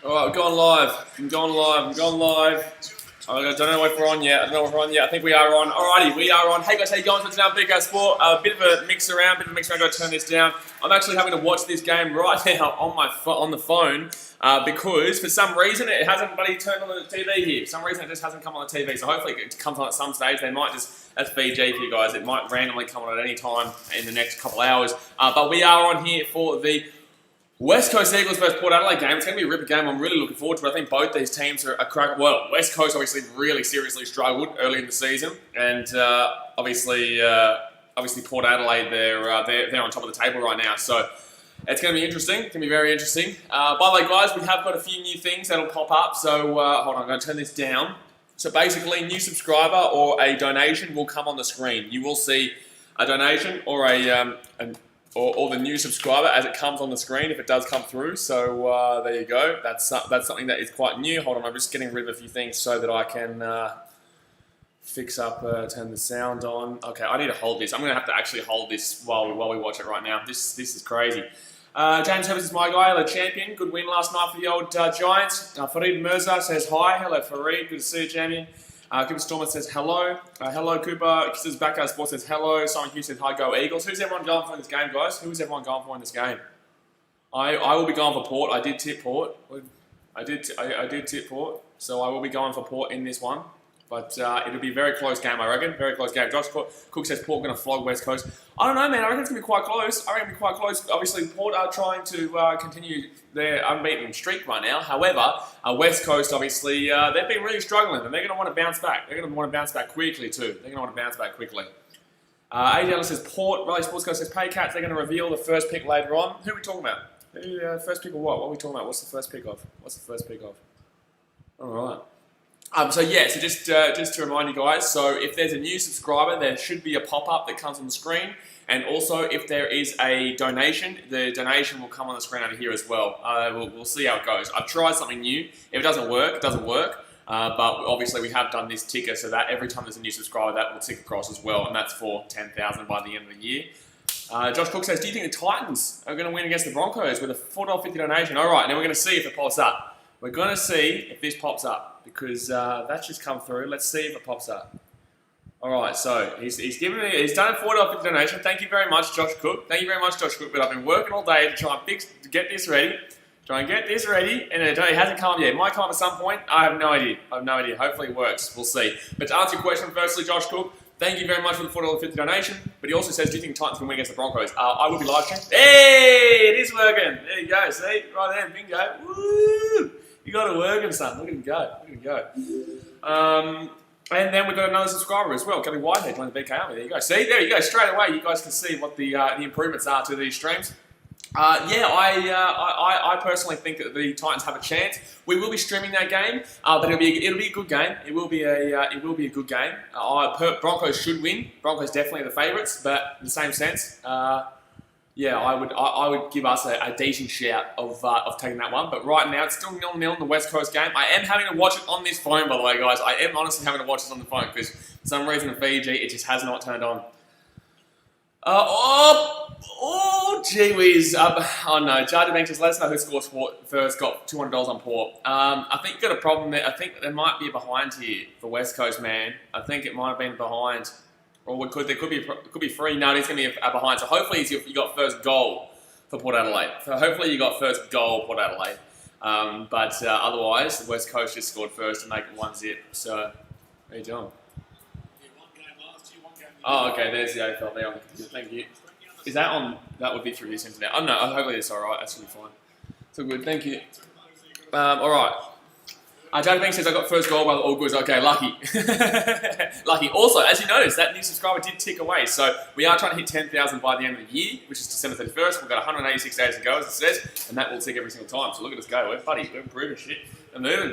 Alright, we're going live. I'm going live. I don't know if we're on yet. I think we are on. Alrighty, we are on. Hey guys, how you going? So it's now BKRsport. A bit of a mix around. I'm going to turn this down. I'm actually having to watch this game right now on the phone because for some reason it hasn't bloody turned on the TV here. For some reason it just hasn't come on the TV. So hopefully it comes on at some stage. They might just, that's Fiji for you guys. It might randomly come on at any time in the next couple hours. But we are on here for the West Coast Eagles versus Port Adelaide game. It's going to be a ripper game. I'm really looking forward to it. I think both these teams are cracking. Well, West Coast obviously really seriously struggled early in the season, and obviously Port Adelaide they're on top of the table right now. So it's going to be interesting. It's going to be very interesting. By the way, guys, we have got a few new things that'll pop up. So hold on, I'm going to turn this down. So basically, new subscriber or a donation will come on the screen. You will see a donation or or the new subscriber as it comes on the screen if it does come through. So there you go. That's something that is quite new. Hold on, I'm just getting rid of a few things so that I can fix up, turn the sound on. Okay, I need to hold this. I'm going to have to actually hold this while we watch it right now. This is crazy. James Herbers is my guy, hello champion. Good win last night for the old Giants. Farid Mirza says hi. Hello Farid, good to see you champion. Cooper Stormer says hello. Hello Cooper. Says BKRsport says hello. Simon Hughes says hi, go Eagles. Who's everyone going for in this game, guys? Who is everyone going for in this game? I will be going for Port. I did tip Port. I did tip Port. So I will be going for Port in this one. But it'll be a very close game, I reckon. Very close game. Josh Cook says Port going to flog West Coast. I don't know, man. I reckon it's going to be quite close. Obviously, Port are trying to continue their unbeaten streak right now. However, West Coast, obviously, they've been really struggling. And they're going to want to bounce back. They're going to want to bounce back quickly, too. They're going to want to bounce back quickly. AJ says Port. Raleigh Sports Coast says Paycats. They're going to reveal the first pick later on. Who are we talking about? First pick of what? What are we talking about? What's the first pick of? All right. So just to remind you guys, so if there's a new subscriber, there should be a pop-up that comes on the screen, and also if there is a donation, the donation will come on the screen over here as well. We'll see how it goes. I've tried something new. If it doesn't work, it doesn't work. But obviously we have done this ticker so that every time there's a new subscriber, that will tick across as well, and that's for 10,000 by the end of the year. Josh Cook says, do you think the Titans are going to win against the Broncos with a $4.50 donation? All right, now we're going to see if it pops up. We're going to see if this pops up because that's just come through. Let's see if it pops up. All right, so he's done a $4.50 donation. Thank you very much, Josh Cook. Thank you very much, Josh Cook. But I've been working all day to try and get this ready, and it hasn't come up yet. It might come up at some point. I have no idea. Hopefully it works. We'll see. But to answer your question, firstly, Josh Cook, thank you very much for the $4.50 donation. But he also says, do you think Titans can win against the Broncos? I will be live streaming. Hey, it is working. There you go. See, right there, bingo. Woo! You got it working, son. Look at him go. And then we've got another subscriber as well, Kelly Whitehead, joined the BKRmy. There you go. See, there you go. Straight away, you guys can see what the improvements are to these streams. I personally think that the Titans have a chance. We will be streaming that game, but it'll be a good game. It will be a good game. Broncos should win. Broncos definitely are the favourites, but in the same sense, I would give us a decent shout of taking that one. But right now, it's still 0-0 in the West Coast game. I am having to watch it on this phone, by the way, guys. I am honestly having to watch this on the phone because for some reason in Fiji, it just has not turned on. Gee whiz. Oh no, Jardy Banks says, let us know who scores first, got $200 on Port. I think you've got a problem there. I think there might be a behind here for West Coast, man. I think it might have been a behind. Or there could be free. No, there's going to be a behind. So hopefully you got first goal for Port Adelaide. So hopefully you got first goal, Port Adelaide. But otherwise, the West Coast just scored first to make it 1-0. So, how are you doing? Oh, okay. There's the AFL there on the computer. Thank you. Is that on? That would be through this internet. Oh no. Hopefully it's all right. That's really fine. So good. Thank you. All right. Johnny Banks says I got first goal by the All Goods. Okay, lucky. Lucky. Also, as you noticed, that new subscriber did tick away. So we are trying to hit 10,000 by the end of the year, which is December 31st. We've got 186 days to go, as it says, and that will tick every single time. So look at us go. We're improving shit. I'm moving.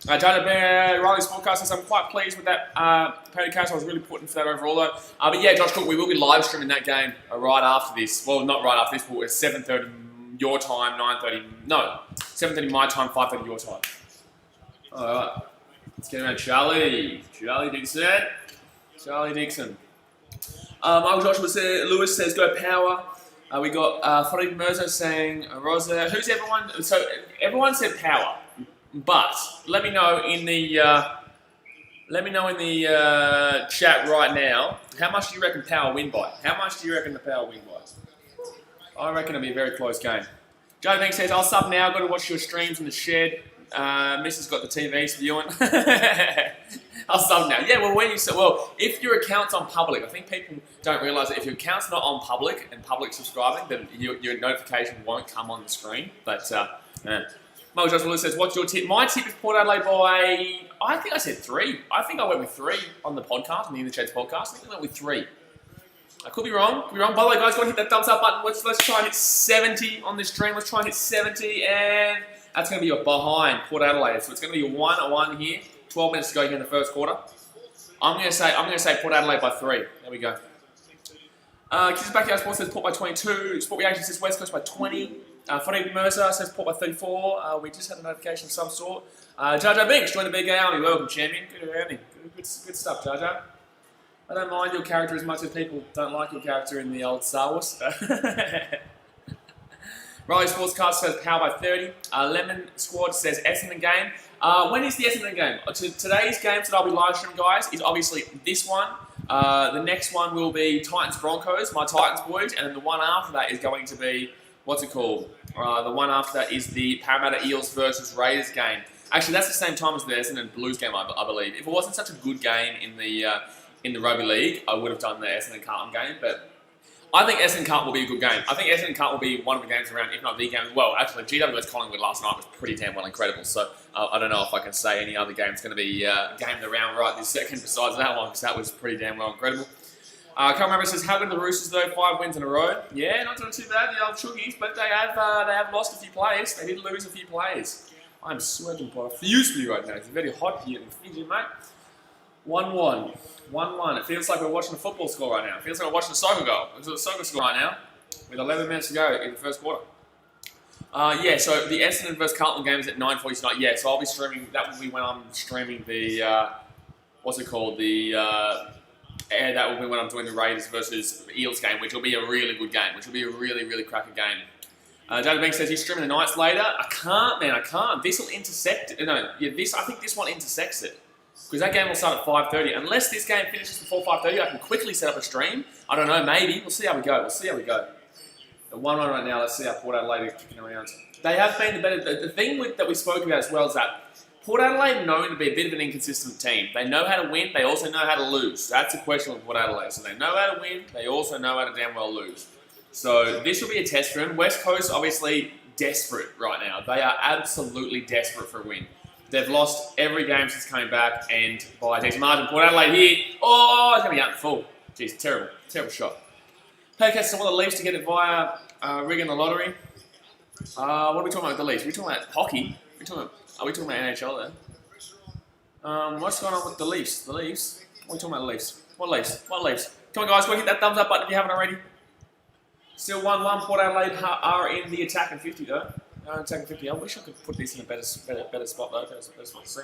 Riley Sportcast says I'm quite pleased with that podcast. I was really putting for that overall though. But yeah, Josh Cook, we will be live streaming that game right after this. Well, not right after this, but it's 7:30 your time, 7:30 my time, 5:30 your time. Alright, let's get around Charlie Dixon. Michael Joshua Lewis says, go Power. We got Farid Mirza saying Rosa. Who's everyone? So everyone said Power, but let me know in the chat right now. How much do you reckon Power win by? How much do you reckon the Power win by? I reckon it'll be a very close game. Joe Banks says, I'll sub now. Got to watch your streams in the shed. Mrs. got the TV viewing. I'll sub now. Yeah, well, if your account's on public, I think people don't realise that if your account's not on public and public subscribing, then your notification won't come on the screen. But, Mo Joshua says, what's your tip? My tip is Port Adelaide by, I think I said 3. I think I went with 3 on the podcast, on the In the Sheds podcast. I think I went with 3. I could be wrong. By the way, guys, go and hit that thumbs up button. Let's try and hit 70 on this stream. Let's try and hit 70, and that's going to be your behind Port Adelaide. So it's going to be a 1-1 here. 12 minutes to go here in the first quarter. I'm going to say Port Adelaide by 3. There we go. Kids Backyard Sports says Port by 22. Sport Reaction says West Coast by 20. Farid Mercer says Port by 34. We just had a notification of some sort. Jar Jar Binks joined the BKRmy. Welcome, champion. Good around him. Good stuff, Jar Jar. I don't mind your character as much as people don't like your character in the old Star Wars. Riley Sportscast says Power by 30. Lemon Squad says Essendon game. When is the Essendon game? Today's games that I'll be live streaming, guys, is obviously this one. The next one will be Titans Broncos, my Titans boys, and then the one after that is going to be, what's it called? The one after that is the Parramatta Eels versus Raiders game. Actually, that's the same time as the Essendon Blues game, I believe. If it wasn't such a good game in the rugby league, I would have done the Essendon Carlton game, but I think Essendon Carlton will be a good game. I think Essendon Carlton will be one of the games around, if not the game. Well, actually, GWS Collingwood last night was pretty damn well incredible, so I don't know if I can say any other game's going to be game of the round right this second besides that one, because that was pretty damn well incredible. Carl Remember says, how good are the Roosters though? 5 wins in a row. Yeah, not doing too bad, the old Chuggies, but they have lost a few players. They did lose a few players. I'm sweating profusely right now. It's very hot here in Fiji, mate. 1-1. 1-1. It feels like we're watching a football score right now. It feels like we're watching a soccer goal. It's a soccer score right now with 11 minutes to go in the first quarter. Yeah, so the Essendon versus Carlton game is at 9:40 tonight. Yeah, so I'll be streaming. That will be when I'm streaming the, what's it called? That will be when I'm doing the Raiders versus Eels game, which will be a really good game, which will be a really, really cracker game. David Banks says he's streaming the Knights later. I can't, man, I can't. This will intersect. No, yeah, I think this one intersects it. Because that game will start at 5:30. Unless this game finishes before 5:30, I can quickly set up a stream. I don't know, maybe. We'll see how we go. The 1-1 right now, let's see how Port Adelaide are kicking around. They have been the better. The thing that we spoke about as well is that Port Adelaide are known to be a bit of an inconsistent team. They know how to win, they also know how to lose. That's a question with Port Adelaide. So they know how to win, they also know how to damn well lose. So this will be a test for them. West Coast, obviously, desperate right now. They are absolutely desperate for a win. They've lost every game since coming back, and by a decent margin, Port Adelaide here. Oh, it's going to be out in full. Jeez, terrible. Terrible shot. Paycast want the Leafs to get it via rigging the lottery. What are we talking about with the Leafs? Are we talking about hockey? Are we talking about NHL there? What's going on with the Leafs? What are we talking about the Leafs? What Leafs? Come on, guys, go hit that thumbs up button if you haven't already. Still 1-1. Port Adelaide are in the attacking 50, though. Attacking 50. I wish I could put this in a better spot, though. Better spot to see.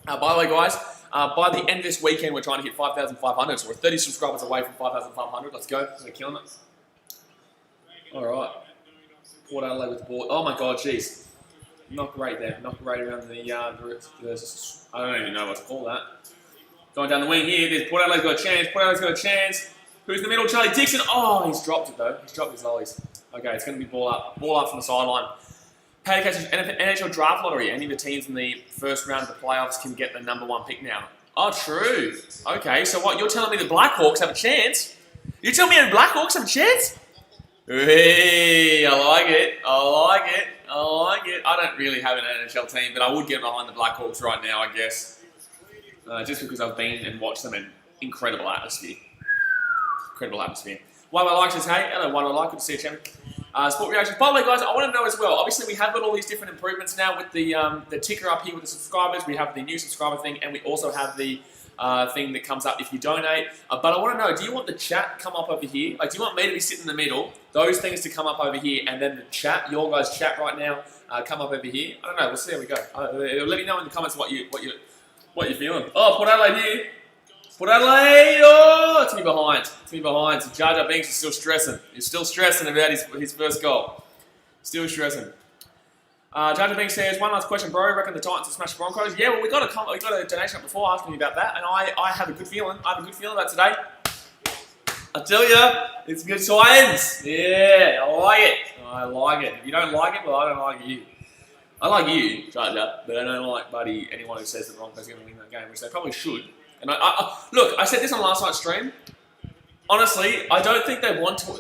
By the way, guys, by the end of this weekend, we're trying to hit 5,500. So we're 30 subscribers away from 5,500. Let's go. We're killing it. All right. Port Adelaide with the ball. Oh, my God, jeez. Not great there. Not great around the I don't even know what to call that. Going down the wing here. There's Port Adelaide's got a chance. Who's in the middle? Charlie Dixon. Oh, he's dropped it, though. He's dropped his lollies. Okay, it's going to be ball up. Ball up from the sideline. Paddy NHL Draft Lottery. Any of the teams in the first round of the playoffs can get the #1 pick now. Oh, true. Okay, so what? You're telling me the Blackhawks have a chance? You're telling me the Blackhawks have a chance? Hey, I like it. I don't really have an NHL team, but I would get behind the Blackhawks right now, I guess. Just because I've been and watched them in incredible atmosphere. Why I like says, hey, hello, why I like, good to see you, champion. Sport reactions. By the way, guys, I want to know as well. Obviously, we have got all these different improvements now with the ticker up here with the subscribers. We have the new subscriber thing, and we also have the thing that comes up if you donate. But I want to know, do you want the chat come up over here? Like, do you want me to be sitting in the middle, those things to come up over here, and then the chat, your guys' chat right now, come up over here? I don't know. We'll see how we go. Let me know in the comments what you're feeling. Oh, Port Adelaide here. Port Adelaide, oh, it's me behind. It's me behind. So Jar Jar Binks is still stressing. He's still stressing about his first goal. Still stressing. Jar Jar Binks says, one last question, bro. Reckon the Titans will smash the Broncos? Yeah, well, we got a donation up before asking me about that, and I have a good feeling. I have a good feeling about today. I tell you, it's good science. Yeah, I like it. I like it. If you don't like it, well, I don't like you. I like you, Jar Jar, but I don't like anyone who says the Broncos are going to win that game, which they probably should. And look, I said this on last night's stream. Honestly, I don't think they want to.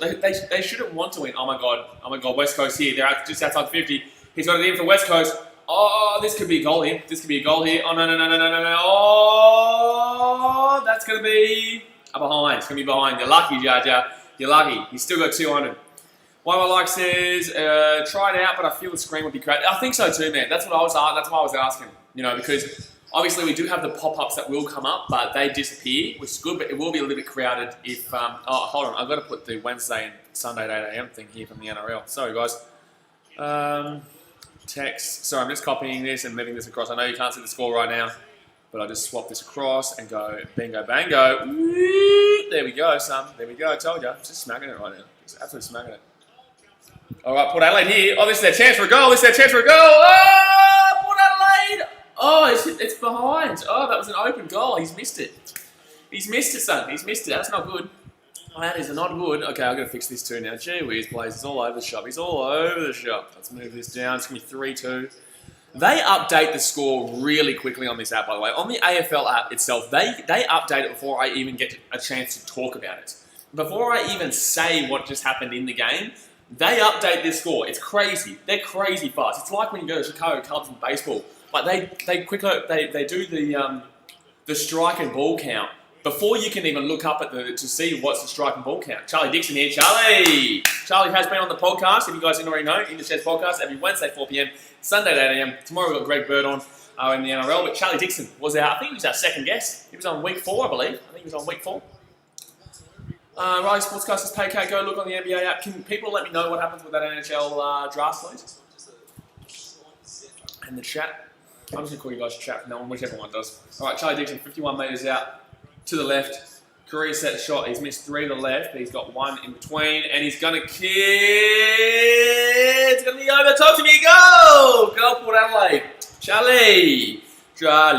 They shouldn't want to win. Oh my god, West Coast here. They're just outside 50. He's got it in for West Coast. Oh, this could be a goal here. This could be a goal here. Oh no. Oh, that's gonna be behind. It's gonna be behind. You're lucky, Jar Jar. You're lucky. He's still got 200. One of my likes says, try it out, but I feel the screen would be great. I think so too, man. That's why I was asking. Because obviously we do have the pop-ups that will come up, but they disappear, which is good, but it will be a little bit crowded if... oh, hold on. I've got to put the Wednesday and Sunday at 8 a.m. thing here from the NRL. Sorry, guys. Text. Sorry, I'm just copying this and moving this across. I know you can't see the score right now, but I'll just swap this across and go bingo, bango. Woo! There we go, son. There we go. I told you. I'm just smacking it right now. Just absolutely smacking it. All right, Port Adelaide here. Oh, this is their chance for a goal. Oh, Port Adelaide. Oh, it's behind. Oh, that was an open goal. He's missed it. He's missed it, son. He's missed it. That's not good. Oh, that is not good. Okay, I've got to fix this too now. Gee whiz, Blaze. He's all over the shop. He's all over the shop. Let's move this down. It's going to be 3-2. They update the score really quickly on this app, by the way. On the AFL app itself, they update it before I even get a chance to talk about it. Before I even say what just happened in the game, they update this score. It's crazy. They're crazy fast. It's like when you go to Chicago Cubs in baseball. Like they do the strike and ball count before you can even look up at to see what's the strike and ball count. Charlie Dixon here. Charlie has been on the podcast. If you guys didn't already know, In the Sheds podcast every Wednesday 4 p.m, Sunday at 8 a.m. Tomorrow we've got Greg Bird on in the NRL. But Charlie Dixon was I think he was our second guest. He was on week 4, I believe. I think he was on week 4. Riley Sportscasters PK, go look on the NBA app. Can people let me know what happens with that NHL draft, please? And the chat. I'm just going to call you guys chat from now on, whichever one does. All right, Charlie Dixon, 51 metres out to the left. Career set shot. He's missed 3 to the left, but he's got 1 in between, and he's going to kick. It's going to be over. Talk to me. Go! Go, Port Adelaide. Charlie. Here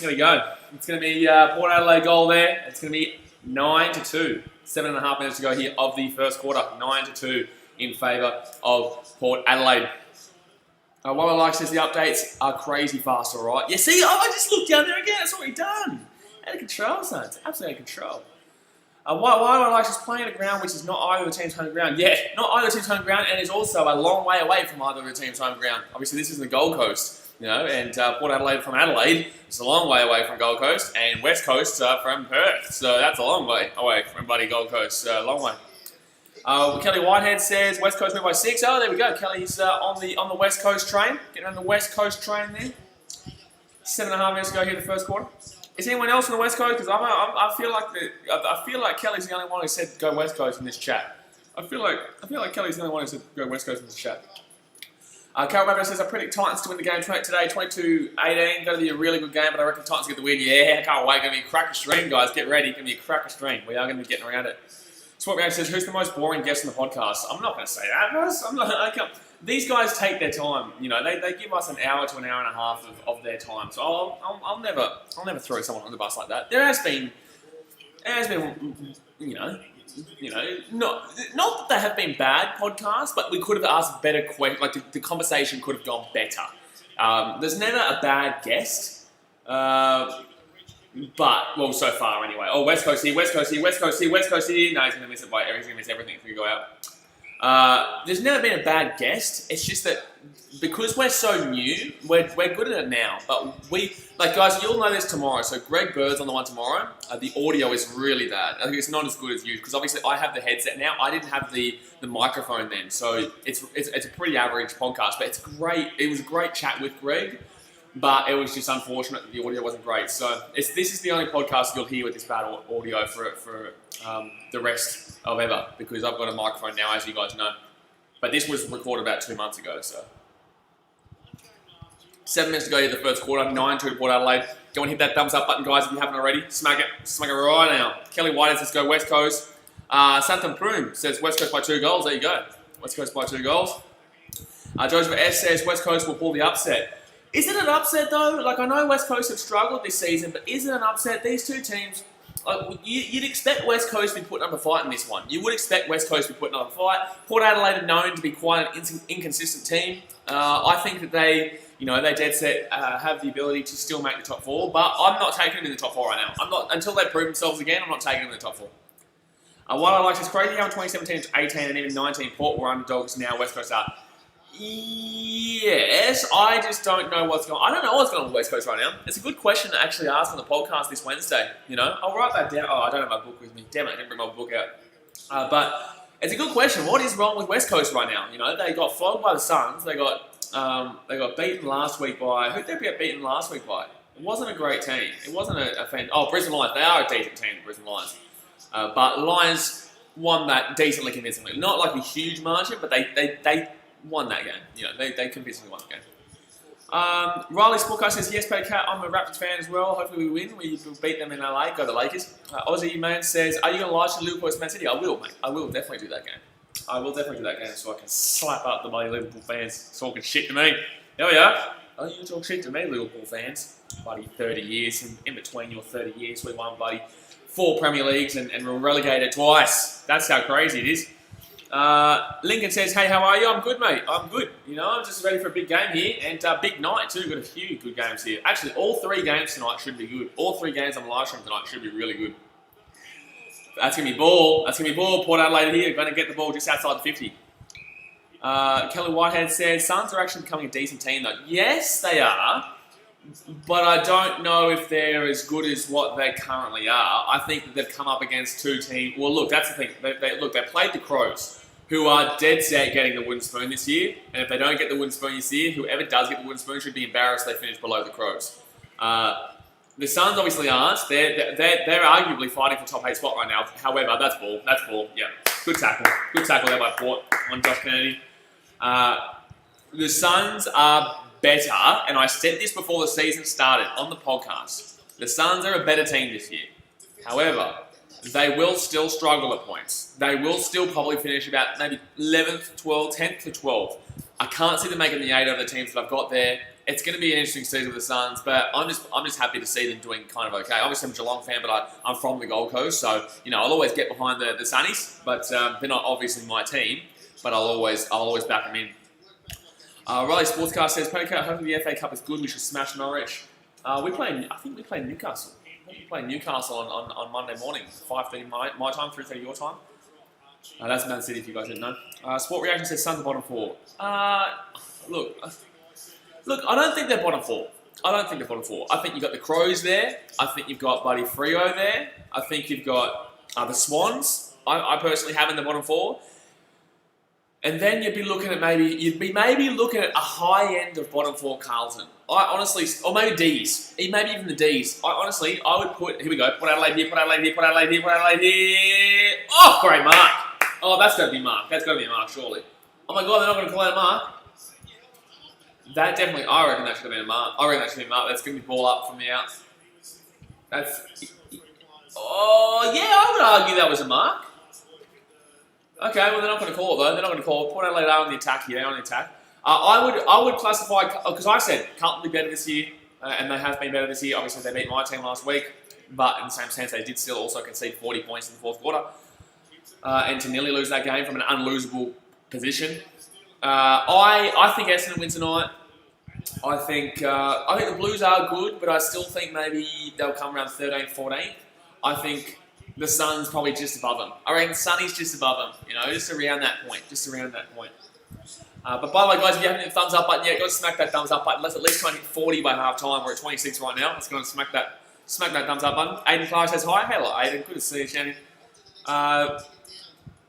we go. It's going to be Port Adelaide goal there. It's going to be 9-2. 7.5 minutes to go here of the first quarter. 9-2 in favour of Port Adelaide. What I like says the updates are crazy fast, all right? Yeah, see, I just looked down there again. It's already done. Out of control, son. It's absolutely out of control. Why do I like just playing at a ground which is not either of the team's home ground? Yeah, not either of the team's home ground, and is also a long way away from either of the team's home ground. Obviously, this is the Gold Coast, and Port Adelaide from Adelaide is a long way away from Gold Coast, and West Coast from Perth. So that's a long way away from bloody Gold Coast. Long way. Kelly Whitehead says West Coast win by 6. Oh, there we go. Kelly's on the West Coast train. Getting on the West Coast train there. 7.5 minutes to go here the first quarter. Is anyone else on the West Coast? Because I feel like Kelly's the only one who said go West Coast in this chat. I feel like Kelly's the only one who said go West Coast in this chat. Carol Rabbit says I predict Titans to win the game today, 22-18. Going to be a really good game, but I reckon Titans get the win. Yeah, I can't wait. Going to be a cracker stream, guys. Get ready. Going to be a cracker stream. We are going to be getting around it. Swap Game says, who's the most boring guest on the podcast? I'm not going to say that, guys. These guys take their time. They give us an hour to an hour and a half of their time. So I'll never throw someone on the bus like that. There has been, not that there have been bad podcasts, but we could have asked better questions. Like the conversation could have gone better. There's never a bad guest. But, well, so far anyway. Oh, West Coast here. No, he's going to miss it by everything. He's going to miss everything if we go out. There's never been a bad guest. It's just that because we're so new, we're good at it now. But guys, you'll know this tomorrow. So Greg Bird's on the one tomorrow. The audio is really bad. I think it's not as good as you because obviously I have the headset now. I didn't have the microphone then. So it's a pretty average podcast. But it's great. It was a great chat with Greg. But it was just unfortunate that the audio wasn't great. So this is the only podcast you'll hear with this bad audio for the rest of ever because I've got a microphone now, as you guys know. But this was recorded about 2 months ago, so. 7 minutes to go here in the first quarter, 9-2 to Port Adelaide. Go and hit that thumbs up button, guys, if you haven't already. Smack it right now. Kelly White says, let's go West Coast. Santam Prune says, West Coast by 2 goals. There you go. West Coast by 2 goals. Joseph S says, West Coast will pull the upset. Is it an upset, though? Like, I know West Coast have struggled this season, but is it an upset? These two teams, you'd expect West Coast to be putting up a fight in this one. You would expect West Coast to be putting up a fight. Port Adelaide are known to be quite an inconsistent team. I think that they dead set have the ability to still make the top 4, but I'm not taking them in the top 4 right now. I'm not until they prove themselves again. I'm not taking them in the top 4. What I like is crazy how in 2017, 18, and even 19, Port were underdogs. Now West Coast are. Yes, I just don't know what's going on. I don't know what's going on with West Coast right now. It's a good question to actually ask on the podcast this Wednesday. I'll write that down. Oh, I don't have my book with me. Damn it, I didn't bring my book out. But it's a good question. What is wrong with West Coast right now? They got flogged by the Suns. They got beaten last week by... Who did they get beaten last week by? It wasn't a great team. It wasn't a fan... Oh, Brisbane Lions. They are a decent team, Brisbane Lions. But Lions won that decently convincingly. Not like a huge margin, but they won that game. They convincingly won the game. Riley Sportcast says, yes, Cat, I'm a Raptors fan as well. Hopefully we win. We beat them in LA. Go the Lakers. Aussie Man says, are you going to live stream Liverpool vs Man City? I will, mate. I will definitely do that game. I will definitely do that game so I can slap up the bloody Liverpool fans talking shit to me. There we are. Oh, you talk shit to me, Liverpool fans. Bloody 30 years. In between your 30 years, we won bloody 4 Premier Leagues and were relegated twice. That's how crazy it is. Lincoln says, hey, how are you? I'm good, mate. I'm good. I'm just ready for a big game here. And big night, too. Got a few good games here. Actually, all 3 games tonight should be good. All 3 games on the live stream tonight should be really good. That's going to be ball. That's going to be ball. Port Adelaide here. Going to get the ball just outside the 50. Kelly Whitehead says, Suns are actually becoming a decent team, though. Yes, they are. But I don't know if they're as good as what they currently are. I think that they've come up against 2 teams. Well, look, that's the thing. They played the Crows, who are dead set getting the wooden spoon this year. And if they don't get the wooden spoon this year, whoever does get the wooden spoon should be embarrassed they finished below the Crows. The Suns obviously aren't. They're arguably fighting for top 8 spot right now. However, that's ball. That's ball. Yeah, good tackle. Good tackle there by Port on Josh Kennedy. The Suns are better, and I said this before the season started on the podcast. The Suns are a better team this year. However, they will still struggle at points. They will still probably finish about maybe 11th, 12th, 10th to 12th. I can't see them making the 8 of the teams that I've got there. It's going to be an interesting season with the Suns, but I'm just happy to see them doing kind of okay. Obviously, I'm a Geelong fan, but I'm from the Gold Coast, so I'll always get behind the Sunnies. But they're not obviously my team, but I'll always back them in. Riley Sportscast says, Petticoat, hopefully the FA Cup is good. We should smash Norwich. I think we play Newcastle. I think we play Newcastle on Monday morning, 5:30 my time, 3:30 your time. That's Man City if you guys didn't know. Sport Reaction says Suns are bottom 4. Look, I don't think they're bottom 4. I think you've got the Crows there. I think you've got Buddy Freo there. I think you've got the Swans. I personally have in the bottom 4. And then you'd be looking at a high end of bottom 4 Carlton. I honestly, or maybe D's, maybe even the D's. I would put, here we go, Port Adelaide here, Port Adelaide here, Port Adelaide here, Port Adelaide here. Oh, great mark. Oh, that's got to be mark. That's got to be a mark, surely. Oh my God, they're not going to call that a mark. That definitely, I reckon that should have been a mark. That's going to be ball up from the out. Oh, yeah, I would argue that was a mark. Okay, well, they're not going to call it, though. They're not going to call it. Port Adelaide are on the attack here. They're on the attack. I would classify, because I said Carlton will be better this year, and they have been better this year. Obviously, they beat my team last week, but in the same sense, they did still also concede 40 points in the fourth quarter, and to nearly lose that game from an unlosable position. I think Essendon wins tonight. I think the Blues are good, but I still think maybe they'll come around 13th, 14th. I think the Suns probably just above them. I reckon Sunny's just above them, just around that point. But by the way, guys, if you haven't hit the thumbs up button yet, go and smack that thumbs up button. Let's at least try and hit 40 by half time. We're at 26 right now. Let's go and smack that thumbs up button. Aiden Clark says hi. Hello, Aiden. Good to see you, Shannon.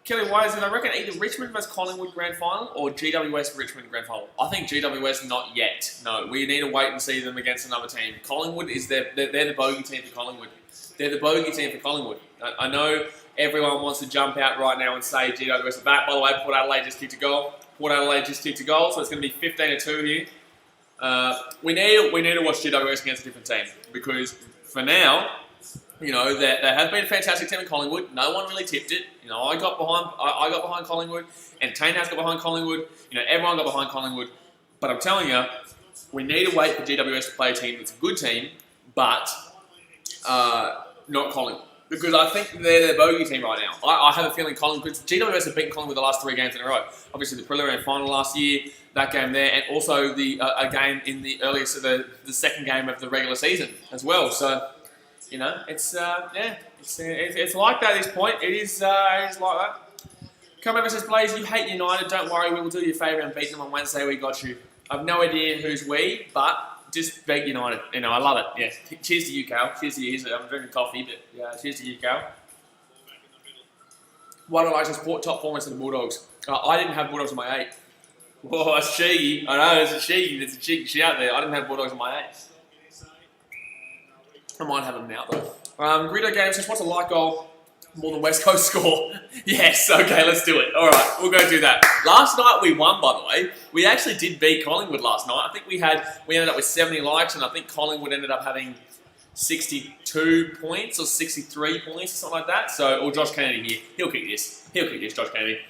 Kelly White says, I reckon either Richmond vs Collingwood grand final or GWS Richmond grand final. I think GWS not yet. No, we need to wait and see them against another team. Collingwood is they're the bogey team for Collingwood. They're the bogey team for Collingwood. I know everyone wants to jump out right now and say GWS are back. By the way, Port Adelaide just kicked a goal. So it's going to be 15-2 here. We need to watch GWS against a different team because for now, you know, they have been a fantastic team in Collingwood. No one really tipped it. You know, I got behind Collingwood, and Tane has got behind Collingwood. You know, everyone got behind Collingwood. But I'm telling you, we need to wait for GWS to play a team that's a good team, but not Collingwood. Because I think they're the bogey team right now. I have a feeling Collingwood, because GWS have beaten Collingwood the last 3 games in a row. Obviously the preliminary final last year, that game there, and also the a game in the earliest, the second game of the regular season as well. So, you know, it's like that at this point. It is like that. Come over, says Blaze, you hate United. Don't worry, we will do you a favour and beat them on Wednesday. We got you. I've no idea who's we, but just beat United. You know, I love it. Yeah. Cheers to you, Cal. Cheers to you. I'm drinking coffee, but yeah, cheers to you, Cal. One of the Port top performance of the Bulldogs. I didn't have Bulldogs on my 8. Whoa, that's cheeky. I know, it's a cheeky shout there. I didn't have Bulldogs on my 8. I might have them now, though. Greedo Games says, what's a light goal more than West Coast score? Yes, okay, let's do it. All right, we'll go do that. Last night we won, by the way. We actually did beat Collingwood last night. I think we ended up with 70 likes, and I think Collingwood ended up having 62 points or 63 points or something like that. So, or Josh Kennedy here. He'll kick this, Josh Kennedy.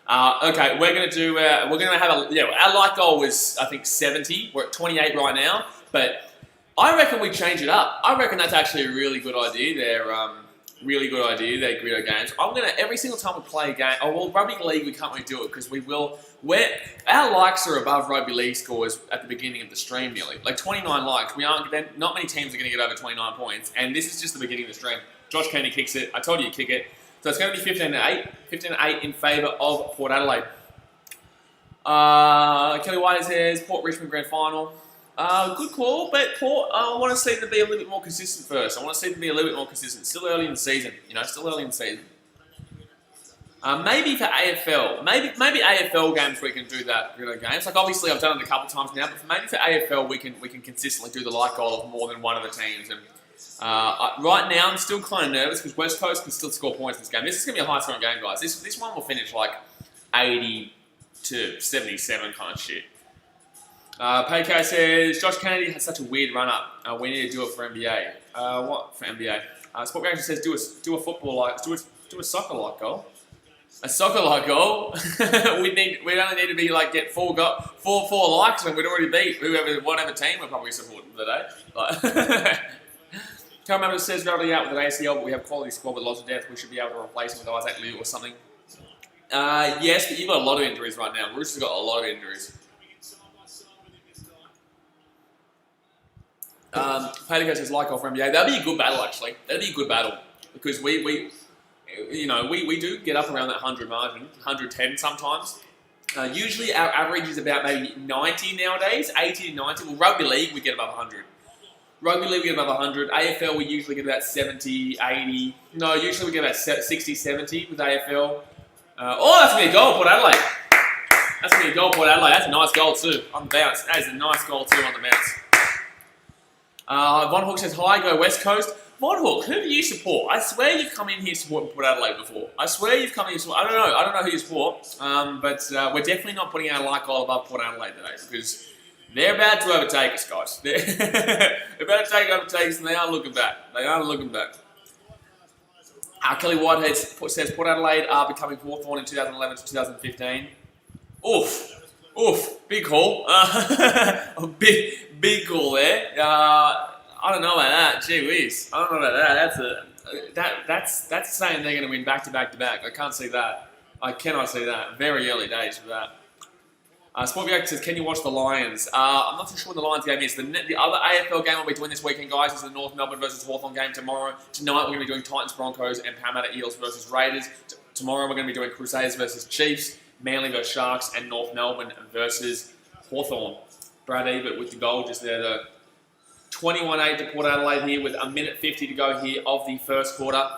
Okay, we're gonna have our like goal was I think 70. We're at 28 right now, but I reckon we change it up. I reckon that's actually a really good idea there. Really good idea there, Greedo Games. I'm gonna every single time we play a game. Oh well, rugby league we can't really do it because our likes are above rugby league scores at the beginning of the stream nearly. Like 29 likes. Not many teams are gonna get over 29 points, and this is just the beginning of the stream. Josh Kennedy kicks it. I told you to kick it. So it's going to be 15-8. 15-8 in favour of Port Adelaide. Kelly White says Port Richmond Grand Final. Good call, but Port, I want to see them be a little bit more consistent first. I want to see them be a little bit more consistent. Still early in the season, you know, maybe for AFL, maybe AFL games we can do that. Games like obviously I've done it a couple of times now, but maybe for AFL we can consistently do the like goal of more than one of the teams. And right now I'm still kind of nervous because West Coast can still score points in this game. This is going to be a high scoring game, guys. This one will finish like 80 to 77 kind of shit. PK says, Josh Kennedy has such a weird run-up. We need to do it for NBA. What for NBA? Sport Games says, do a football like, do a soccer like goal. A soccer like goal. we only need to be like get four likes, and we'd already beat whatever team we're probably supporting today. Come over says Rowley out with an ACL, but we have quality squad with lots of depth. We should be able to replace him with Isaac Liu or something. Yes, but you've got a lot of injuries right now. Roosters got a lot of injuries. Palico says like off NBA. That'd be a good battle actually. That'd be a good battle because we do get up around that 100 margin, 110 sometimes. Usually our average is about maybe 90 nowadays, 80 to 90. Well, rugby league we get above 100. Rugby league we get above 100. AFL we usually get about 70, 80. No, usually we get about 60, 70 with AFL. That's going to be a goal, Port Adelaide. That's going to be a goal, Port Adelaide. That's a nice goal too on the bounce. That is a nice goal too on the bounce. Von Hook says, hi, go West Coast. Von Hook, who do you support? I swear you've come in here supporting Port Adelaide before. I swear you've come in here supporting. I don't know who you support. But we're definitely not putting our like goal above Port Adelaide today because they're about to overtake us, guys. They're about to overtake us and they are looking back. Kelly Whitehead says Port Adelaide are becoming Hawthorn in 2011 to 2015. Oof, big call. Big call there. I don't know about that. Gee whiz. I don't know about that. That's saying they're going to win back to back to back. I can't see that. I cannot see that. Very early days for that. Sport React says, can you watch the Lions? I'm not too sure when the Lions game is. The other AFL game we'll be doing this weekend, guys, is the North Melbourne versus Hawthorn game tomorrow. Tonight we're going to be doing Titans Broncos and Parramatta Eels versus Raiders. Tomorrow we're going to be doing Crusaders versus Chiefs, Manly versus Sharks, and North Melbourne versus Hawthorn. Brad Ebert with the goal just there, though. 21-8 to Port Adelaide here with a minute 50 to go here of the first quarter.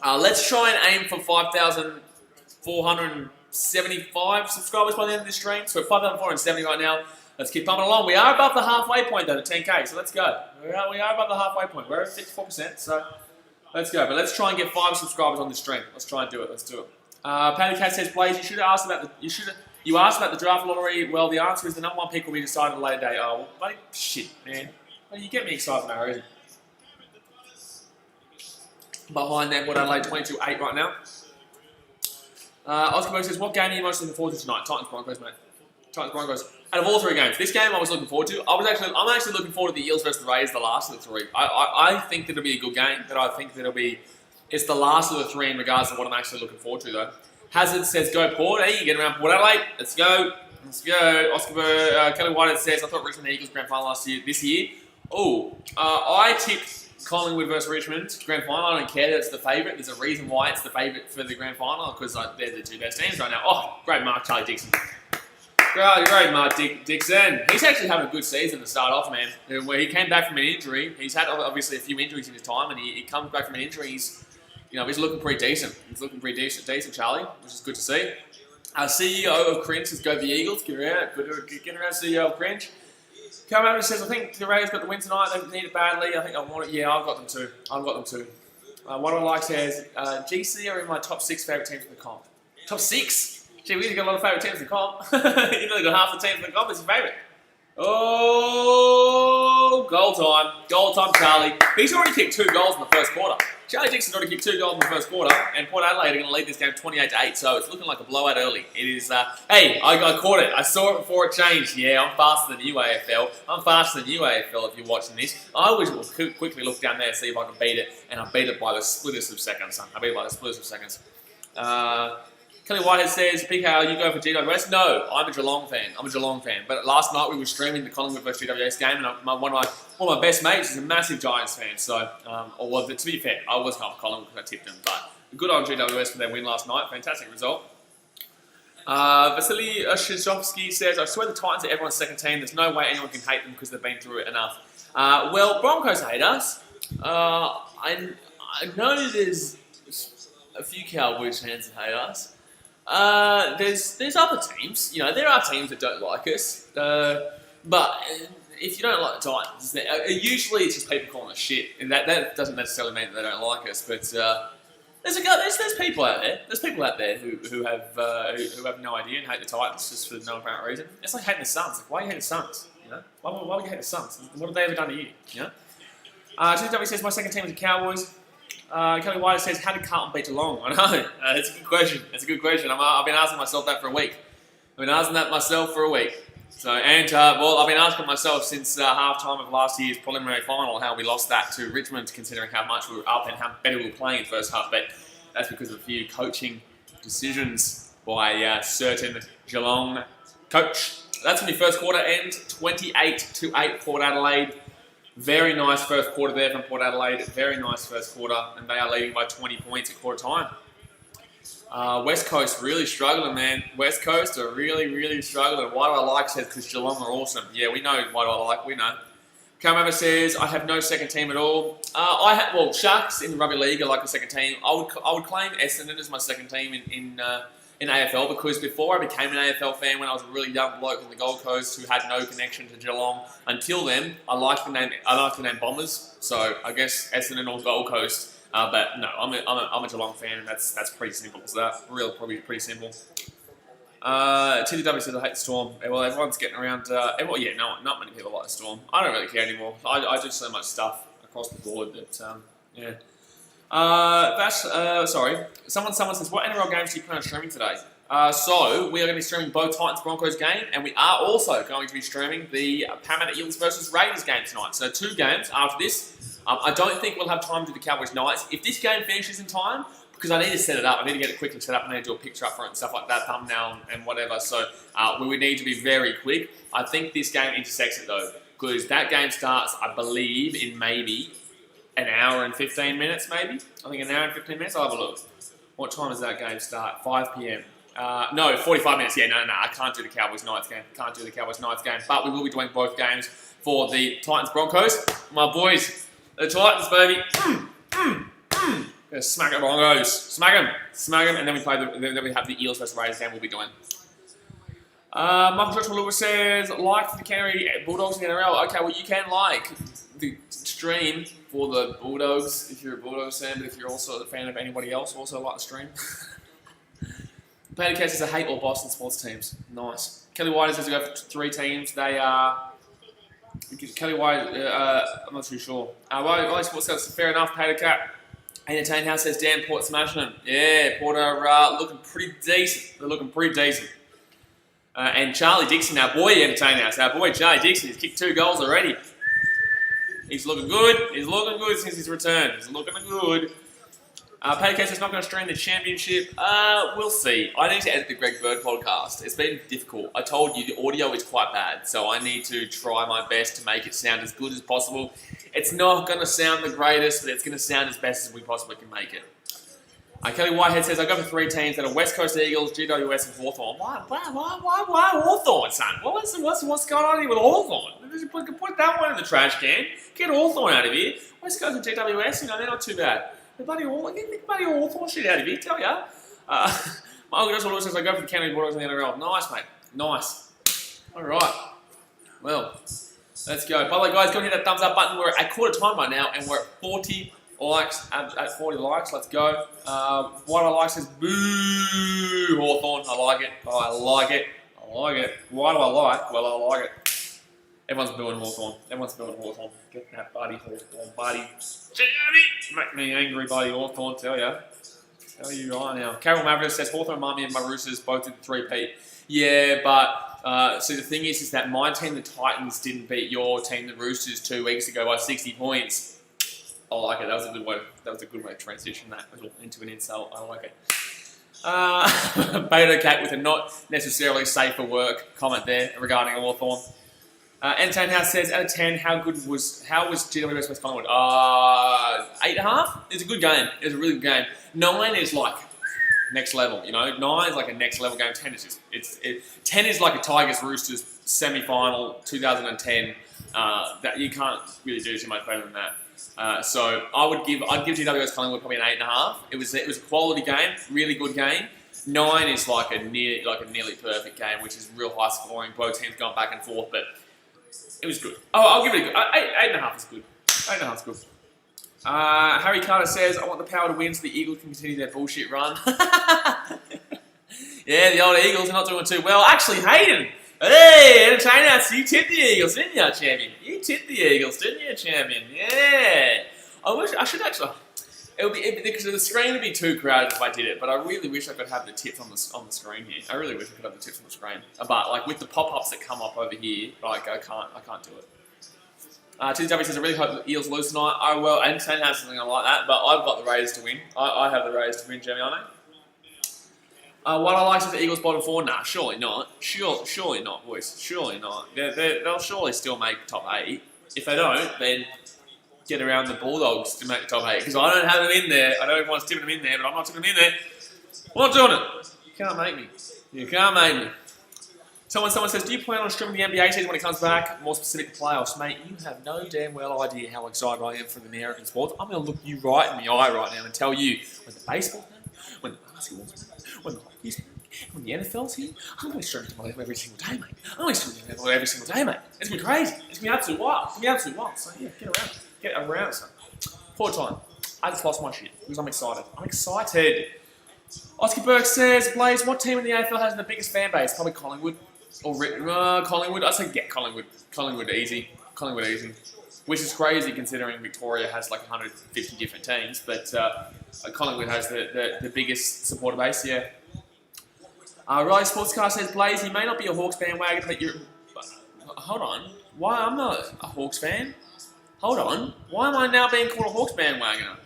Let's try and aim for 5,475 subscribers by the end of this stream. So we're 5,470 right now. Let's keep pumping along. We are above the halfway point though, the 10K, so let's go. We are above the halfway point. We're at 64%, so let's go. But let's try and get 5 subscribers on this stream. Let's try and do it. Let's do it. Patty Cat says, Blaze, you should have asked about the You asked about the draft lottery. Well, the answer is the number 1 pick will be decided at a later date. Oh, well, buddy, shit, man. Well, you get me excited for no reason. Behind them, Port Adelaide 22-8 right now. Oscar Berg says, what game are you most looking forward to tonight? Titans Broncos, mate. Titans Broncos. Out of all 3 games, this game I was looking forward to. I'm actually looking forward to the Eels versus the Rays, the last of the 3. I think that it'll be a good game, but I think that it's the last of the 3 in regards to what I'm actually looking forward to, though. Hazard says, go Port. Hey, you get around Port Adelaide. Let's go. Let's go. Oscar Berg, Kelly Whitehead says, I thought Richmond Eagles grand final this year. Oh, I tipped Collingwood versus Richmond grand final. I don't care that it's the favourite. There's a reason why it's the favourite for the grand final, because they're the 2 best teams right now. Oh, great mark, Charlie Dixon. Great mark, Dixon. He's actually having a good season to start off, man. Where he came back from an injury. He's had obviously a few injuries in his time, and he comes back from an injury. He's looking pretty decent. He's looking pretty decent, Charlie, which is good to see. CEO of Cringe says, go the Eagles. Get around, CEO of Cringe. Carmen says, I think the Rays got the win tonight. They need it badly. I think I want it. Yeah, I've got them too. What I like says, GC are in my top 6 favourite teams in the comp. Top 6? Gee, we got a lot of favourite teams in the comp. You've only got half the teams in the comp as your favourite. Oh, goal time, Charlie. He's already kicked 2 goals in the first quarter. Charlie Dixon's already kicked 2 goals in the first quarter, and Port Adelaide are going to lead this game 28-8, so it's looking like a blowout early. It is, hey, I caught it. I saw it before it changed. Yeah, I'm faster than you, AFL. I'm faster than you, AFL, if you're watching this. I always will quickly look down there and see if I can beat it, and I beat it by the splitters of seconds, son. Kelly Whitehead says, PKR, you go for GWS? No, I'm a Geelong fan. But last night we were streaming the Collingwood versus GWS game, and one of my best mates is a massive Giants fan. So, to be fair, I was half Collingwood because I tipped them. But good on GWS for their win last night. Fantastic result. Vasily Shizovsky says, I swear the Titans are everyone's second team. There's no way anyone can hate them because they've been through it enough. Well, Broncos hate us. I know there's a few Cowboys fans that hate us. There's other teams, there are teams that don't like us, but if you don't like the Titans, usually it's just people calling us shit, and that doesn't necessarily mean that they don't like us, but there's people out there, who have no idea and hate the Titans just for no apparent reason. It's like hating the Suns. Like, why do you hate the Suns? Why would you hate the Suns? What have they ever done to you? TW says my second team is the Cowboys. Kelly White says, how did Carlton beat Geelong? I know. That's a good question. I've been asking myself that for a week. So, and, I've been asking myself since half-time of last year's preliminary final how we lost that to Richmond, considering how much we were up and how better we were playing in the first half. But that's because of a few coaching decisions by certain Geelong coach. That's when the first quarter end, 28-8 Port Adelaide. Very nice first quarter there from Port Adelaide. Very nice first quarter, and they are leading by 20 points at quarter time. West Coast really struggling, man. West Coast are really, really struggling. Why do I like says because Geelong are awesome. Yeah, we know why do I like. We know. Carmover says I have no second team at all. Sharks in the rugby league are like a second team. I would claim Essendon as my second team in AFL because before I became an AFL fan, when I was a really young bloke in the Gold Coast who had no connection to Geelong, until then, I liked the name Bombers. So I guess Essendon or Gold Coast. But no, I'm a Geelong fan, and that's pretty simple. So that probably pretty simple. TDW says I hate the Storm. Well, everyone's getting around. Not many people like the Storm. I don't really care anymore. I do so much stuff across the board that yeah. Sorry. Someone says, what NRL games do you plan on streaming today? So, we are going to be streaming both Titans-Broncos game, and we are also going to be streaming the Parramatta Eels versus Raiders game tonight. So, 2 games after this. I don't think we'll have time to do the Cowboys Knights. If this game finishes in time, because I need to set it up, I need to get it quickly set up, I need to do a picture up for it and stuff like that, thumbnail and whatever. So, we would need to be very quick. I think this game intersects it though, because that game starts, I believe, in maybe an hour and 15 minutes, maybe. I think an hour and 15 minutes. I'll have a look. What time does that game start? 5 p.m. No, 45 minutes. Yeah, no. I can't do the Cowboys Knights game. But we will be doing both games for the Titans Broncos. My boys, the Titans, baby. Gonna smack the Broncos. Smack them. And then we have the Eels versus Raiders game we'll be doing. Michael Joshua Lewis says, like the Canterbury Bulldogs in the NRL. Okay, well, you can like the stream for the Bulldogs if you're a Bulldogs fan, but if you're also a fan of anybody else, also like the stream. Peter K says, I hate all Boston sports teams. Nice. Kelly White says to go for 3 teams. They are... Kelly White, I'm not too sure. Why sports goes, fair enough, Peter Cat. Entertain House says, damn, Port smashing them. Yeah, Port are looking pretty decent. They're looking pretty decent. And Charlie Dixon, our boy, Entertain House. Our boy, Charlie Dixon, he's kicked 2 goals already. He's looking good. He's looking good since his return. He's looking good. Peter K says, not going to stream the championship. We'll see. I need to edit the Greg Bird podcast. It's been difficult. I told you the audio is quite bad, so I need to try my best to make it sound as good as possible. It's not going to sound the greatest, but it's going to sound as best as we possibly can make it. Kelly Whitehead says, I go for 3 teams that are West Coast Eagles, GWS, and Hawthorn. Why Hawthorn, son? What's going on here with Hawthorn? Put that one in the trash can. Get Hawthorn out of here. West Coast and GWS, they're not too bad. Get the bloody Hawthorn shit out of here, tell ya. Michael Joshua says, I go for the County Bulldogs in the NRL. Nice, mate. Nice. All right. Well, let's go. By the way, guys, go and hit that thumbs up button. We're at quarter time right now, and we're at 40 likes. At 40 likes, let's go. What I like says, boo, Hawthorn. I like it. I like it. I like it. Why do I like? Well, I like it. Everyone's booing Hawthorn. Everyone's booing Hawthorn. Get that buddy Hawthorn, buddy. Make me angry, buddy Hawthorn, tell ya. Tell you right now. Carol Maverick says, Hawthorn, Mummy, and my Roosters both did the 3-peat. Yeah, but see, the thing is that my team, the Titans, didn't beat your team, the Roosters, 2 weeks ago by 60 points. I like it. That was a good way. That was a good way to transition that into an insult. I like it. Beta Cat with a not necessarily safe for work comment there regarding Hawthorn. Entertain House says, out of 10, how was GWS West Collingwood? 8.5? It's a good game. It's a really good game. 9 is like next level, 9 is like a next level game. 10 is just 10 is like a Tigers Roosters semi-final 2010. That you can't really do too much better than that. So I'd give GWS Collingwood probably an 8.5. It was a quality game, really good game. 9 is like a nearly perfect game, which is real high scoring. Both teams going back and forth, but it was good. Oh, I'll give it a good. 8.5 is good. 8.5 is good. Harry Carter says, I want the power to win so the Eagles can continue their bullshit run. Yeah, the old Eagles are not doing too well. Actually, Hayden. Hey, Entertain House, you tipped the Eagles, didn't you, champion? You tipped the Eagles, didn't you, champion? Yeah. I should actually. Because the screen would be too crowded if I did it, but I really wish I could have the tips on the screen here. I really wish I could have the tips on the screen. But like with the pop-ups that come up over here, like I can't do it. TW says, I really hope the Eels lose tonight. Oh well, Entertain has something like that, but I've got the Raiders to win. I have the Raiders to win, Jeremy. What I like is the Eagles bottom 4. Nah, surely not. Surely not, boys. Surely not. They'll surely still make top 8. If they don't, then get around the Bulldogs to make the top 8. Because I don't have them in there. I know everyone's tipping them in there, but I'm not tipping them in there. I'm not doing it. You can't make me. You can't make me. Someone says, do you plan on streaming the NBA season when it comes back? More specific to playoffs, mate. You have no damn well idea how excited I am for the American sports. I'm going to look you right in the eye right now and tell you, when the baseball's back, when the basketball's back, when the hockey's back, when the NFL's here, I'm going to stream them every single day, mate. I'm going to stream them every single day, mate. It's going to be crazy. It's going to be absolute wild. It's going to be absolute wild. So, yeah, get around. Get around, son. Forward time. I just lost my shit because I'm excited. I'm excited. Oscar Burke says, Blaze, what team in the AFL has the biggest fan base? Probably Collingwood. Or Collingwood. I'd say get Collingwood. Collingwood easy. Collingwood easy. Which is crazy considering Victoria has like 150 different teams. But Collingwood has the biggest supporter base, yeah. Riley Sportscar says, Blaze, you may not be a Hawks bandwagon, but you're... Hold on. Why? I'm not a Hawks fan. Hold on. Why am I now being called a Hawks bandwagoner?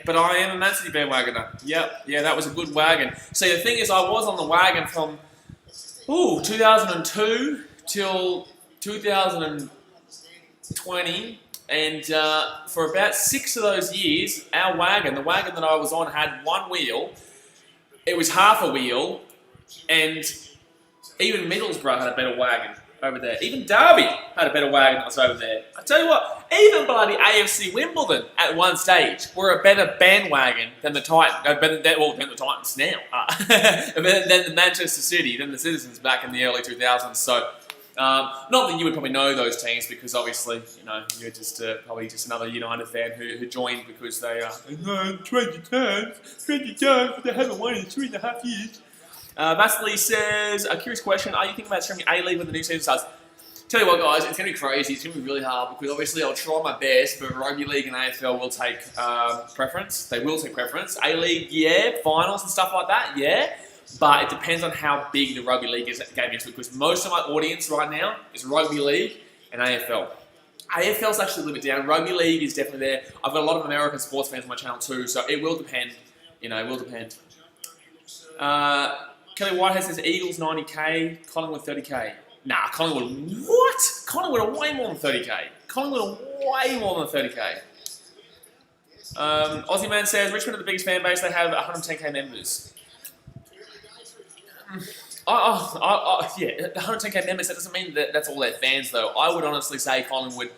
But I am a Man City bandwagoner. Yep. Yeah, that was a good wagon. See, the thing is, I was on the wagon from 2002 till 2020, and for about 6 of those years, our wagon, the wagon that I was on, had one wheel. It was half a wheel, and even Middlesbrough had a better wagon over there. Even Derby had a better wagon than us over there. I tell you what, even bloody AFC Wimbledon at one stage were a better bandwagon than the Titans. Than the Titans now. Than the Manchester City, than the Citizens back in the early 2000s. So, not that you would probably know those teams because obviously, you're just probably just another United fan who joined because they 20 times, but they haven't won in 3.5 years. Vasily says, a curious question, are you thinking about streaming A-League when the new season starts? Tell you what, guys, it's going to be crazy. It's going to be really hard because obviously I'll try my best, but Rugby League and AFL will take preference. They will take preference. A-League, yeah. Finals and stuff like that, yeah. But it depends on how big the Rugby League game is because most of my audience right now is Rugby League and AFL. AFL's actually a little bit down. Rugby League is definitely there. I've got a lot of American sports fans on my channel too, so it will depend. You know, it will depend. Kelly Whitehead says Eagles 90k, Collingwood 30k. Nah, Collingwood, what? Collingwood are way more than 30k. Collingwood are way more than 30k. Aussie Man says Richmond are the biggest fan base. They have 110k members. Yeah, 110k members. That doesn't mean that that's all their fans, though. I would honestly say Collingwood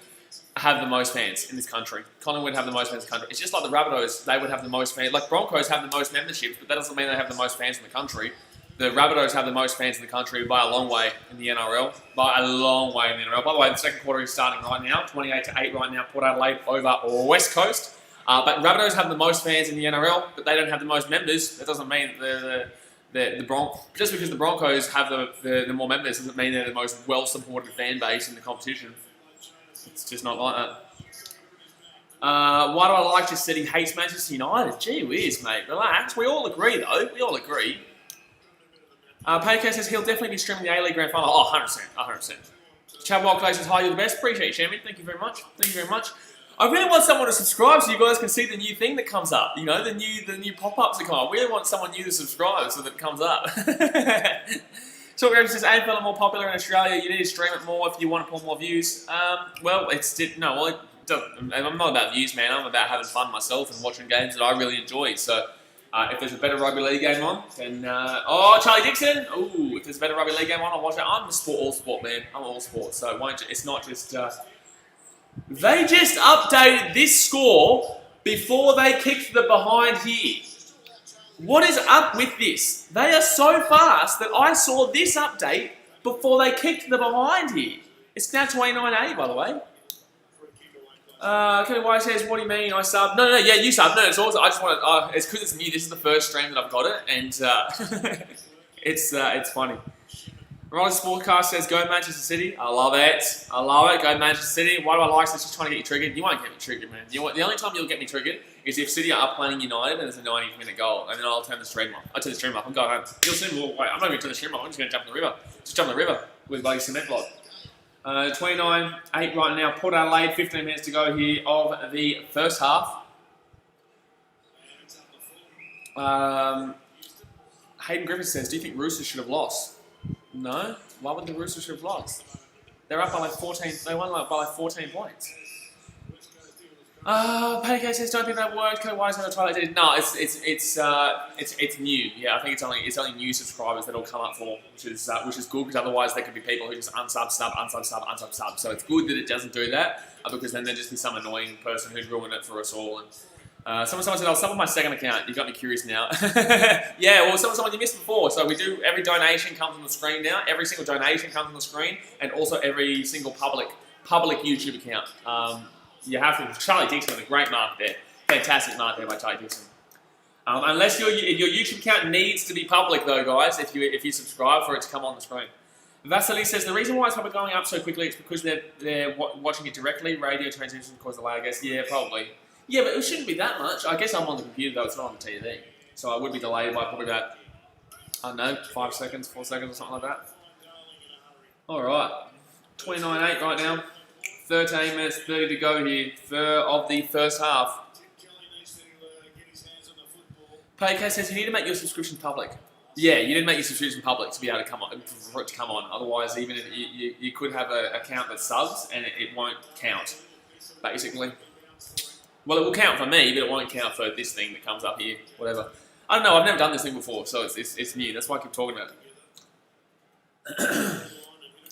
have the most fans in this country. Collingwood have the most fans in the country. It's just like the Rabbitohs. They would have the most fans. Like Broncos have the most memberships, but that doesn't mean they have the most fans in the country. The Rabbitohs have the most fans in the country by a long way in the NRL. By a long way in the NRL. By the way, the second quarter is starting right now. 28-8 right now. Port Adelaide over West Coast. But Rabbitohs have the most fans in the NRL, but they don't have the most members. That doesn't mean just because the Broncos have the more members doesn't mean they're the most well-supported fan base in the competition. It's just not like that. Why do I like to say he hates Manchester United? Gee whiz, mate. Relax. We all agree, though. We all agree. Payco says he'll definitely be streaming the A-League Grand Final. Oh, 100%. 100%. Chad Wildclay says, hi, you're the best. Appreciate you, Champion. Thank you very much. Thank you very much. I really want someone to subscribe so you guys can see the new thing that comes up. You know, the new pop-ups that come up. I really want someone new to subscribe so that it comes up. So Graham says, AFL are more popular in Australia. You need to stream it more if you want to pull more views. Well, I'm not about views, man. I'm about having fun myself and watching games that I really enjoy. So if there's a better rugby league game on, then Charlie Dixon. Ooh, if there's a better rugby league game on, I'll watch it. I'm all sport, man. I'm all sport. So it's not just. They just updated this score before they kicked the behind here. What is up with this? They are so fast that I saw this update before they kicked the behind here. It's now 29-8, by the way. Kelly White says, what do you mean I sub? No, yeah, you sub. No, it's also, I just want to, it's because it's new. This is the first stream that I've got it, and it's funny. Ron Sportcast says, go Manchester City. I love it. I love it. Go Manchester City. Why do I like this? Just trying to get you triggered. You won't get me triggered, man. You know what? The only time you'll get me triggered is if City are playing United and there's a 90-minute goal, and then I'll turn the stream off. I'll turn the stream off and go home. You'll soon walk away. I'm not even turn the stream off. I'm just going to jump in the river. Just jump in the river with bloody cement block. 29-8 right now. Port Adelaide, 15 minutes to go here of the first half. Hayden Griffith says, do you think Roosters should have lost? No. Why would the Roosters have lost? They're up by like 14. They won by like 14 points. Payco says, don't think that worked. Cody Wise on the Twilight. No, it's new. Yeah, I think it's only new subscribers that'll come up for, which is good because otherwise there could be people who just unsub. So it's good that it doesn't do that because then there'd just be some annoying person who'd ruin it for us all. And someone said, I'll sub on my second account. You got me curious now. Yeah, well, someone you missed before. So we do, every donation comes on the screen now. Every single donation comes on the screen, and also every single public YouTube account. You have to. Charlie Dixon, a great mark there. Fantastic mark there by Charlie Dixon. Unless your YouTube account needs to be public, though, guys, if you subscribe for it to come on the screen. Vasily says, the reason why it's probably going up so quickly is because they're watching it directly. Radio transmission causes delay, I guess. Yeah, probably. Yeah, but it shouldn't be that much. I guess I'm on the computer, though. It's not on the TV. So I would be delayed by probably about, I don't know, 5 seconds, 4 seconds or something like that. All right. 29-8 right now. 13 minutes, 30 to go here of the first half. Paycase says, you need to make your subscription public. Yeah, you need to make your subscription public to be able to come on, for it to come on. Otherwise, even if you could have an account that subs and it won't count, basically. Well, it will count for me, but it won't count for this thing that comes up here, whatever. I don't know, I've never done this thing before, so it's new. That's why I keep talking about it.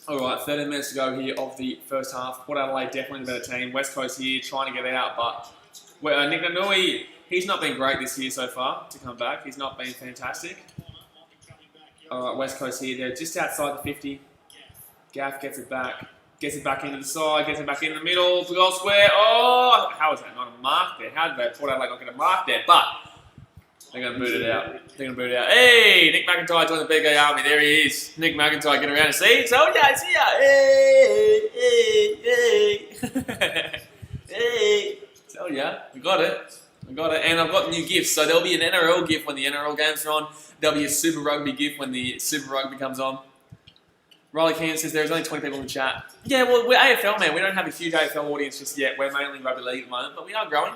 Alright, 13 minutes to go here of the first half. Port Adelaide definitely the better team. West Coast here trying to get out, but Nick Nanui, he's not been great this year so far to come back. He's not been fantastic. Alright, West Coast here. They're just outside the 50. Gaff gets it back. Gets it back into the side, gets it back in the middle, to goal square. Oh, how is that not a mark there? How did Port Adelaide not get a mark there? But They're going to boot it out. Hey, Nick McIntyre joined the BKRmy. There he is. Nick McIntyre getting around to see. So yeah, it's here. Hey. Hey. So yeah, we got it. And I've got new gifts. So there'll be an NRL gift when the NRL games are on. There'll be a Super Rugby gift when the Super Rugby comes on. Riley Keane says there's only 20 people in the chat. Yeah, well, we're AFL, man. We don't have a huge AFL audience just yet. We're mainly rugby league at the moment, but we are growing.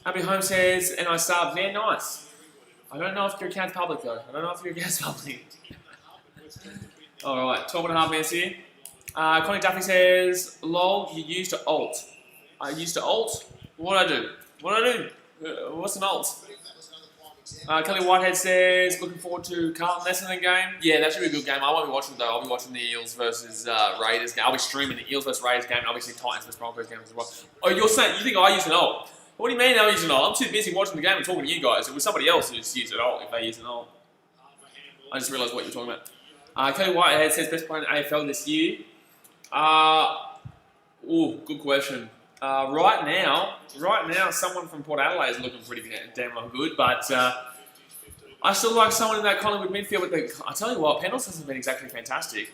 Happy Home says, and I subbed. Yeah, nice. I don't know if your account's public, though. All right, 12.5 minutes here. Connie Duffy says, lol, you used to alt. I used to alt? What do I do? What's an alt? Kelly Whitehead says, looking forward to Carlton Essendon game. Yeah, that should be a good game. I won't be watching it, though. I'll be watching the Eels versus Raiders game. I'll be streaming the Eels versus Raiders game and obviously Titans versus Broncos game as well. Oh, you're saying, you think I use an alt? What do you mean I use an alt? I'm too busy watching the game and talking to you guys. It was somebody else who just used an alt if they use an alt. I just realised what you're talking about. Kelly Whitehead says, best player in AFL this year. Good question. Right now, someone from Port Adelaide is looking pretty damn good, but I still like someone in that Collingwood midfield. I tell you what, Pendles hasn't been exactly fantastic.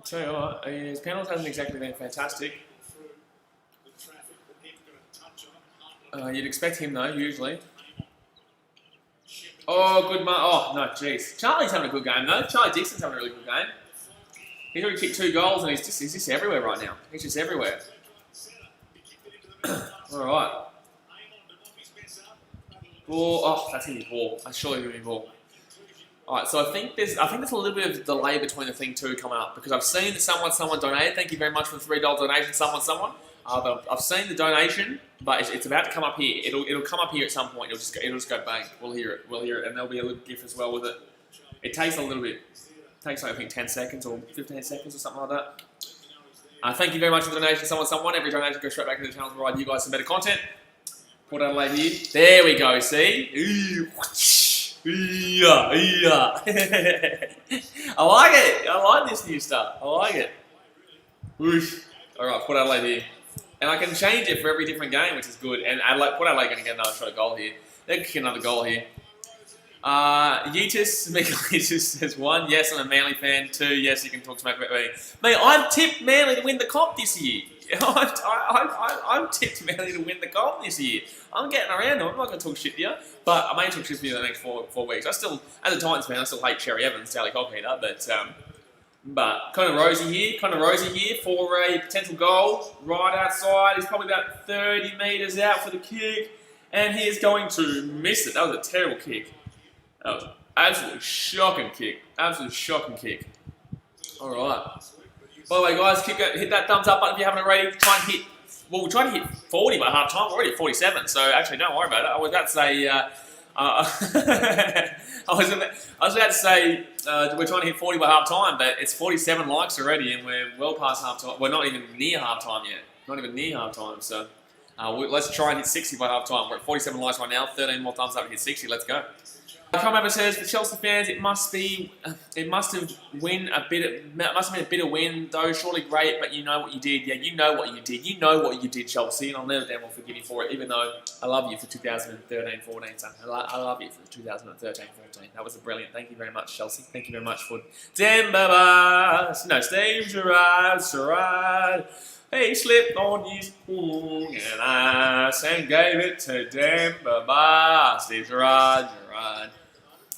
Pendles hasn't exactly been fantastic. You'd expect him though, usually. Oh, good man. Oh, no, jeez. Charlie's having a good game though. Charlie Dixon's having a really good game. He's already kicked 2 goals and he's just everywhere right now. He's just everywhere. Alright. Ball. Oh, that's going to be ball. That's surely going to be ball. Alright, so I think there's a little bit of delay between the thing two coming up because I've seen that someone donated. Thank you very much for the $3 donation, someone. But I've seen the donation, but it's about to come up here. It'll come up here at some point. It'll just go bang. We'll hear it, and there'll be a little GIF as well with it. It takes a little bit. It takes like, I think 10 seconds or 15 seconds or something like that. Thank you very much for the donation, someone. Every donation goes straight back into the channel to provide you guys some better content. Port Adelaide here. There we go, see? I like it. I like this new stuff. I like it. Alright, Port Adelaide here. And I can change it for every different game, which is good. And Port Adelaide going to get another shot at goal here. They're kicking another goal here. Yeetus says 1. Yes, I'm a Manly fan. 2. Yes, you can talk smack about me. Mate, I've tipped Manly to win the comp this year. I've tipped Manly to win the comp this year. I'm getting around them. I'm not going to talk shit to you. But I may talk shit to you in the next 4 weeks. I still, as a Titans fan, I still hate Cherry Evans, Sally Cockheater. But Connor Rosie here for a potential goal. Right outside. He's probably about 30 metres out for the kick. And he is going to miss it. That was a terrible kick. That was an absolutely shocking kick. Alright. By the way, guys, hit that thumbs up button if you haven't already. We're trying to hit 40 by half time. We're already at 47, so actually don't worry about it. I was about to say, we're trying to hit 40 by half time, but it's 47 likes already, and we're well past half time. We're not even near half time yet. So let's try and hit 60 by half time. We're at 47 likes right now. 13 more thumbs up to hit 60. Let's go. Comment says, for Chelsea fans, it must have been a bitter win, though surely great, but you know what you did. Yeah, you know what you did, Chelsea, and I'll never damn well forgive you for it, even though I love you for 2013-14, son. I love you for 2013-14. That was brilliant. Thank you very much, Chelsea. Thank you very much for Steve Gerrard. He slipped on his tongue and ice and gave it to Demba. Steve Gerrard.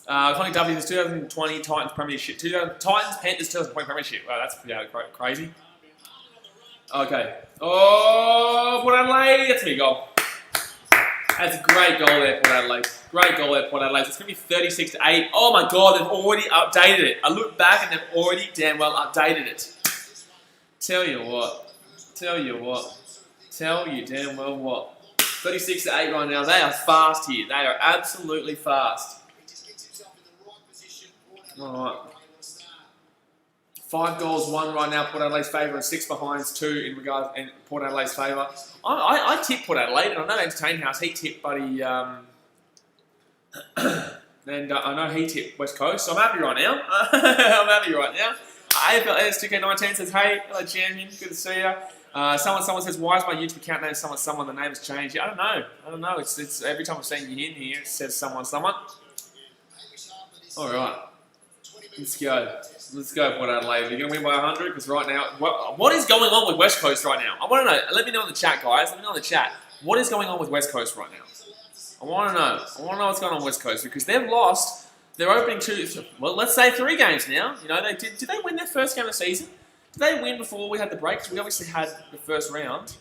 Connie Duffy says 2020 Titans Premiership. Titans Panthers 2020 Premiership. Wow, that's crazy. Okay. Oh, Port Adelaide. That's a big goal. That's a great goal there, Port Adelaide. It's going to be 36-8. Oh my God, they've already updated it. I look back and they've already damn well updated it. Tell you damn well what. 36-8 right now. They are fast here. They are absolutely fast. Alright. 5 goals, 1 right now, Port Adelaide's favour, and 6 behinds, 2 in Port Adelaide's favour. I tipped Port Adelaide, and I know Entertain House, he tipped, but he, and I know he tipped West Coast, so I'm happy right now. AFL S2K19 says, hey, hello champion, good to see you. Someone says, why is my YouTube account name someone? The name has changed. I don't know. It's every time I'm saying you in here, it says someone. All right. Let's go, Port Adelaide. You're going to win by 100? Because right now, what is going on with West Coast right now? I want to know. Let me know in the chat, guys. Let me know in the chat. What is going on with West Coast right now? I want to know. I want to know what's going on with West Coast because they've lost. They're opening let's say 3 games now. You know, did they win their first game of the season? Did they win before we had the break? Because we obviously had the first round.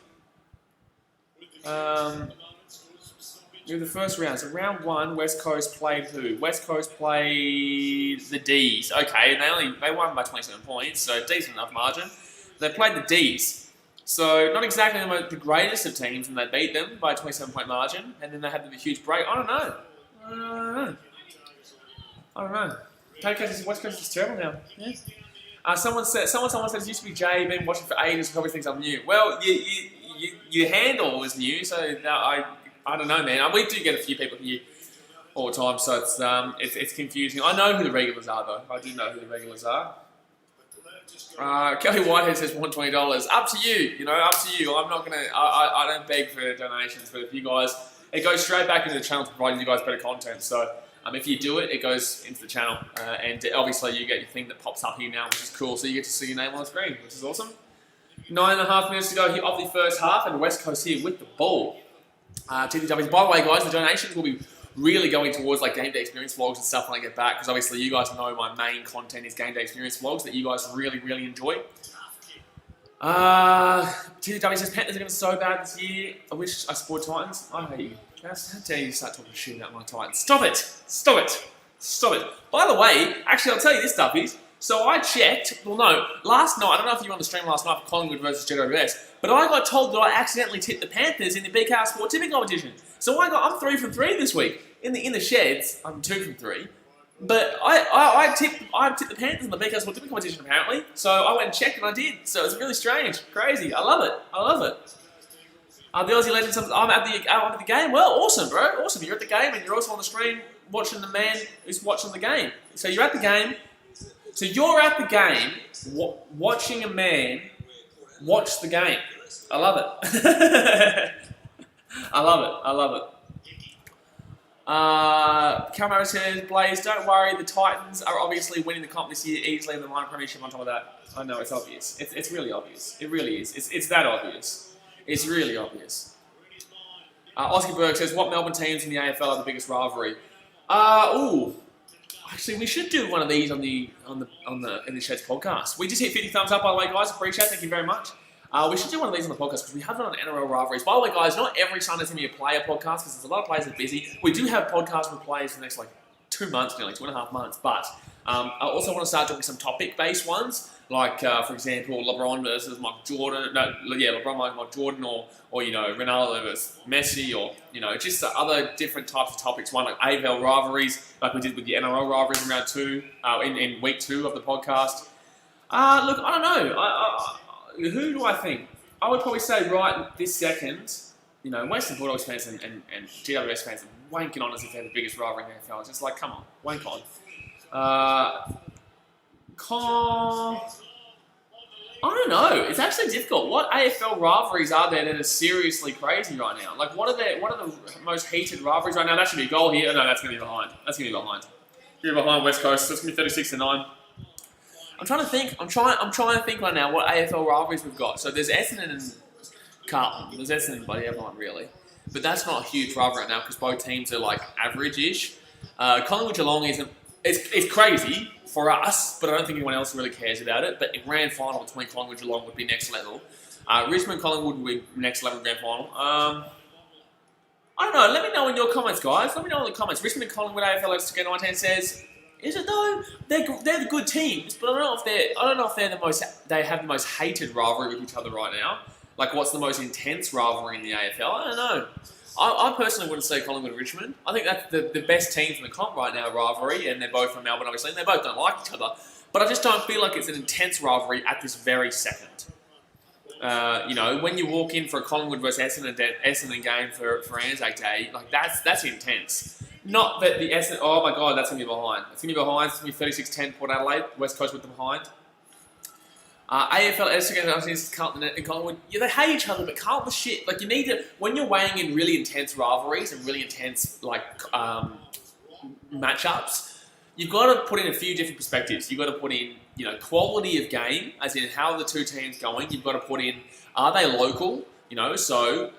The first round. So round 1, West Coast played who? West Coast played the D's. Okay, and they won by 27 points, so decent enough margin. They played the D's. So not exactly the greatest of teams, and they beat them by a 27-point margin, and then they had the huge break. I don't know. West Coast is terrible now. Yeah. Someone said it used to be Jay, been watching for ages, probably thinks I'm new. Well, your handle is new, so I don't know, man. We do get a few people here all the time, so it's confusing. I know who the regulars are, though. I do know who the regulars are. Kelly Whitehead says $120. Up to you. You know, up to you. I'm not gonna. I don't beg for donations, but if you guys, it goes straight back into the channel to provide you guys better content. So if you do it, it goes into the channel, and obviously you get your thing that pops up here now, which is cool. So you get to see your name on the screen, which is awesome. 9.5 minutes to go here of the first half, and West Coast here with the ball. TDWs. By the way, guys, the donations will be really going towards like game day experience vlogs and stuff when I get back, because obviously you guys know my main content is game day experience vlogs that you guys really, really enjoy. TDW says Panthers are going to be so bad this year. I wish I supported Titans. I hate you. How dare you start talking shit about my Titans? Stop it. By the way, actually, I'll tell you this stuff is. So I checked, last night, I don't know if you were on the stream last night for Collingwood versus GWS, but I got told that I accidentally tipped the Panthers in the BKRsport tipping competition. So I'm 3 from 3 this week. In the sheds, I'm 2 from 3. But I tipped the Panthers in the BKRsport tipping competition apparently. So I went and checked and I did. So it's really strange, crazy. I love it. The Aussie Legend says, I'm at the game. Well, awesome, bro. Awesome. You're at the game and you're also on the stream watching the man who's watching the game. So you're at the game. So you're at the game, watching a man watch the game. I love it. I love it. Camaro says, Blaze, don't worry, the Titans are obviously winning the comp this year easily in the minor premiership on top of that. I know, it's obvious. It's really obvious. It really is. It's that obvious. It's really obvious. Oscar Berg says, what Melbourne teams in the AFL are the biggest rivalry? Actually, we should do one of these on the In the Sheds podcast. We just hit 50 thumbs up, by the way, guys. Appreciate it. Thank you very much. We should do one of these on the podcast because we have it on NRL rivalries. By the way, guys, not every Sunday's going to be a player podcast because there's a lot of players that are busy. We do have podcasts with players for the next 2 months, nearly 2.5 months. But I also want to start doing some topic-based ones, like for example, LeBron versus Mike Jordan. LeBron versus Mike Jordan, or Ronaldo versus Messi, or just other different types of topics. One like AFL rivalries, like we did with the NRL rivalries in round 2, in week 2 of the podcast. Look, I don't know. Who do I think? I would probably say right this second, Western Bulldogs fans and GWS fans are wanking on as if they're the biggest rivalry in the AFL. It's just like, come on, wank on. I don't know. It's actually difficult. What AFL rivalries are there that are seriously crazy right now? Like, what are the most heated rivalries right now? That should be a goal here. No, that's going to be behind. You're behind West Coast, so it's going to be 36-9. I'm trying to think. I'm trying to think right now what AFL rivalries we've got. So there's Essendon and Carlton. There's Essendon and bloody everyone really, but that's not a huge rivalry right now because both teams are like average-ish. Collingwood Geelong isn't. It's crazy for us, but I don't think anyone else really cares about it. But a grand final between Collingwood and Geelong would be next level. Richmond Collingwood would be next level grand final. I don't know. Let me know in your comments, guys. Let me know in the comments. Richmond and Collingwood AFL Extra 19 says. Is it though? They're the good teams, but I don't know if they have the most hated rivalry with each other right now. Like, what's the most intense rivalry in the AFL? I don't know. I personally wouldn't say Collingwood and Richmond. I think that's the best teams in the comp right now, rivalry, and they're both from Melbourne, obviously, and they both don't like each other. But I just don't feel like it's an intense rivalry at this very second. When you walk in for a Collingwood versus Essendon game for Anzac Day, like that's intense. Not that the Essendon... Oh, my God, that's going to be behind. It's going to be behind. It's going to be 36-10 Port Adelaide. West Coast with the behind. AFL against Carlton and Collingwood. Yeah, they hate each other, but Carlton's shit. Like, you need to, when you're weighing in really intense rivalries and really intense, like, matchups, you've got to put in a few different perspectives. You've got to put in, you know, quality of game, as in how are the two teams going. You've got to put in, are they local? You know, so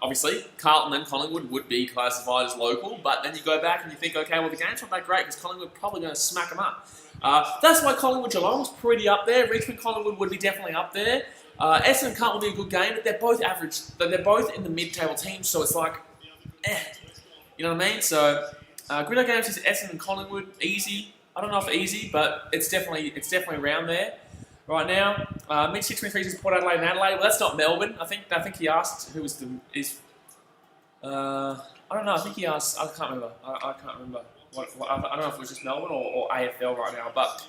obviously Carlton and Collingwood would be classified as local, but then you go back and you think, okay, well, the game's not that great because Collingwood are probably going to smack them up. That's why Collingwood-Geelong's pretty up there. Richmond-Collingwood would be definitely up there. Essendon and Carlton would be a good game, but they're both average. They're both in the mid-table teams, so it's like, you know what I mean? So, Gridiron Games is Essendon and Collingwood, easy. I don't know if easy, but it's definitely around there right now. Mid-623 is Port Adelaide and Adelaide. Well, that's not Melbourne. I think he asked who was the... I don't know. I think he asked... I can't remember. I can't remember. I don't know if it was just Melbourne or AFL right now, but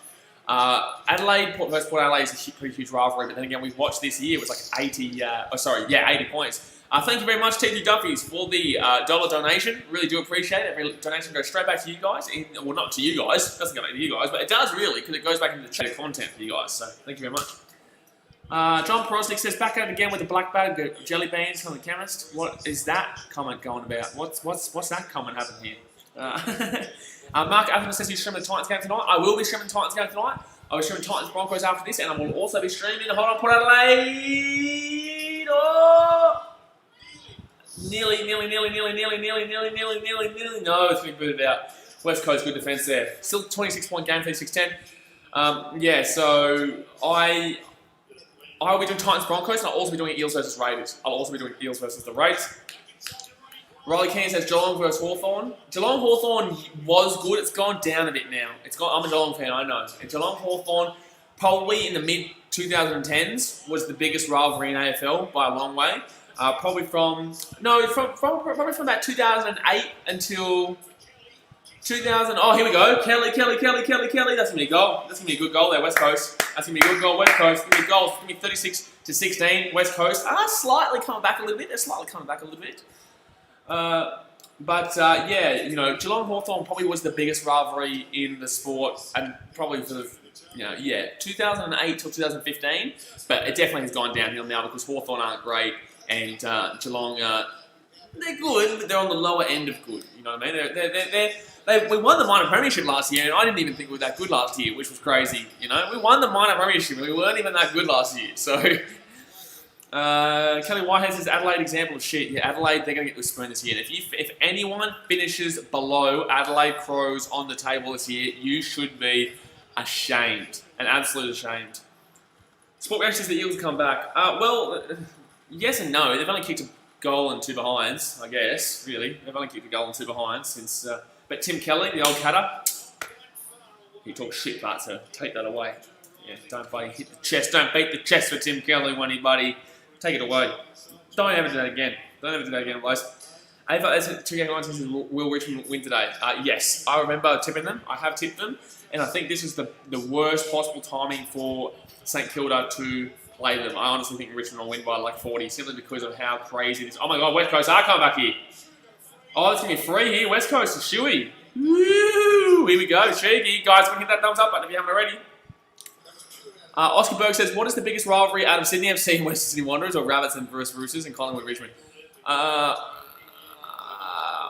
Adelaide versus Port Adelaide is a pretty huge rivalry. But then again, we've watched this year. It was like 80 points. Thank you very much, TG Duffy's, for the dollar donation. Really do appreciate it. Every donation goes straight back to you guys. Well, not to you guys. It doesn't go back to you guys, but it does really, because it goes back into the chat content for you guys. So thank you very much. John Prosnick says, back at it again with the black bag jelly beans from the chemist. What is that comment going about? What's that comment happening here? Mark Atherton says he's streaming the Titans game tonight. I will be streaming the Titans game tonight. I'll be streaming Titans Broncos after this, and I will also be streaming. Hold on, Port Adelaide. Oh! Nearly. No, it's been booted out. West Coast, good defence there. Still 26-point game, 36-10. Yeah, so I will be doing Titans Broncos, and I'll also be doing Eels versus Raiders. I'll also be doing Eels versus the Raiders. Riley Keane says Geelong versus Hawthorn. Geelong Hawthorn was good. It's gone down a bit now. I'm a Geelong fan, I know. And Geelong Hawthorn, probably in the mid 2010s, was the biggest rivalry in AFL by a long way. Probably from about 2008 until 2000. Oh, here we go. Kelly. That's gonna be a goal. That's gonna be a good goal there, West Coast. That's gonna be a good goal, West Coast. It's gonna be a goal. It's gonna be 36-16, West Coast. Slightly coming back a little bit. Yeah, you know, Geelong Hawthorn probably was the biggest rivalry in the sport, and probably sort of, 2008 till 2015. But it definitely has gone downhill now because Hawthorn aren't great, and Geelong, they're good, but they're on the lower end of good. You know what I mean? We won the minor premiership last year, and I didn't even think we were that good last year, which was crazy. You know, we won the minor premiership, and we weren't even that good last year. So, Kelly Whitehead says Adelaide example of shit. Yeah, Adelaide, they're going to get the spoon this year. And if anyone finishes below Adelaide Crows on the table this year, you should be ashamed, and absolutely ashamed. Sport Reaction says the Eagles come back. Well, yes and no. They've only kicked a goal and two behinds, I guess. Really, they've only kicked a goal and two behinds since. But Tim Kelly, the old cutter, he talks shit, but so take that away. Yeah, don't hit the chest. Don't beat the chest for Tim Kelly, buddy. Take it away. Don't ever do that again. Boys. AFL 2 game line says, will Richmond win today? Yes, I remember tipping them. I have tipped them, and I think this is the worst possible timing for St Kilda to play them. I honestly think Richmond will win by like 40, simply because of how crazy it is. Oh my God, West Coast are coming back here. Oh, it's going to be free here. West Coast is shoey. Woo! Here we go. Cheeky. Guys, hit that thumbs up button if you haven't already. Oscar Berg says, what is the biggest rivalry out of Sydney FC and Western Sydney Wanderers, or Rabbits and versus Roosters and Collingwood Richmond?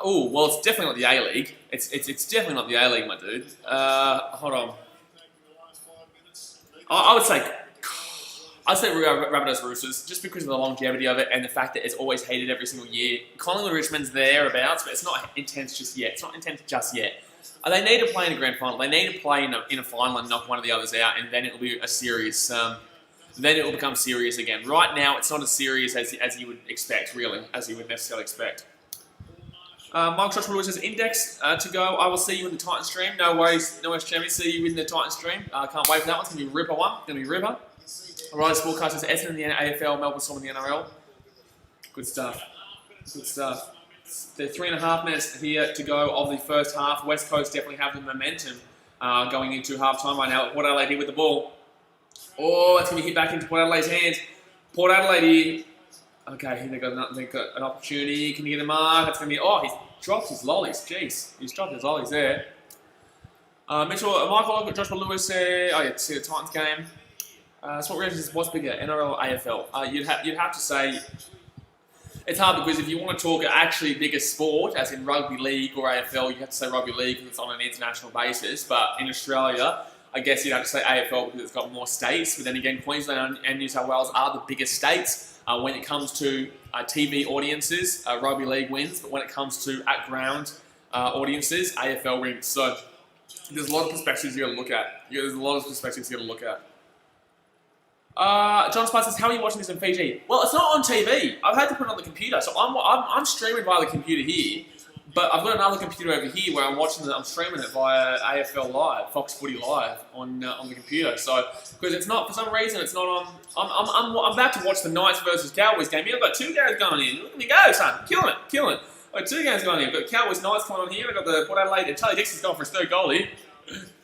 Well, it's definitely not the A-League. It's definitely not the A-League, my dude. Hold on. I'd say Rabbitohs Roosters, just because of the longevity of it and the fact that it's always hated every single year. Collingwood Richmond's thereabouts, but it's not intense just yet. They need to play in a grand final. They need to play in a final and knock one of the others out, and then it'll be a serious. Then it will become serious again. Right now, it's not as serious as you would expect, really, as you would necessarily expect. Mike Joshua Lewis says, index to go. I will see you in the Titan stream. No worries, Jamie. See you in the Titan stream. Can't wait for that one. It's going to be Ripper one. It's going to be Ripper. Alright, Sportcast says, Essendon in the AFL, Melbourne Storm in the NRL. Good stuff. There's 3.5 minutes here to go of the first half. West Coast definitely have the momentum going into half-time right now. Port Adelaide here with the ball. Oh, it's going to hit back into Port Adelaide's hands. Port Adelaide here. Okay, they've got an opportunity. Can you get a mark? That's going to be... Oh, he's dropped his lollies. Jeez. He's dropped his lollies there. Michael, Joshua Lewis, see the Titans game. Sport Reactions is what's bigger, NRL or AFL? You'd have to say it's hard because if you want to talk actually bigger sport, as in rugby league or AFL, you have to say rugby league because it's on an international basis. But in Australia, I guess you'd have to say AFL because it's got more states. But then again, Queensland and New South Wales are the biggest states when it comes to TV audiences. Rugby league wins, but when it comes to at-ground audiences, AFL wins. So there's a lot of perspectives you got to look at. John Spice says, how are you watching this in Fiji? Well, it's not on TV. I've had to put it on the computer. So I'm streaming via the computer here, but I've got another computer over here where I'm streaming it via AFL Live, Fox Footy Live on the computer. So, because it's not, for some reason, it's not on. I'm about to watch the Knights versus Cowboys game here. I've got 2 games going in. Look at me go, son. Killing it. I've got 2 games going in. I've got Cowboys Knights coming on here. I've got the Port Adelaide, and Charlie Dixon's going for his 3rd goal here.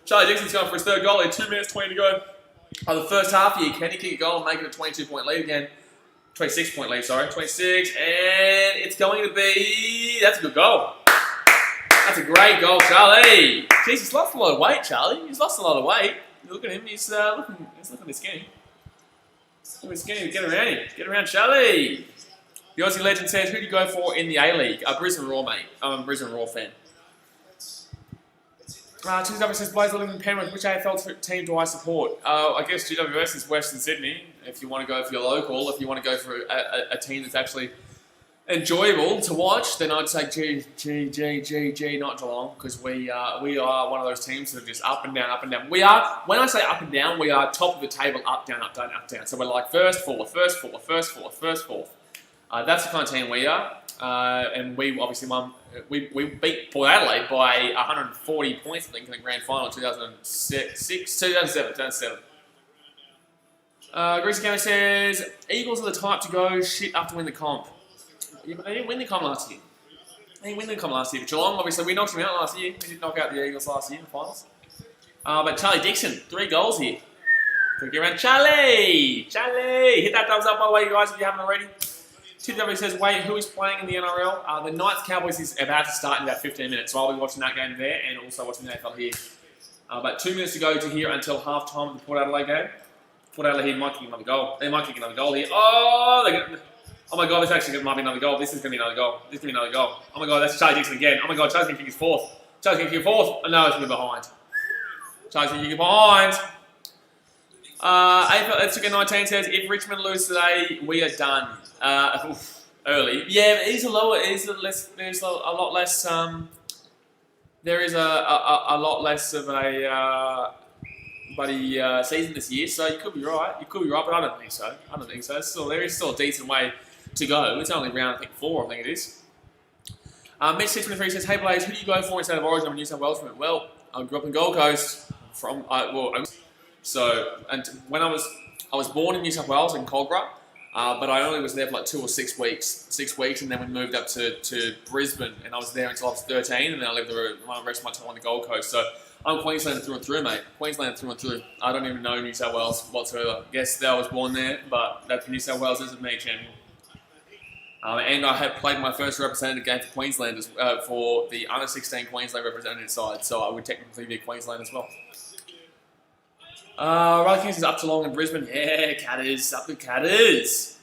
2 minutes 20 to go. The first half here, can he kick a goal and make it a 22-point lead again? 26-point lead, sorry. 26, and it's going to be... That's a good goal. That's a great goal, Charlie. Jeez, he's lost a lot of weight, Charlie. He's lost a lot of weight. Look at him. He's looking skinny. Look at skinny. Get around him. Get around Charlie. The Aussie legend says, who do you go for in the A-League? Brisbane Roar, mate. I'm a Brisbane Roar fan. GW says, Blaze, I live in Penrith. Which AFL team do I support? I guess GWS is Western Sydney. If you want to go for your local, if you want to go for a team that's actually enjoyable to watch, then I'd say G, not Geelong, because we are one of those teams that are just up and down, up and down. We are, when I say up and down, we are top of the table, up, down, up, down, up, down. So we're like first, fourth. That's the kind of team we are. And we obviously won. We beat Port Adelaide by 140 points, I think, in the grand final in 2007. Greasy Gamer says, Eagles are the type to go shit after win the comp. They didn't win the comp last year. But Geelong, obviously, we knocked them out last year. We did knock out the Eagles last year in the finals. But Charlie Dixon, 3 goals here. Quick around Charlie! Hit that thumbs up, by the way, guys, if you haven't already. TW says, wait, who is playing in the NRL? The Knights Cowboys is about to start in about 15 minutes, so I'll be watching that game there and also watching the AFL here. But 2 minutes to go to here until half-time of the Port Adelaide game. Port Adelaide here might kick another goal. They might kick another goal here. Oh my God, this actually might be another goal. This is going to be another goal. Oh my God, that's Charlie Dixon again. Oh my God, Charlie's going to kick his 4th. Oh no, it's going to be behind. Charlie's going to kick it behind. AFL Let's 19 says, if Richmond lose today, we are done. Early. Yeah, there's a lot less of a season this year, so you could be right. But I don't think so. There is still a decent way to go. It's only round, I think, 4, I think it is. Mitch 623 says, hey Blaze, who do you go for instead of Origin? I'm a New South Wales fan. Well, I grew up in Gold Coast. When I was born in New South Wales in Cogra, but I only was there for like 2 or 6 weeks, and then we moved up to Brisbane, and I was there until I was 13, and then I lived the rest of my time on the Gold Coast. So I'm Queensland through and through, mate. Queensland through and through. I don't even know New South Wales whatsoever. Guess that I was born there, but that's New South Wales isn't me, champion. And I have played my first representative game for Queensland for the under 16 Queensland representative side, so I would technically be Queensland as well. Riley King says up to Geelong in Brisbane. Yeah, Catters. Up the Catters.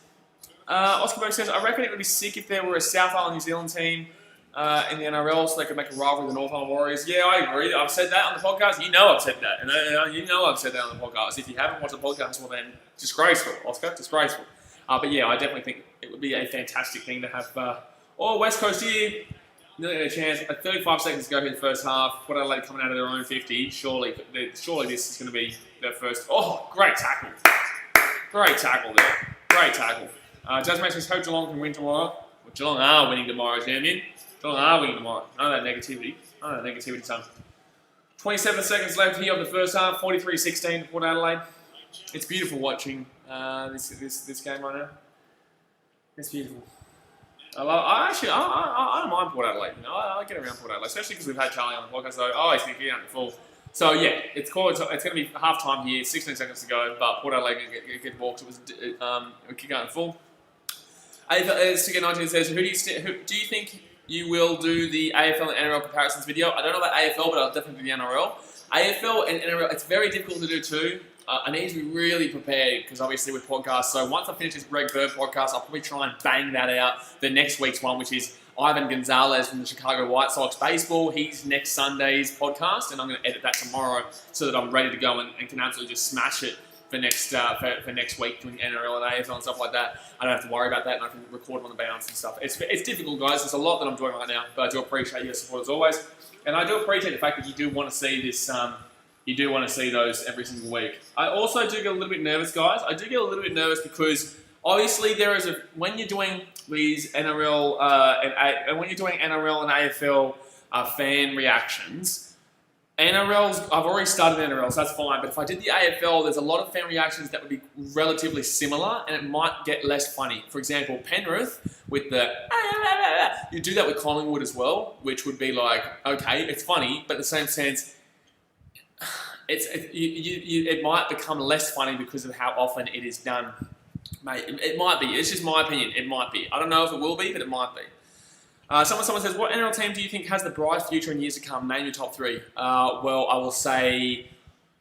Oscar Berg says, I reckon it would be sick if there were a South Island New Zealand team in the NRL so they could make a rivalry with the North Island Warriors. Yeah, I agree. I've said that on the podcast. You know I've said that. And you know I've said that on the podcast. If you haven't watched the podcast, well then, disgraceful, Oscar. Disgraceful. But yeah, I definitely think it would be a fantastic thing to have West Coast here. Nearly had a chance. 35 seconds to go here in the first half. Port Adelaide coming out of their own 50. Surely this is going to be their first. Oh, great tackle. Great tackle there. Great tackle. Jasmine says, hope Geelong can win tomorrow. Well, Geelong are winning tomorrow, champion. Geelong are winning tomorrow. None of that negativity. Son. 27 seconds left here of the first half. 43-16 to Port Adelaide. It's beautiful watching this game right now. It's beautiful. I don't mind Port Adelaide. You know, I get around Port Adelaide, especially because we've had Charlie on the podcast. So, he's going to kick out in full. So yeah, it's going to be half time here. 16 seconds to go, but Port Adelaide get walked. It was kick out in full. Sticker 19 says, who do you think you will do the AFL and NRL comparisons video? I don't know about AFL, but I'll definitely do the NRL. AFL and NRL, it's very difficult to do too. I need to be really prepared because obviously with podcasts. So once I finish this Greg Bird podcast, I'll probably try and bang that out the next week's one, which is Ivan Gonzalez from the Chicago White Sox baseball. He's next Sunday's podcast, and I'm going to edit that tomorrow so that I'm ready to go and can absolutely just smash it for next week doing NRL and AFL and stuff like that. I don't have to worry about that, and I can record on the bounce and stuff. It's difficult, guys. There's a lot that I'm doing right now, but I do appreciate your support as always, and I do appreciate the fact that you do want to see this. You do want to see those every single week. I also do get a little bit nervous, guys. I do get a little bit nervous because obviously there is when you're doing these NRL and when you're doing NRL and AFL fan reactions. NRL's, I've already started NRL, so that's fine. But if I did the AFL, there's a lot of fan reactions that would be relatively similar, and it might get less funny. For example, Penrith with the you do that with Collingwood as well, which would be like, okay, it's funny, but in the same sense, it might become less funny because of how often it is done. Mate, it might be. It's just my opinion. It might be. I don't know if it will be, but it might be. Someone says, what NRL team do you think has the brightest future in years to come? Name your top three. Well, I will say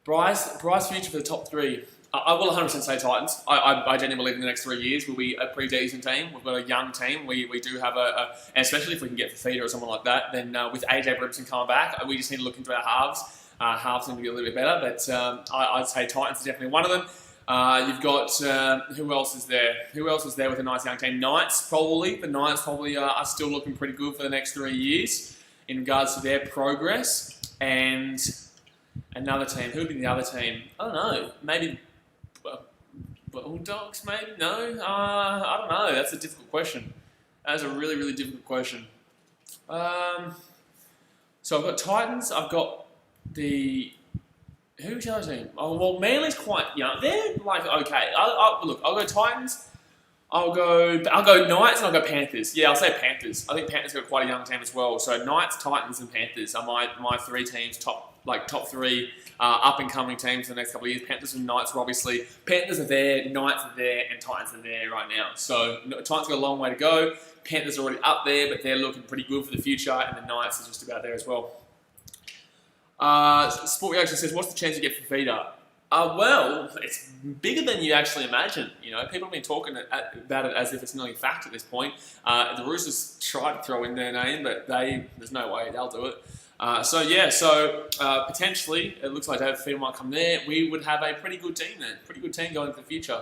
brightest future for the top three. I will 100% say Titans. I genuinely believe in the next 3 years we'll be a pretty decent team. We've got a young team. We do have and especially if we can get Fafita or someone like that, then with AJ Brimson coming back, we just need to look into our halves. Halves need to be a little bit better, but I'd say Titans is definitely one of them. You've got, who else is there? Who else is there with a nice young team? Knights, probably. The Knights probably are still looking pretty good for the next 3 years in regards to their progress. And another team. Who would be the other team? I don't know. Maybe Bulldogs, maybe? No? I don't know. That's a difficult question. That is a really, really difficult question. So I've got Titans. I've got who's the other team? Oh, well, Manly's quite young. They're like, okay. Look, I'll go Titans. I'll go Knights, and I'll go Panthers. Yeah, I'll say Panthers. I think Panthers got quite a young team as well. So Knights, Titans, and Panthers are my three teams, top three up-and-coming teams for the next couple of years. Panthers and Knights are obviously... Panthers are there, Knights are there, and Titans are there right now. So Titans got a long way to go. Panthers are already up there, but they're looking pretty good for the future, and the Knights are just about there as well. Sport Reaction says, what's the chance you get Fafita? Well, it's bigger than you actually imagine. You know, people have been talking about it as if it's nearly a fact at this point. The Roosters tried to throw in their name, but there's no way they'll do it. So potentially, it looks like David Fafita might come there. We would have a pretty good team then. Pretty good team going into the future.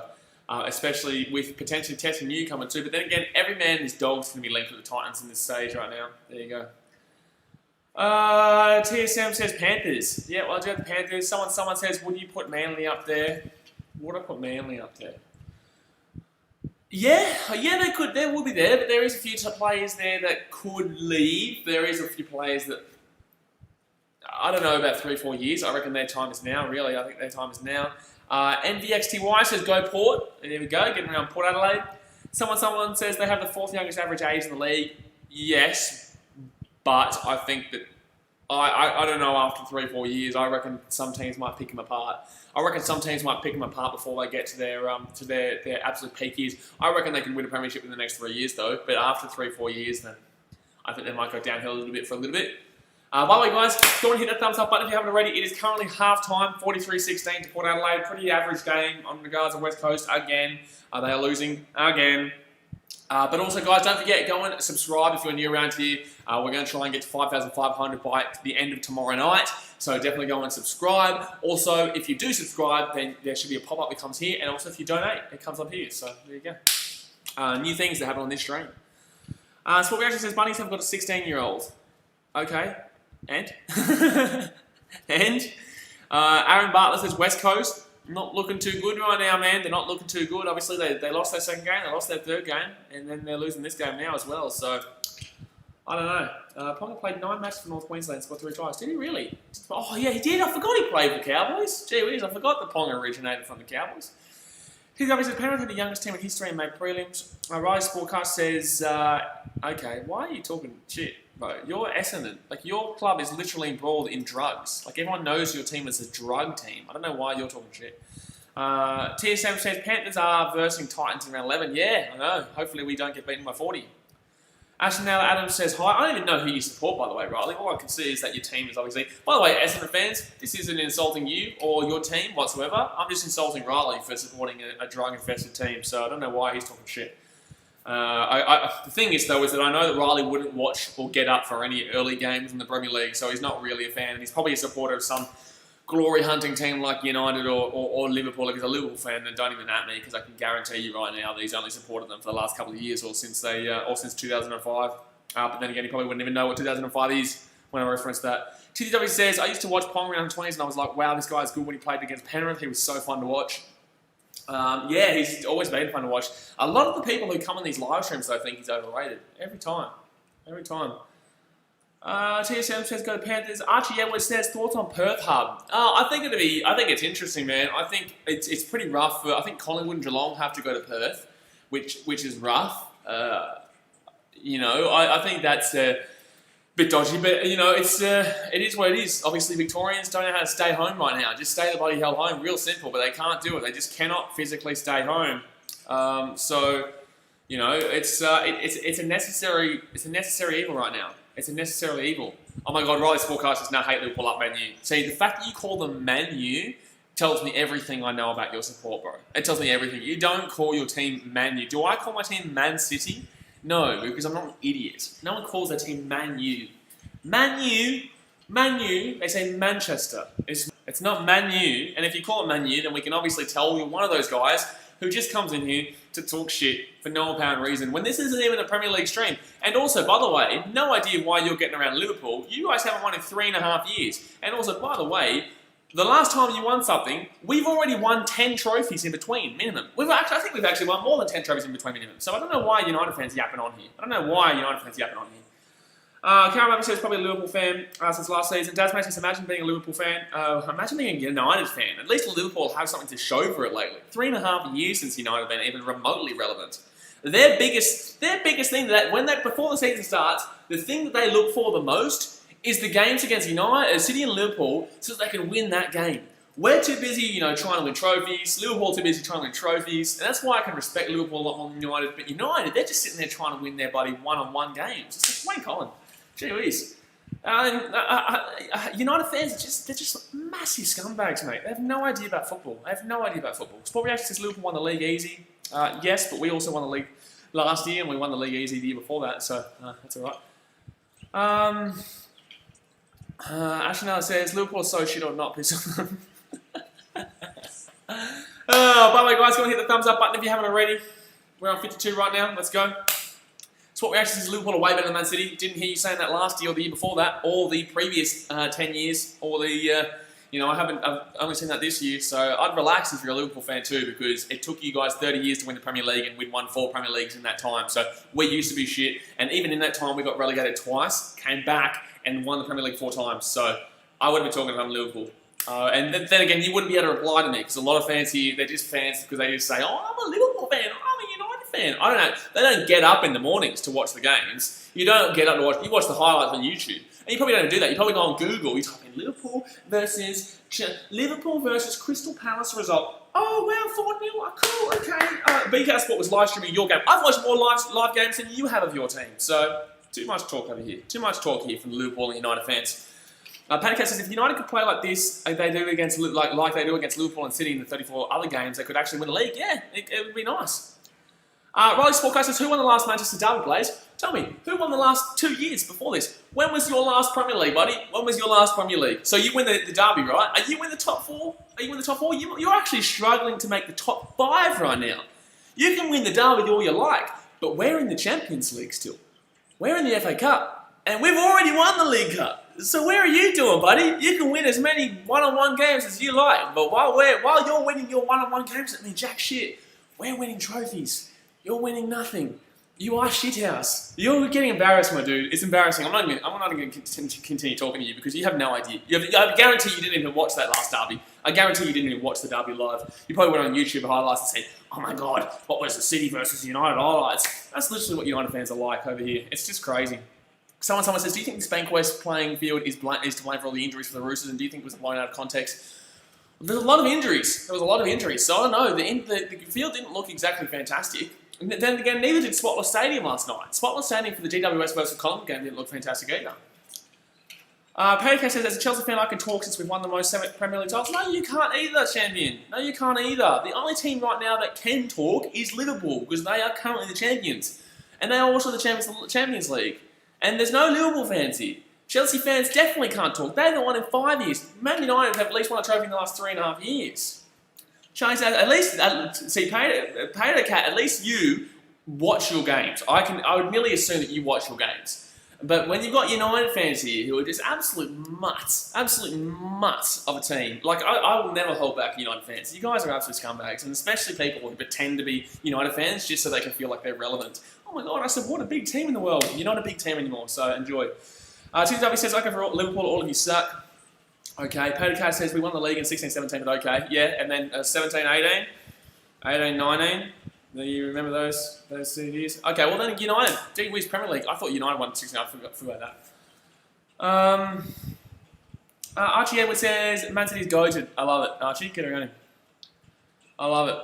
Especially with potentially Tess and you coming too. But then again, every man and his dog's going to be linked with the Titans in this stage right now. There you go. TSM says Panthers. Yeah, well, I do have the Panthers. Someone says, would you put Manly up there? Would I put Manly up there? Yeah, they could. They will be there, but there is a few players there that could leave. There is a few players that, I don't know, about 3-4 years. I reckon their time is now, really. I think their time is now. NVXTY says, go Port. There we go, getting around Port Adelaide. Someone says they have the 4th youngest average age in the league. Yes. But I think that, I don't know, after 3-4 years, I reckon some teams might pick them apart. I reckon some teams might pick them apart before they get to their absolute peak years. I reckon they can win a premiership in the next 3 years, though. But after 3-4 years, then I think they might go downhill a little bit for a little bit. By the way, guys, go and hit that thumbs up button if you haven't already. It is currently half-time, 43-16 to Port Adelaide. Pretty average game on regards to West Coast again. They are losing again. But also, guys, don't forget, go and subscribe if you're new around here. We're going to try and get to 5,500 by the end of tomorrow night. So definitely go and subscribe. Also, if you do subscribe, then there should be a pop-up that comes here. And also, if you donate, it comes up here. So there you go. New things that happen on this stream. Sport Reaction says, Bunnies have got a 16-year-old. Okay. And? And? Aaron Bartlett says, West Coast. Not looking too good right now, man. They're not looking too good. Obviously, they lost their second game. They lost their third game. And then they're losing this game now as well. So, I don't know. Ponga played 9 matches for North Queensland and scored 3 tries. Did he really? Oh, yeah, he did. I forgot he played for Cowboys. Gee whiz, I forgot the Ponga originated from the Cowboys. He's obviously Penrith had the youngest team in history and made prelims. Rise Sportcast says, okay, why are you talking shit? Bro, you're Essendon. Like, your club is literally embroiled in drugs. Like, everyone knows your team is a drug team. I don't know why you're talking shit. TSM says Panthers are versing Titans in round 11. Yeah, I know. Hopefully we don't get beaten by 40. Ashley Adams says hi. I don't even know who you support, by the way, Riley. All I can see is that your team is obviously... By the way, Essendon fans, this isn't insulting you or your team whatsoever. I'm just insulting Riley for supporting a drug-infested team, so I don't know why he's talking shit. The thing is, though, is that I know that Riley wouldn't watch or get up for any early games in the Premier League, so he's not really a fan, and he's probably a supporter of some glory-hunting team like United or Liverpool. If he's a Liverpool fan, then don't even at me, because I can guarantee you right now that he's only supported them for the last couple of years or since 2005. But then again, he probably wouldn't even know what 2005 is when I reference that. TDW says, I used to watch Pong around the 20s, and I was like, wow, this guy's good when he played against Penrith. He was so fun to watch. Yeah, he's always been fun to watch. A lot of the people who come on these live streams, though, think he's overrated. Every time. TSM says go to Panthers. Archie Edwards says thoughts on Perth Hub. I think it's interesting, man. I think it's pretty rough. I think Collingwood and Geelong have to go to Perth, which is rough. I think that's a bit dodgy, but it is what it is. Obviously, Victorians don't know how to stay home right now. Just stay the bloody hell home. Real simple, but they can't do it. They just cannot physically stay home. It's a necessary evil right now. It's a necessary evil. Oh my God, Riley's forecasters now hate Liverpool up Man U. See, the fact that you call them Man U tells me everything I know about your support, bro. It tells me everything. You don't call your team Man U. Do I call my team Man City? No, because I'm not an idiot. No one calls their team Man U. Man U, they say Manchester. It's not Man U, and if you call it Man U, then we can obviously tell you're one of those guys who just comes in here to talk shit for no apparent reason when this isn't even a Premier League stream. And also, by the way, no idea why you're getting around Liverpool. You guys haven't won in 3.5 years. And also, by the way, the last time you won something, we've already won 10 trophies in between, minimum. I think we've actually won more than 10 trophies in between, minimum. So I don't know why United fans yapping on here. Karen Rabbit says probably a Liverpool fan since last season. Daz makes us imagine being a Liverpool fan. Imagine being a United fan. At least Liverpool have something to show for it lately. 3.5 years since United have been even remotely relevant. Their biggest thing that before the season starts, the thing that they look for the most is the games against United, City and Liverpool, so that they can win that game. We're too busy, trying to win trophies. Liverpool too busy trying to win trophies, and that's why I can respect Liverpool a lot more than United. But United, they're just sitting there trying to win their bloody one-on-one games. It's like, wank on. Gee whiz. United fans, they're just massive scumbags, mate. They have no idea about football. Sport Reaction says Liverpool won the league easy. Yes, but we also won the league last year, and we won the league easy the year before that, so that's all right. Ashnell says Liverpool is so shit or not piss on them. By the way, guys, go and hit the thumbs up button if you haven't already. We're on 52 right now. Let's go. Sport Reaction says Liverpool are way better than Man City. Didn't hear you saying that last year or the year before that, or the previous 10 years, or I've only seen that this year, so I'd relax if you're a Liverpool fan too, because it took you guys 30 years to win the Premier League, and we'd won 4 Premier Leagues in that time, so we used to be shit, and even in that time we got relegated twice, came back, and won the Premier League 4 times, so I wouldn't be talking about Liverpool. And then again, you wouldn't be able to reply to me, because a lot of fans here, they're just fans because they just say, oh, I'm a Liverpool fan, I'm a United fan. I don't know, they don't get up in the mornings to watch the games. You don't get up to watch, you watch the highlights on YouTube. And you probably don't do that. You probably go on Google, you type in Liverpool versus Crystal Palace result. Oh, wow, 4-0, cool, okay. BKRsport was live streaming your game. I've watched more live games than you have of your team. So, too much talk over here. Too much talk here from the Liverpool and United fans. Panic says if United could play like this, like they do against Liverpool and City in the 34 other games, they could actually win the league. Yeah, it would be nice. Riley Sportcast says, who won the last Manchester Derby, Blaze? Tell me, who won the last 2 years before this? When was your last Premier League, buddy? When was your last Premier League? So you win the Derby, right? Are you in the top 4? You're actually struggling to make the top 5 right now. You can win the Derby all you like, but we're in the Champions League still. We're in the FA Cup, and we've already won the League Cup. So where are you doing, buddy? You can win as many one-on-one games as you like, but while you're winning your one-on-one games, that means jack shit. We're winning trophies. You're winning nothing. You are shithouse. You're getting embarrassed, my dude. It's embarrassing. I'm not going to continue talking to you because you have no idea. I guarantee you didn't even watch that last derby. I guarantee you didn't even watch the derby live. You probably went on YouTube highlights and said, oh my God, what was the City versus United highlights? That's literally what United fans are like over here. It's just crazy. Someone says, do you think the Bankwest playing field is to blame for all the injuries for the Roosters, and do you think it was blown out of context? There's a lot of injuries. So I don't know. The field didn't look exactly fantastic. then again, neither did Spotless Stadium last night. Spotless Stadium for the GWS versus Collingwood game didn't look fantastic either. Paddy K says, as a Chelsea fan, I can talk since we've won the most Premier League titles. No, you can't either, champion. No, you can't either. The only team right now that can talk is Liverpool, because they are currently the champions. And they are also the Champions League. And there's no Liverpool fans here. Chelsea fans definitely can't talk. They haven't won in 5 years. Man United have at least won a trophy in the last 3.5 years. Chase, at least, Potato Cat, at least you watch your games. I would merely assume that you watch your games. But when you've got United fans here who are just absolute mutts of a team, like I will never hold back United fans. You guys are absolute scumbags, and especially people who pretend to be United fans just so they can feel like they're relevant. Oh my God, I support a big team in the world. You're not a big team anymore, so enjoy. TW says, okay, for Liverpool, all of you suck. Okay, Podcast says, we won the league in 16-17, but okay. Yeah, and then 17-18, 18-19. Do you remember those 2 years? Okay, well then United. Gee whiz, Premier League. I thought United won 16. I forgot that. Archie Edwards says, Man City's goated. I love it. Archie, get around him. I love it.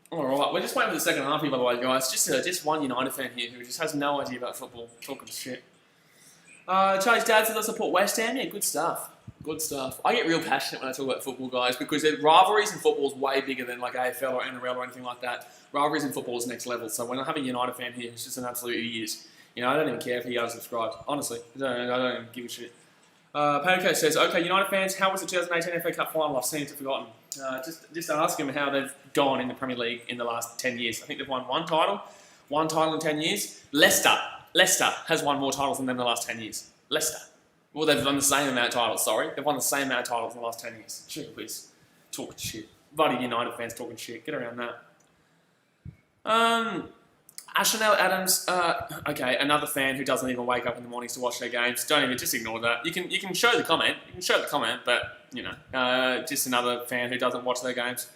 Alright, we're just waiting for the second half here, by the way, guys. Just one United fan here who just has no idea about football. Talking shit. Charlie's dad says, I support West Ham. Yeah, good stuff. Good stuff. I get real passionate when I talk about football, guys, because rivalries in football is way bigger than like AFL or NRL or anything like that. Rivalries in football is next level. So when I have a United fan here, it's just an absolute idiot. You know, I don't even care if he unsubscribed. Honestly, I don't even give a shit. Patrick says, okay, United fans, how was the 2018 FA Cup final? I've seen it, forgotten. Just ask him how they've gone in the Premier League in the last 10 years. I think they've won one title in 10 years. Leicester has won more titles than them in the last 10 years. Leicester. Well, they've won the same amount of titles, sorry. They've won the same amount of titles in the last 10 years. Shit, please. Talking shit. Bloody United fans talking shit. Get around that. Chanel Adams, okay, another fan who doesn't even wake up in the mornings to watch their games. Don't even, just ignore that. You can show the comment. You can show the comment, but, you know, just another fan who doesn't watch their games.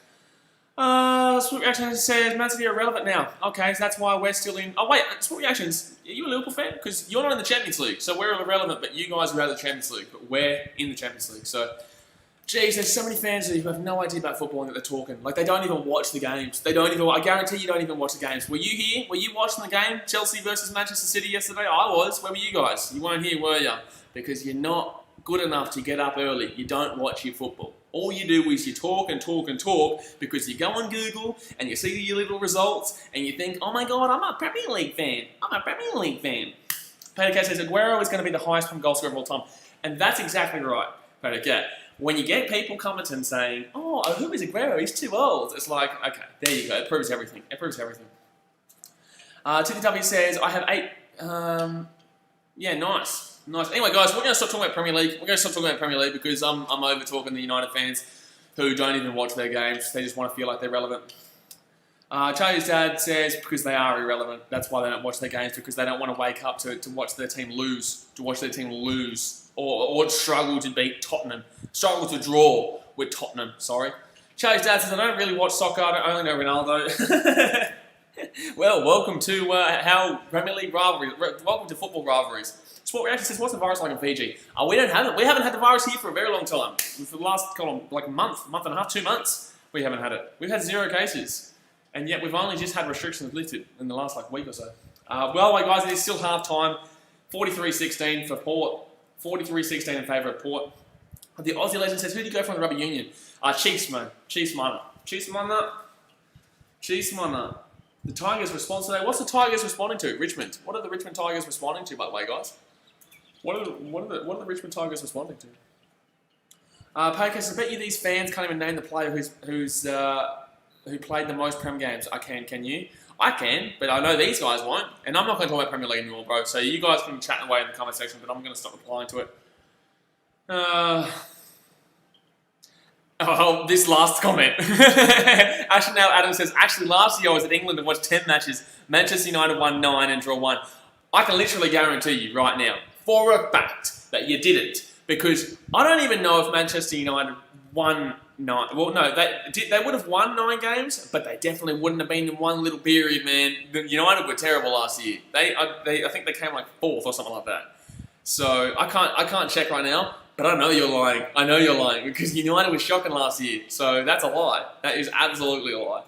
Sport Reactions says, Man City are relevant now. Okay, so that's why we're still in... Oh, wait, Sport Reactions, are you a Liverpool fan? Because you're not in the Champions League, so we're irrelevant, but you guys are out of the Champions League, but we're in the Champions League, so... Jeez, there's so many fans who have no idea about football and that they're talking. Like, they don't even watch the games. I guarantee you don't even watch the games. Were you here? Were you watching the game? Chelsea versus Manchester City yesterday? I was. Where were you guys? You weren't here, were you? Because you're not good enough to get up early. You don't watch your football. All you do is you talk and talk and talk because you go on Google and you see your little results and you think, oh my God, I'm a Premier League fan. Peter Cat says, Aguero is going to be the highest from goal scorer of all time. And that's exactly right, Peter Cat. When you get people commenting saying, oh, who is Aguero? He's too old. It's like, okay, there you go. It proves everything. TTW says, I have 8. Yeah, nice. Anyway, guys, we're going to stop talking about Premier League. Because I'm over talking the United fans who don't even watch their games. They just want to feel like they're relevant. Charlie's dad says, because they are irrelevant. That's why they don't watch their games, because they don't want to wake up to watch their team lose. Or struggle to beat Tottenham. Struggle to draw with Tottenham, sorry. Charlie's dad says, I don't really watch soccer, I only know Ronaldo. Well, welcome to how Premier League rivalries, welcome to football rivalries. Sport Reaction says, what's the virus like in Fiji? We haven't had the virus here for a very long time. For the last, like month and a half, 2 months, we haven't had it. We've had 0 cases. And yet we've only just had restrictions lifted in the last week or so. Well, guys, it is still half time. 43-16 for Port. 43-16 in favour of Port. The Aussie legend says, who do you go for in the rugby union? Chiefs, man. Chiefs, man. The Tigers respond today. What's the Tigers responding to? Richmond. What are the Richmond Tigers responding to, by the way, guys? What are the Richmond Tigers responding to? Podcast, I bet you these fans can't even name the player who played the most Prem games. I can you? I can, but I know these guys won't. And I'm not going to talk about Premier League anymore, bro. So you guys can chat away in the comment section, but I'm going to stop replying to it. This last comment. Chanel Adams says, actually last year I was at England and watched 10 matches. Manchester United won 9 and draw 1. I can literally guarantee you right now, for a fact, that you didn't. Because I don't even know if Manchester United won 9. Well, no, they would have won 9 games, but they definitely wouldn't have been in one little period, man. The United were terrible last year. I think they came like 4th or something like that. So I can't check right now, but I know you're lying. Because United was shocking last year. So that's a lie. That is absolutely a lie.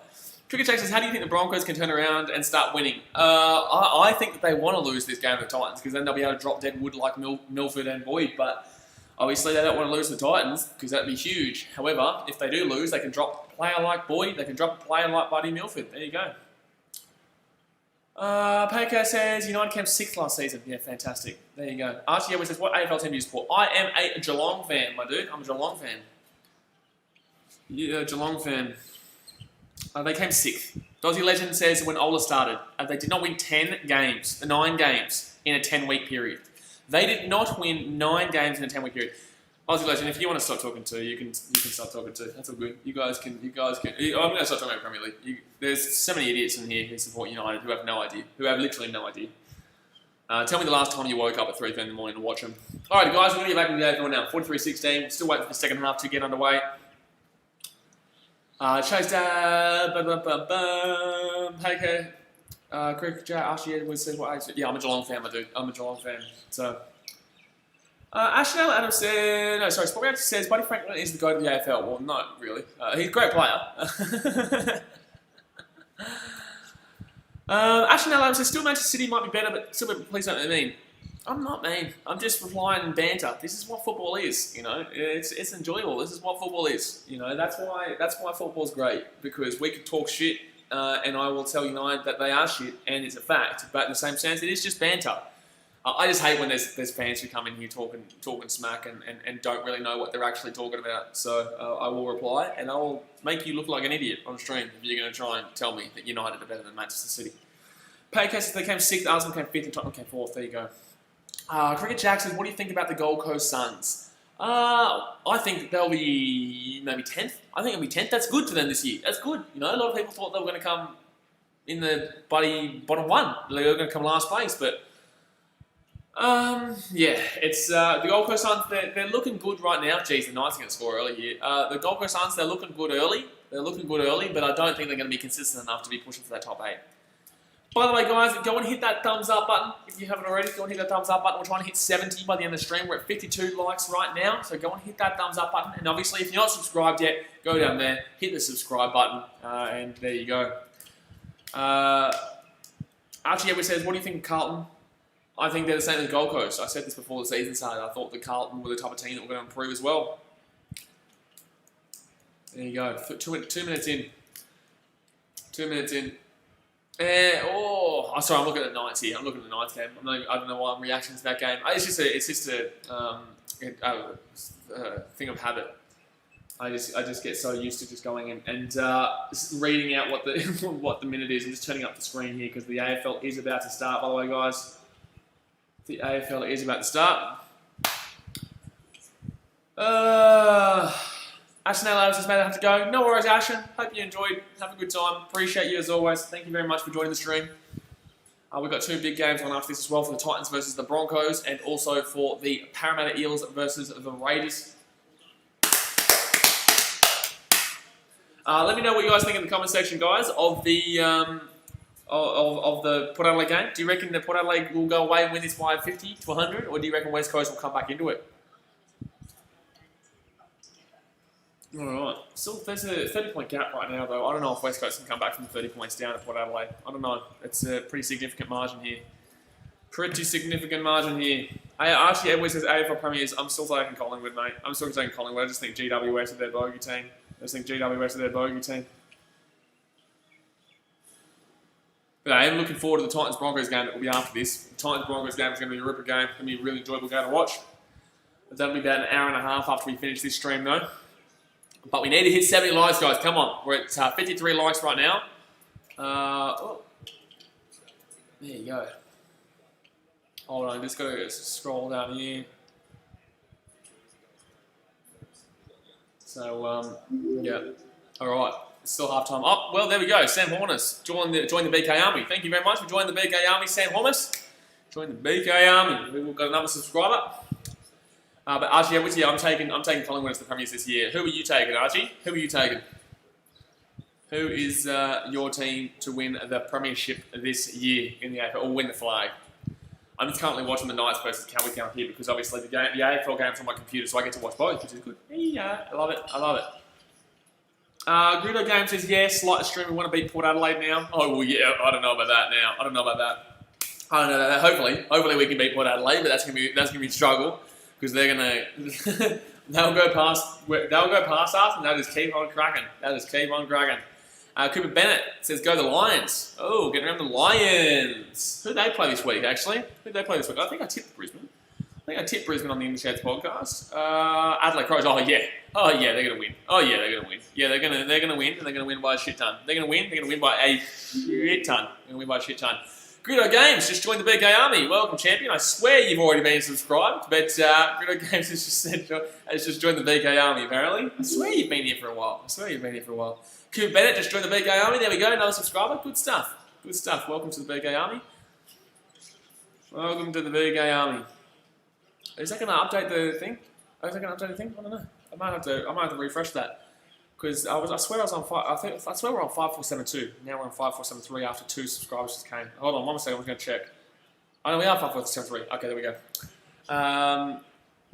Cricket Jack says, how do you think the Broncos can turn around and start winning? I think that they want to lose this game to the Titans because then they'll be able to drop dead wood like Milford and Boyd. But obviously they don't want to lose to the Titans because that'd be huge. However, if they do lose, they can drop a player like Boyd. They can drop a player like Buddy Milford. There you go. Payco says, United came 6th last season. Yeah, fantastic. There you go. Archie Edwards says, what AFL team do you support? I am a Geelong fan, my dude. I'm a Geelong fan. Yeah, Geelong fan. They came 6th. Dozzy Legend says when Ola started, they did not win 9 games in a 10-week period. They did not win 9 games in a 10-week period. Aussie Legend, if you want to stop talking to, you can stop talking to. That's all good. You guys can. I'm going to start talking about Premier League. There's so many idiots in here who support United who have no idea, who have literally no idea. Tell me the last time you woke up at 3:30 in the morning to watch them. All right, guys, we're going to get back into the AFL now. 43-16. Still waiting for the second half to get underway. Chase Payco. Cricket Jack, Archie Edwards says, yeah, I'm a Geelong fan, my dude. I'm a Geelong fan. So, Ashnell Adams said, no, sorry, Sport Reactor says, Buddy Franklin is the GOAT of the AFL. Well, not really. He's a great player. Ashnell Adams says, still Manchester City might be better, but still, please don't mean. I'm not mean. I'm just replying in banter. This is what football is, you know. It's enjoyable. This is what football is, you know. That's why football's great, because we can talk shit, and I will tell United that they are shit, and it's a fact. But in the same sense, it is just banter. I just hate when there's fans who come in here talking smack and don't really know what they're actually talking about. So I will reply, and I will make you look like an idiot on stream if you're going to try and tell me that United are better than Manchester City. Paycase, they came 6th, Arsenal came 5th, and Tottenham came 4th. There you go. Cricket Jack says, what do you think about the Gold Coast Suns? I think they'll be maybe 10th. I think it'll be 10th. That's good for them this year. That's good. You know, a lot of people thought they were going to come in the bottom 1. They were going to come last place, but yeah, it's the Gold Coast Suns. They're looking good right now. Geez, the Knights are going to score early here. The Gold Coast Suns, they're looking good early. But I don't think they're going to be consistent enough to be pushing for that top 8. By the way, guys, go and hit that thumbs up button if you haven't already. Go and hit that thumbs up button. We're trying to hit 70 by the end of the stream. We're at 52 likes right now, so go and hit that thumbs up button. And obviously, if you're not subscribed yet, go down there, hit the subscribe button, and there you go. Archie Edwards says, what do you think of Carlton? I think they're the same as Gold Coast. I said this before the season started. I thought that Carlton were the type of team that were going to improve as well. There you go. 2 minutes in. 2 minutes in. Sorry, I'm looking at the Knights here. I'm looking at the Knights game. I don't know why I'm reacting to that game. It's just a thing of habit. I just get so used to just going and reading out what the what the minute is. I'm just turning up the screen here because the AFL is about to start. By the way, guys, the AFL is about to start. Ashen Alex has made it have to go. No worries, Ashen. Hope you enjoyed. Have a good time. Appreciate you as always. Thank you very much for joining the stream. We've got 2 big games on after this as well, for the Titans versus the Broncos, and also for the Parramatta Eels versus the Raiders. Let me know what you guys think in the comment section, guys, of the Port Adelaide game. Do you reckon that Port Adelaide will go away and win this by 50 to 100, or do you reckon West Coast will come back into it? Alright, still there's a 30-point gap right now though. I don't know if West Coast can come back from 30 points down at Port Adelaide. I don't know. It's a pretty significant margin here. Pretty significant margin here. Archie Edwards says AFL Premiers. I'm still taking Collingwood, mate. I'm still taking Collingwood. I just think GWS are their bogey team. But I am looking forward to the Titans-Broncos game that will be after this. The Titans-Broncos game is going to be a ripper game. It's going to be a really enjoyable game to watch. But that'll be about an hour and a half after we finish this stream though. But we need to hit 70 likes, guys. Come on. We're at 53 likes right now. There you go. Hold on. Just got to scroll down here. So, yeah. All right. It's still half time. Oh, well, there we go. Sam Hornis joined the BKRmy. Thank you very much for joining the BKRmy, Sam Hornis. Join the BKRmy. We've got another subscriber. But Archie, I'm taking Collingwood as the premiers this year. Who are you taking, Archie? Who are you taking? Who is your team to win the premiership this year in the AFL, or win the flag? I'm just currently watching the Knights versus Cowboys down here because obviously the AFL game's on my computer, so I get to watch both, which is good. Yeah, I love it. Gritto Game says, yes, like the stream, we want to beat Port Adelaide now. Oh, well, yeah, I don't know about that now. I don't know about that. Hopefully we can beat Port Adelaide, but that's gonna be a struggle because they're gonna they'll go past us and they'll just keep on cracking. Cooper Bennett says, go the Lions. Oh, getting around the Lions. Who they play this week? Actually, I think I tipped Brisbane. On the English Heads podcast. Adelaide Crows. Oh yeah, they're gonna win. Yeah, they're gonna win, and they're gonna win by a shit ton. They're gonna win by a shit ton. Gritto Games just joined the BKRmy. Welcome, champion. I swear you've already been subscribed, but Gritto Games has just joined the BKRmy. Apparently, I swear you've been here for a while. Cooper Bennett just joined the BKRmy. There we go, another subscriber. Good stuff. Welcome to the BKRmy. Is that going to update the thing? I don't know. I might have to refresh that because I swear we're on 5472. Now we're on 5473 after 2 subscribers just came. Hold on, 1 second. I'm going to check. Oh no, we are 5473. Okay, there we go.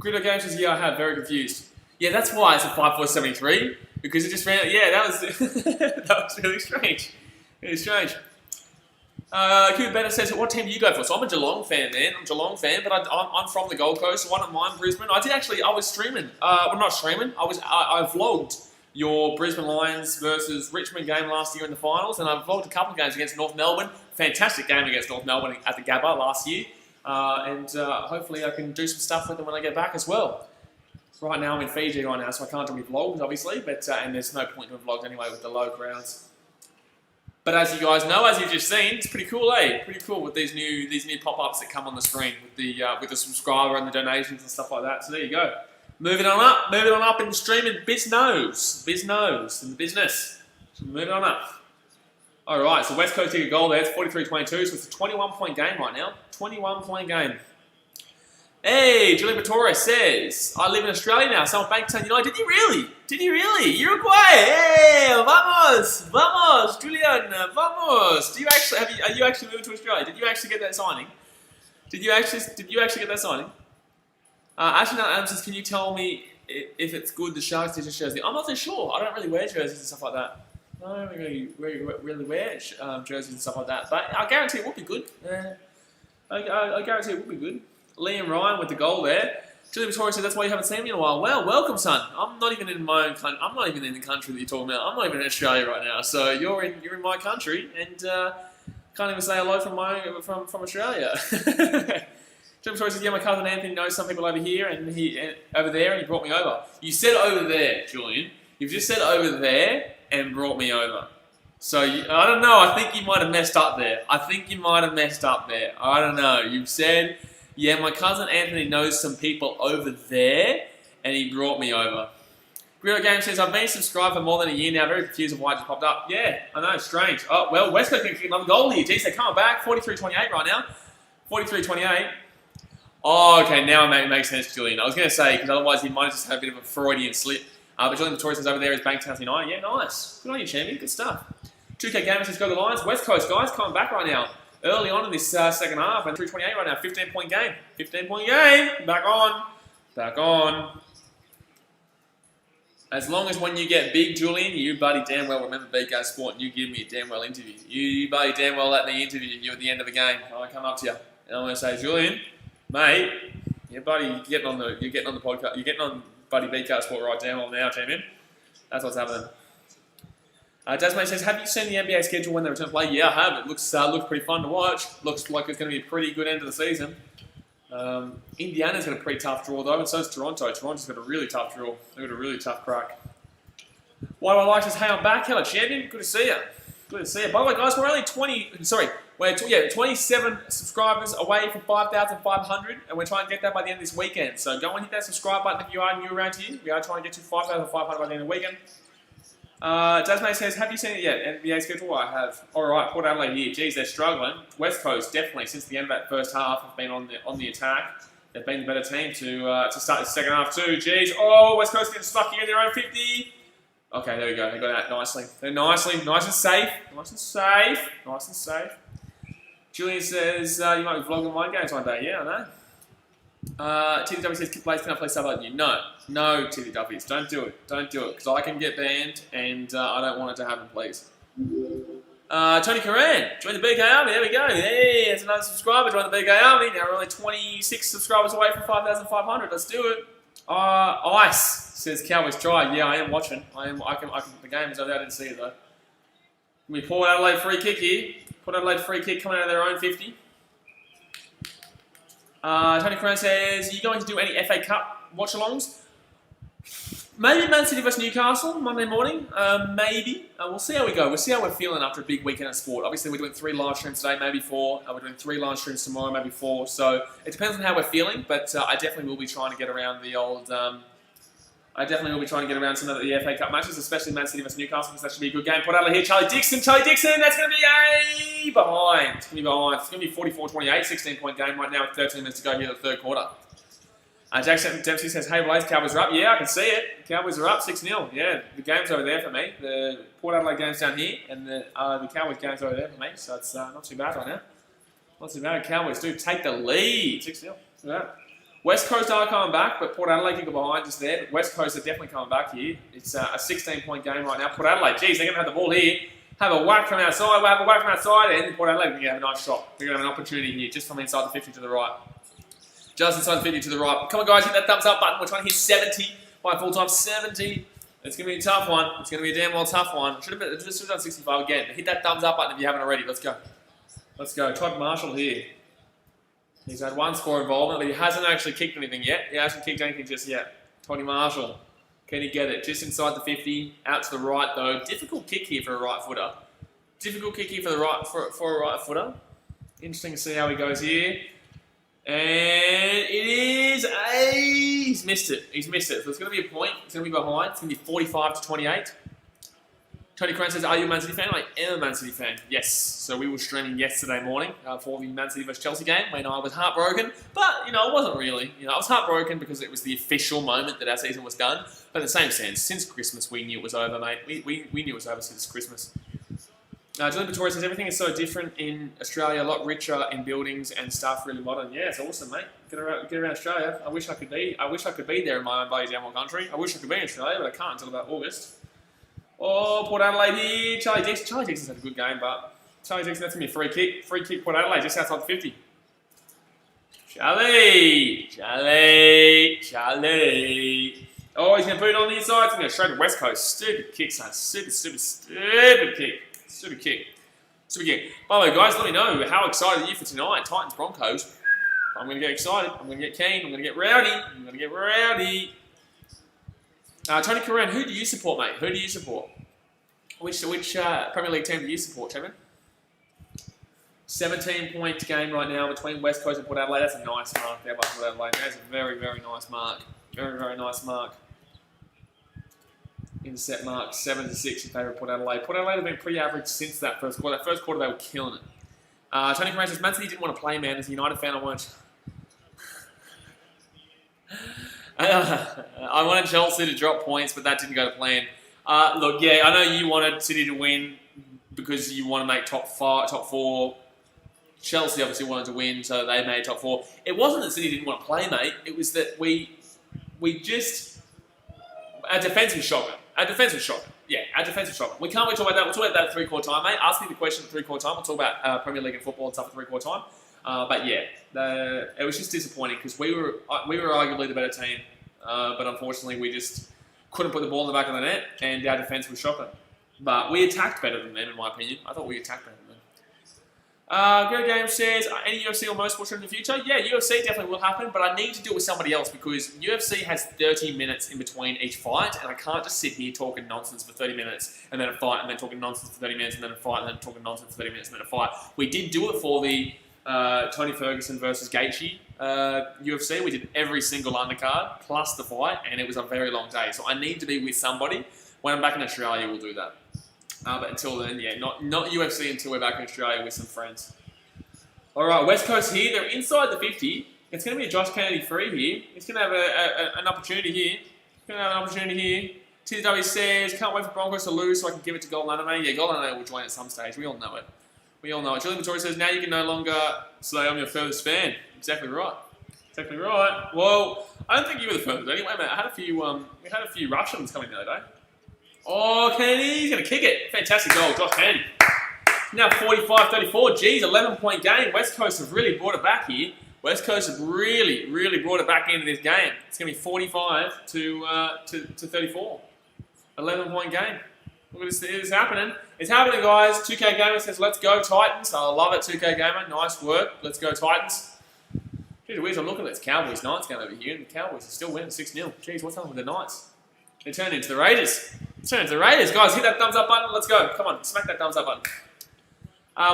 Gritto Games says, yeah, I have. Very confused. Yeah, that's why it's a 5473 because it just ran. Yeah, that was that was really strange. Cooper Bennett says, what team do you go for? So I'm a Geelong fan, man. But I'm from the Gold Coast. So I don't mind Brisbane. I was streaming. Not streaming. I vlogged your Brisbane Lions versus Richmond game last year in the finals, and I vlogged a couple of games against North Melbourne. Fantastic game against North Melbourne at the Gabba last year. Hopefully I can do some stuff with them when I get back as well. Right now I'm in Fiji right now, so I can't do any vlogs, obviously, but and there's no point in vlogs anyway with the low crowds. But as you guys know, as you've just seen, it's pretty cool, eh? Pretty cool with these new pop-ups that come on the screen with the subscriber and the donations and stuff like that. So there you go. Moving on up in the streaming biz knows in the business. So moving on up. All right, so West Coast took a goal there. It's 43-22, so it's a 21-point game right now. 21-point game. Hey, Julian Vittoria says, I live in Australia now, so I'm Bankstown United. Did you really? Uruguay! Hey, vamos, Julian, vamos. Are you actually moving to Australia? Did you actually get that signing? Ashley Adams says, can you tell me if it's good, the Sharks jersey? I'm not so sure. I don't really wear jerseys and stuff like that. I don't really wear jerseys and stuff like that, but I guarantee it would be good. I guarantee it would be good. Liam Ryan with the goal there. Julie Vittoria said, that's why you haven't seen me in a while. Well, welcome, son. I'm not even in my own country. I'm not even in the country that you're talking about. I'm not even in Australia right now. So you're in my country and can't even say hello from Australia. Julie Vittoria said, yeah, my cousin Anthony knows some people over here and over there, and he brought me over. You said over there, Julian. You've just said over there and brought me over. So I don't know. I think you might have messed up there. I don't know. You've said, yeah, my cousin Anthony knows some people over there, and he brought me over. Gritto Game says, I've been subscribed for more than a year now. Very confused of why it just popped up. Yeah, I know, strange. Oh, well, West Coast can kick another goal here. Geez, they're coming back. 43-28 right now. 43-28. Oh, okay, now it makes sense, Julian. I was going to say, because otherwise he might have just had a bit of a Freudian slip. But Julian Vittoria says over there is Bankstown United. Yeah, nice. Good on you, champion. Good stuff. 2K Gamer says, go the Lions. West Coast, guys, coming back right now. Early on in this second half, and 3:28 right now, 15-point game. 15-point game. Back on. As long as when you get big, Julian, you buddy damn well remember BKRsport and you give me a damn well interview. You buddy damn well let me interview you at the end of the game. I come up to you and I'm going to say, Julian, mate, you're getting on the podcast. You're getting on buddy BKRsport right damn well now, champion. That's what's happening. Desmond says, have you seen the NBA schedule when they return to play? Yeah, I have. It looks pretty fun to watch. Looks like it's going to be a pretty good end of the season. Indiana's got a pretty tough draw, though, and so is Toronto. Toronto's got a really tough draw. They've got a really tough crack. Why do I like this? Hey, I'm back. Hello, champion. Good to see you. By the way, guys, we're only 27 subscribers away from 5,500, and we're trying to get that by the end of this weekend. So go and hit that subscribe button if you are new around here. We are trying to get to 5,500 by the end of the weekend. Desmond says, have you seen it yet? NBA schedule? I have. Alright, Port Adelaide here. Geez, they're struggling. West Coast, definitely, since the end of that first half, have been on the attack. They've been the better team to start the second half too. Geez, West Coast getting stuck here in their own 50. Okay, there we go. They got that nicely. They're nice and safe. Julian says, you might be vlogging my games one day. Yeah, I know. TDW says, Blaze, can I play sub like you? No, TDWs, don't do it. Don't do it, because I can get banned, and I don't want it to happen, please. Tony Curran, join the BKRmy, there we go. Hey, there's another subscriber, join the BKRmy. Now we're only 26 subscribers away from 5,500. Let's do it. Ice says Cowboys try. Yeah, I am watching. The game is over there. I didn't see it though. We Port Adelaide free kick here. Port Adelaide free kick coming out of their own 50. Tony Curran says, are you going to do any FA Cup watch-alongs? Maybe Man City vs Newcastle Monday morning. Maybe. We'll see how we go. We'll see how we're feeling after a big weekend of sport. Obviously, we're doing 3 live streams today, maybe 4. We're doing 3 live streams tomorrow, maybe 4. So it depends on how we're feeling. But I definitely will be trying to get around the old. I definitely will be trying to get around some of the FA Cup matches, especially Man City vs Newcastle, because that should be a good game. Port Adelaide here, Charlie Dixon, that's going to be a behind. It's going to be behind. It's going to be 44-28, 16-point game right now with 13 minutes to go here in the third quarter. Jackson Dempsey says, hey Blaze, Cowboys are up. Yeah, I can see it. Cowboys are up 6-0. Yeah, the game's over there for me. The Port Adelaide game's down here, and the Cowboys game's over there for me. So it's not too bad right now. Not too bad. Cowboys do take the lead. 6-0. West Coast are coming back, but Port Adelaide can go behind just there. But West Coast are definitely coming back here. It's a 16-point game right now. Port Adelaide, geez, they're going to have the ball here. Have a whack from outside, and Port Adelaide can have a nice shot. They're going to have an opportunity here just from inside the 50 to the right. Just inside the 50 to the right. Come on, guys, hit that thumbs up button. We're trying to hit 70 by full time. 70. It's going to be a tough one. It's going to be a damn well tough one. Should have done 65 again. But hit that thumbs up button if you haven't already. Let's go. Let's go. Todd Marshall here. He's had 1 score involvement, but he hasn't actually kicked anything yet. He hasn't kicked anything just yet. Toddy Marshall. Can he get it? Just inside the 50. Out to the right, though. Difficult kick here for a right footer. Difficult kick here for a right footer. Interesting to see how he goes here. And it is he's missed it. He's missed it. So it's going to be a point. It's going to be behind. It's going to be 45-28. Tony Crane says, are you a Man City fan? I am a Man City fan. Yes. So we were streaming yesterday morning for the Man City vs Chelsea game when I was heartbroken. But, you know, it wasn't really. You know, I was heartbroken because it was the official moment that our season was done. But in the same sense, since Christmas, we knew it was over, mate. We knew it was over since Christmas. Julian Vittoria says, everything is so different in Australia, a lot richer in buildings and stuff, really modern. Yeah, it's awesome, mate. Get around Australia. I wish I could be there in my own bloody damn old country. I wish I could be in Australia, but I can't until about August. Oh, Port Adelaide here. Charlie Dixon's had a good game, but Charlie Dixon, that's going to be a free kick. Free kick, Port Adelaide, just outside the 50. Charlie. Oh, he's going to boot on the inside. He's going to straight to West Coast. Stupid kick, son. Stupid kick. Stupid kick. By the way, guys, let me know how excited are you for tonight. Titans Broncos. I'm going to get excited. I'm going to get keen. I'm going to get rowdy. Tony Curran, who do you support, mate? Who do you support? Which Premier League team do you support, Chairman? 17-point game right now between West Coast and Port Adelaide. That's a nice mark there by Port Adelaide. That's a very, very nice mark. Very nice mark. Intercept mark 7-6 in favour of Port Adelaide. Port Adelaide have been pretty average since that first quarter. That first quarter they were killing it. Tony Curran says, Man City didn't want to play, man. As a United fan, I won't. I wanted Chelsea to drop points, but that didn't go to plan. Look, yeah, I know you wanted City to win because you want to make top 4. Chelsea obviously wanted to win, so they made top 4. It wasn't that City didn't want to play, mate. It was that we just... Our defence was shocking. Yeah, our defence was shocking. We can't really talk about that. We'll talk about that at 3-quarter time, mate. Ask me the question at 3-quarter time. We'll talk about Premier League and football and stuff at 3-quarter time. But yeah, it was just disappointing because we were arguably the better team, but unfortunately we just couldn't put the ball in the back of the net, and our defence was shocking. But we attacked better than them, in my opinion. I thought we attacked better than them. Greg James says, any UFC or motorsport in the future? Yeah, UFC definitely will happen, but I need to do it with somebody else because UFC has 30 minutes in between each fight, and I can't just sit here talking nonsense for 30 minutes and then a fight, and then talking nonsense for 30 minutes and then a fight, and then talking nonsense for 30 minutes and then a fight. We did do it for the Tony Ferguson versus Gaethje UFC. We did every single undercard plus the fight, and it was a very long day. So I need to be with somebody. When I'm back in Australia, we'll do that. But until then, yeah, not UFC until we're back in Australia with some friends. All right, West Coast here. They're inside the 50. It's going to be a Josh Kennedy free here. He's going to have an opportunity here. TW says, can't wait for Broncos to lose so I can give it to Golden Anime. Yeah, Golden Anime will join at some stage. We all know it. Julian Vittori says, now you can no longer say I'm your furthest fan. Exactly right. Technically right. Well, I don't think you were the first. Anyway, mate, I had a few. We had a few Russians coming the other day. Oh, Kennedy's gonna kick it. Fantastic goal, Josh Kennedy. Now 45-34. Geez, 11-point game. West Coast have really brought it back here. West Coast have really brought it back into this game. It's gonna be 45 to 34. 11-point game. Look at this. It's happening. It's happening, guys. 2K Gamer says, "Let's go Titans." I love it, 2K Gamer. Nice work. Let's go Titans. Geez, I'm looking at this Cowboys-Knights game over here, and the Cowboys are still winning 6-0. Jeez, what's happening with the Knights? They turned into the Raiders. Guys, hit that thumbs up button. Let's go. Come on, smack that thumbs up button.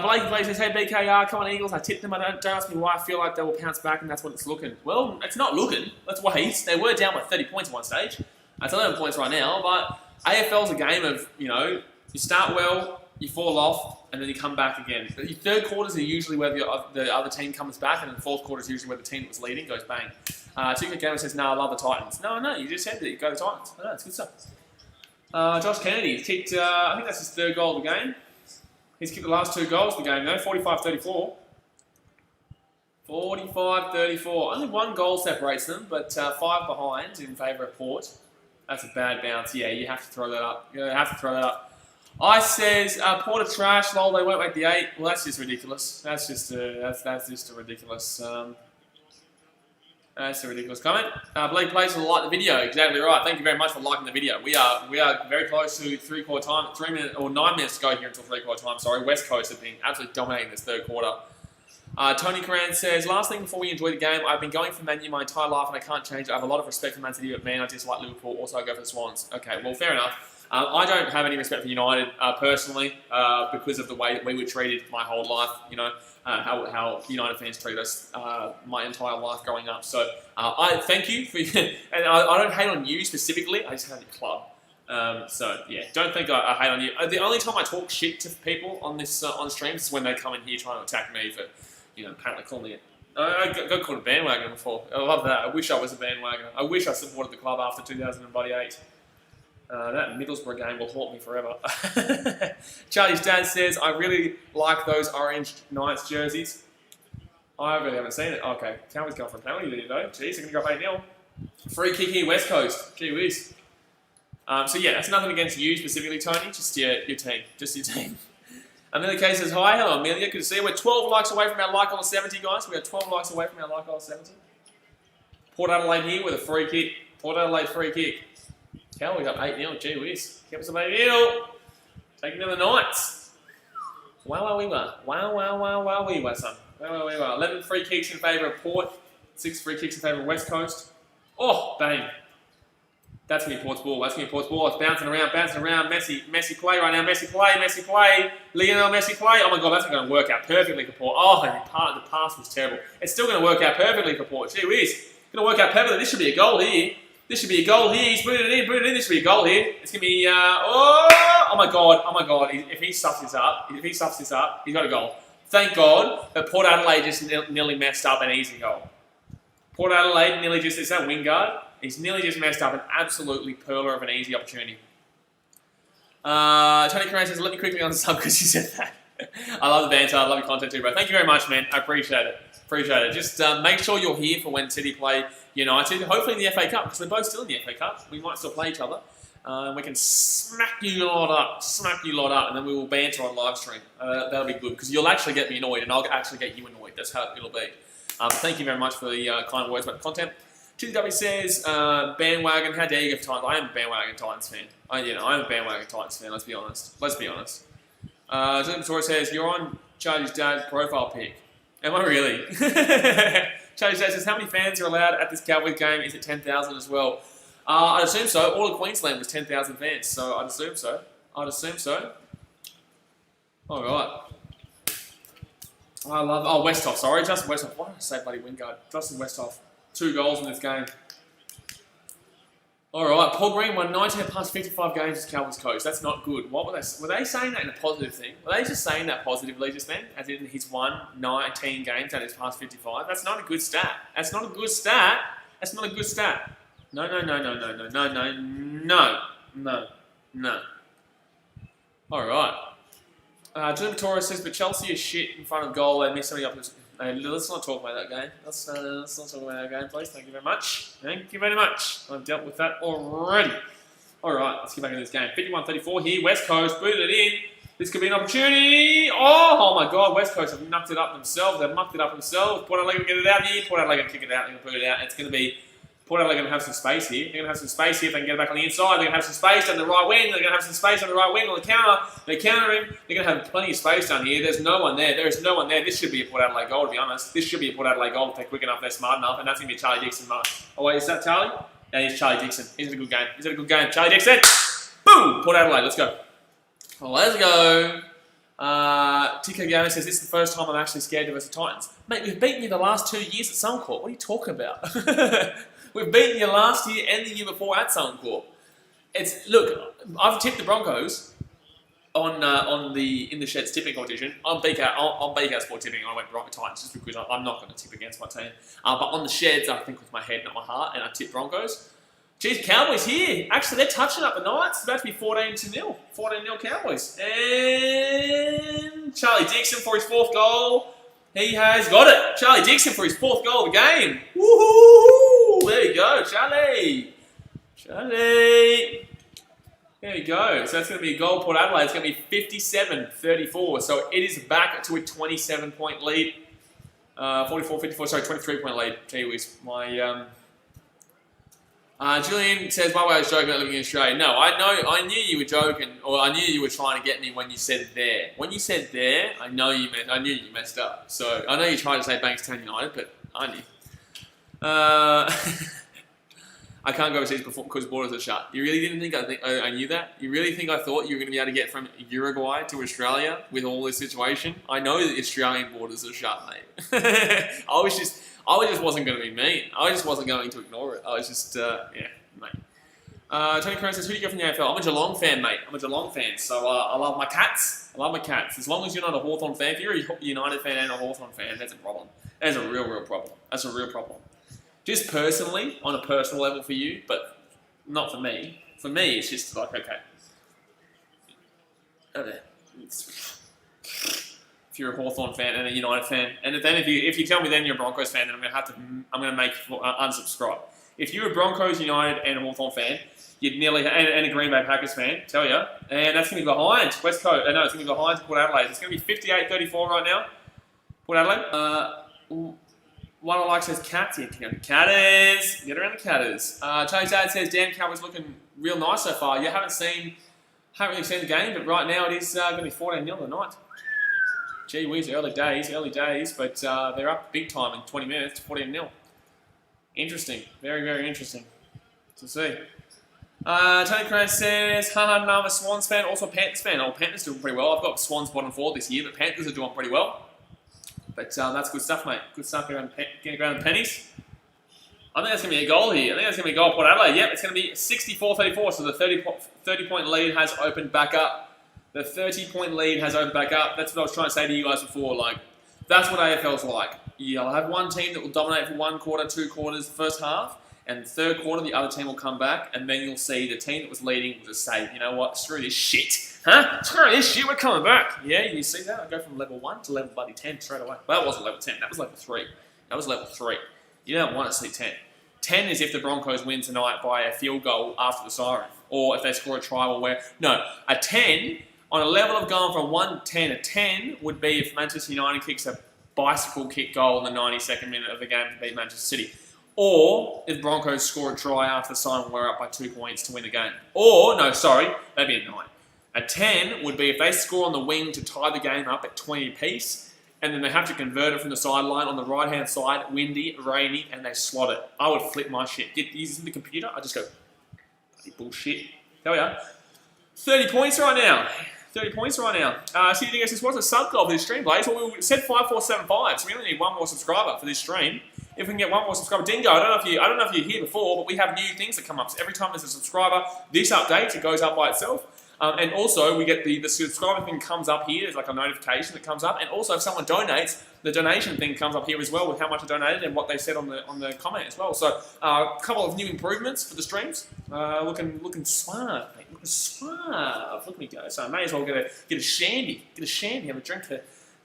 Blake plays says, "Hey BKR, come on Eagles." I tipped them. Don't ask me why. I feel like they will pounce back, and that's what it's looking. Well, it's not looking. Let's wait. They were down by 30 points at one stage. It's 11 points right now, but AFL's a game of, you start well, you fall off, and then you come back again. But your third quarters are usually where the other team comes back, and then the fourth quarter is usually where the team that was leading goes bang. 2K Gamer says, "No, I love the Titans." No, you just said that you go to the Titans. No, it's good stuff. Josh Kennedy kicked, I think that's his third goal of the game. He's kicked the last 2 goals of the game, though, 45-34. 45-34. Only 1 goal separates them, but 5 behind in favour of Port. That's a bad bounce. Yeah, you have to throw that up. Ice says, "Port are trash, lol, they won't make the 8. Well, that's just ridiculous. That's just a ridiculous... that's a ridiculous comment. Blake Plays will like the video. Exactly right. Thank you very much for liking the video. We are very close to 3/4 time. 3 minutes or 9 minutes to go here until 3/4 time. Sorry, West Coast have been absolutely dominating this third quarter. Tony Coran says, "Last thing before we enjoy the game, I've been going for Man U my entire life and I can't change it. I have a lot of respect for Man City, but man, I dislike Liverpool. Also, I go for the Swans." Okay, well, fair enough. I don't have any respect for United personally because of the way that we were treated my whole life. How United fans treat us my entire life growing up. So I thank you for, and I don't hate on you specifically. I just hate on your club. So yeah, don't think I hate on you. The only time I talk shit to people on this on streams is when they come in here trying to attack me for, apparently calling it. I got called a bandwagoner before. I love that. I wish I was a bandwagoner. I wish I supported the club after 2008. That Middlesbrough game will haunt me forever. Charlie's dad says, "I really like those orange Knights jerseys." I really haven't seen it. Okay, Cowboys going for a penalty there, though. Jeez, they're going to go 8-0. Free kick here, West Coast. Gee whiz. So yeah, that's nothing against you specifically, Tony. Just your team. Just your team. Amelia K says, "Hi, hello Amelia. Good to see you. We're 12 likes away from our like on 70, guys. We are 12 likes away from our like on 70. Port Adelaide here with a free kick. Port Adelaide free kick. Hell, we got 8-0. Gee whiz. Kept us 8-0. Taking down the Knights. Wow, we were. Wow, we were, son. Wow, we were. 11 free kicks in favour of Port. 6 free kicks in favour of West Coast. Oh, bang. That's going to be Port's ball. It's bouncing around. Messi play right now. Messi play. Lionel Messi play. Oh my God, that's going to work out perfectly for Port. Oh, the pass was terrible. It's still going to work out perfectly for Port. Gee whiz. It's going to work out perfectly. This should be a goal here. He's putting it in. This should be a goal here. It's going to be, oh my God. If he stuffs this up, he's got a goal. Thank God that Port Adelaide just nearly messed up an easy goal. Port Adelaide nearly just, is that Wingard? He's nearly just messed up an absolutely perler of an easy opportunity. Tony Coran says, "Let me quickly unsub because you said that." I love the banter. I love your content too, bro. Thank you very much, man. I appreciate it. Just make sure you're here for when City play United. Hopefully in the FA Cup, because we're both still in the FA Cup. We might still play each other. We can smack you lot up, and then we will banter on live stream. That'll be good, because you'll actually get me annoyed, and I'll actually get you annoyed. That's how it'll be. Thank you very much for the kind words about the content. TW says, bandwagon, how dare you go for Titans? I am a bandwagon Titans fan. I'm a bandwagon Titans fan, let's be honest. Zillion says, "You're on Charlie's dad's profile pic." Am I really? Charlie's dad says, "How many fans are allowed at this Cowboys game? Is it 10,000 as well?" I'd assume so. All of Queensland was 10,000 fans, so I'd assume so. All right. Westhoff, sorry. Justin Westhoff. Why did I say bloody Wingard? Justin Westhoff. 2 goals in this game. All right, Paul Green won 19 of the past 55 games as Cowboys coach. That's not good. What were they saying that in a positive thing? Were they just saying that positively just then? As in he's won 19 games out of his past 55? That's not a good stat. No. All right. Jim Torres says, "But Chelsea is shit in front of goal. They miss so many opportunities." Let's not talk about that game. Let's not talk about that game, please. Thank you very much. Thank you very much. I've dealt with that already. All right, let's get back into this game. 51-34 here. West Coast booted it in. This could be an opportunity. Oh my God, West Coast have mucked it up themselves. They've mucked it up themselves. Port Adelaide will get it out here. Port Adelaide will kick it out. They're going to put it out. It's going to be Port Adelaide going to have some space here. They're going to have some space here if they can get it back on the inside. They're going to have some space down the right wing. They're going to have some space on the right wing on the counter. They're countering. They're going to have plenty of space down here. There's no one there. There is no one there. This should be a Port Adelaide goal, to be honest. This should be a Port Adelaide goal if they're quick enough, they're smart enough, and that's going to be Charlie Dixon. Oh wait, is that Charlie? Yeah, he's Charlie Dixon. He's a good game. He's a good game. Charlie Dixon. Boom! Port Adelaide. Let's go. Let's go. TK Gavin says, this is the first time I'm actually scared to versus Titans. Mate, we've beaten you the last 2 years at Suncorp. What are you talking about? We've beaten you last year and the year before at Suncorp. Look, I've tipped the Broncos in the Sheds tipping competition. I'm BKRsport tipping. I went right with Titans just because I'm not going to tip against my team. But on the Sheds, I think with my head, not my heart, and I tipped Broncos. Geez, Cowboys here. Actually, they're touching up the Knights. It's about to be 14-0. 14-0 Cowboys. And Charlie Dixon for his 4th goal. He has got it. Charlie Dixon for his 4th goal of the game. Woohoo! There you go, Charlie. Charlie. There you go. So that's going to be a goal, Port Adelaide. It's going to be 57-34. So it is back to a 27-point lead. 44-54. Sorry, 23-point lead. Gee whiz. Julian says, by the way, I was joking about living in Australia. No, I knew you were joking, or I knew you were trying to get me when you said there. When you said there, I knew you messed up. So I know you tried to say Bankstown United, but I knew. I can't go overseas because borders are shut. You really didn't think I knew that? You really think I thought you were going to be able to get from Uruguay to Australia with all this situation? I know that the Australian borders are shut, mate. I just wasn't going to be mean. I just wasn't going to ignore it. I was just, yeah, mate. Tony Curran says, who do you go from the AFL? I'm a Geelong fan, mate. I'm a Geelong fan, so I love my Cats. I love my Cats. As long as you're not a Hawthorn fan, if you're a United fan and a Hawthorn fan, that's a problem. That's a real problem. That's a real problem. Just personally, on a personal level for you, but not for me. For me, it's just like, okay. If you're a Hawthorn fan and a United fan, and then if you tell me then you're a Broncos fan, then I'm gonna make unsubscribe. If you're a Broncos, United, and a Hawthorn fan, you'd nearly and a Green Bay Packers fan, tell you, and that's gonna be behind West Coast. No, it's gonna be behind Port Adelaide. It's gonna be 58-34 right now. Port Adelaide. One I like says Cats. Yeah, Catters. Get around the Catters. Charlie's dad says, damn, Cowboys looking real nice so far. You haven't really seen the game, but right now it is going to be 14-0 tonight. Gee whiz, early days, but they're up big time in 20 minutes, 14-0. Interesting. Very, very interesting to see. Tony Crane says, haha, no, I'm a Swans fan, also a Panthers fan. Oh, Panthers doing pretty well. I've got Swans bottom 4 this year, but Panthers are doing pretty well. But that's good stuff, mate. Good stuff around the pennies. I think that's going to be a goal here. I think that's going to be a goal, Port Adelaide. Yep, it's going to be 64-34, so the 30-point lead has opened back up. The 30-point lead has opened back up. That's what I was trying to say to you guys before. Like, that's what AFL's like. You'll have one team that will dominate for 1 quarter, 2 quarters, the first half, and the third quarter, the other team will come back, and then you'll see the team that was leading will just say, you know what, screw this shit. Huh? Screw this shit, we're coming back. Yeah, you see that? I go from level 1 to level bloody 10 straight away. Well, that wasn't level 10, that was level 3. That was level 3. You don't want to see 10. 10 is if the Broncos win tonight by a field goal after the siren, or if they score a try or where. No, a 10, on a level of going from 1-10, a 10 would be if Manchester United kicks a bicycle kick goal in the 92nd minute of the game to beat Manchester City. Or if Broncos score a try after the siren, we're up by 2 points to win the game. Or, no, sorry, that'd be a 9. A 10 would be if they score on the wing to tie the game up at 20 apiece, and then they have to convert it from the sideline on the right-hand side, windy, rainy, and they slot it. I would flip my shit. Get using the computer, I just go, bloody bullshit. There we are. 30 points right now. 30 points right now. So you think this was a sub goal for this stream, Blaze? Well, we said 5475, so we only need 1 more subscriber for this stream. If we can get 1 more subscriber, Dingo, I don't know if you're here before, but we have new things that come up. So every time there's a subscriber, this updates, it goes up by itself. And also, we get the subscriber thing comes up here. There's like a notification that comes up. And also, if someone donates, the donation thing comes up here as well with how much I donated and what they said on the comment as well. So, a couple of new improvements for the streams. Looking suave, mate. Looking suave. Look at me go. So, I may as well get a shandy. Get a shandy. Have a drink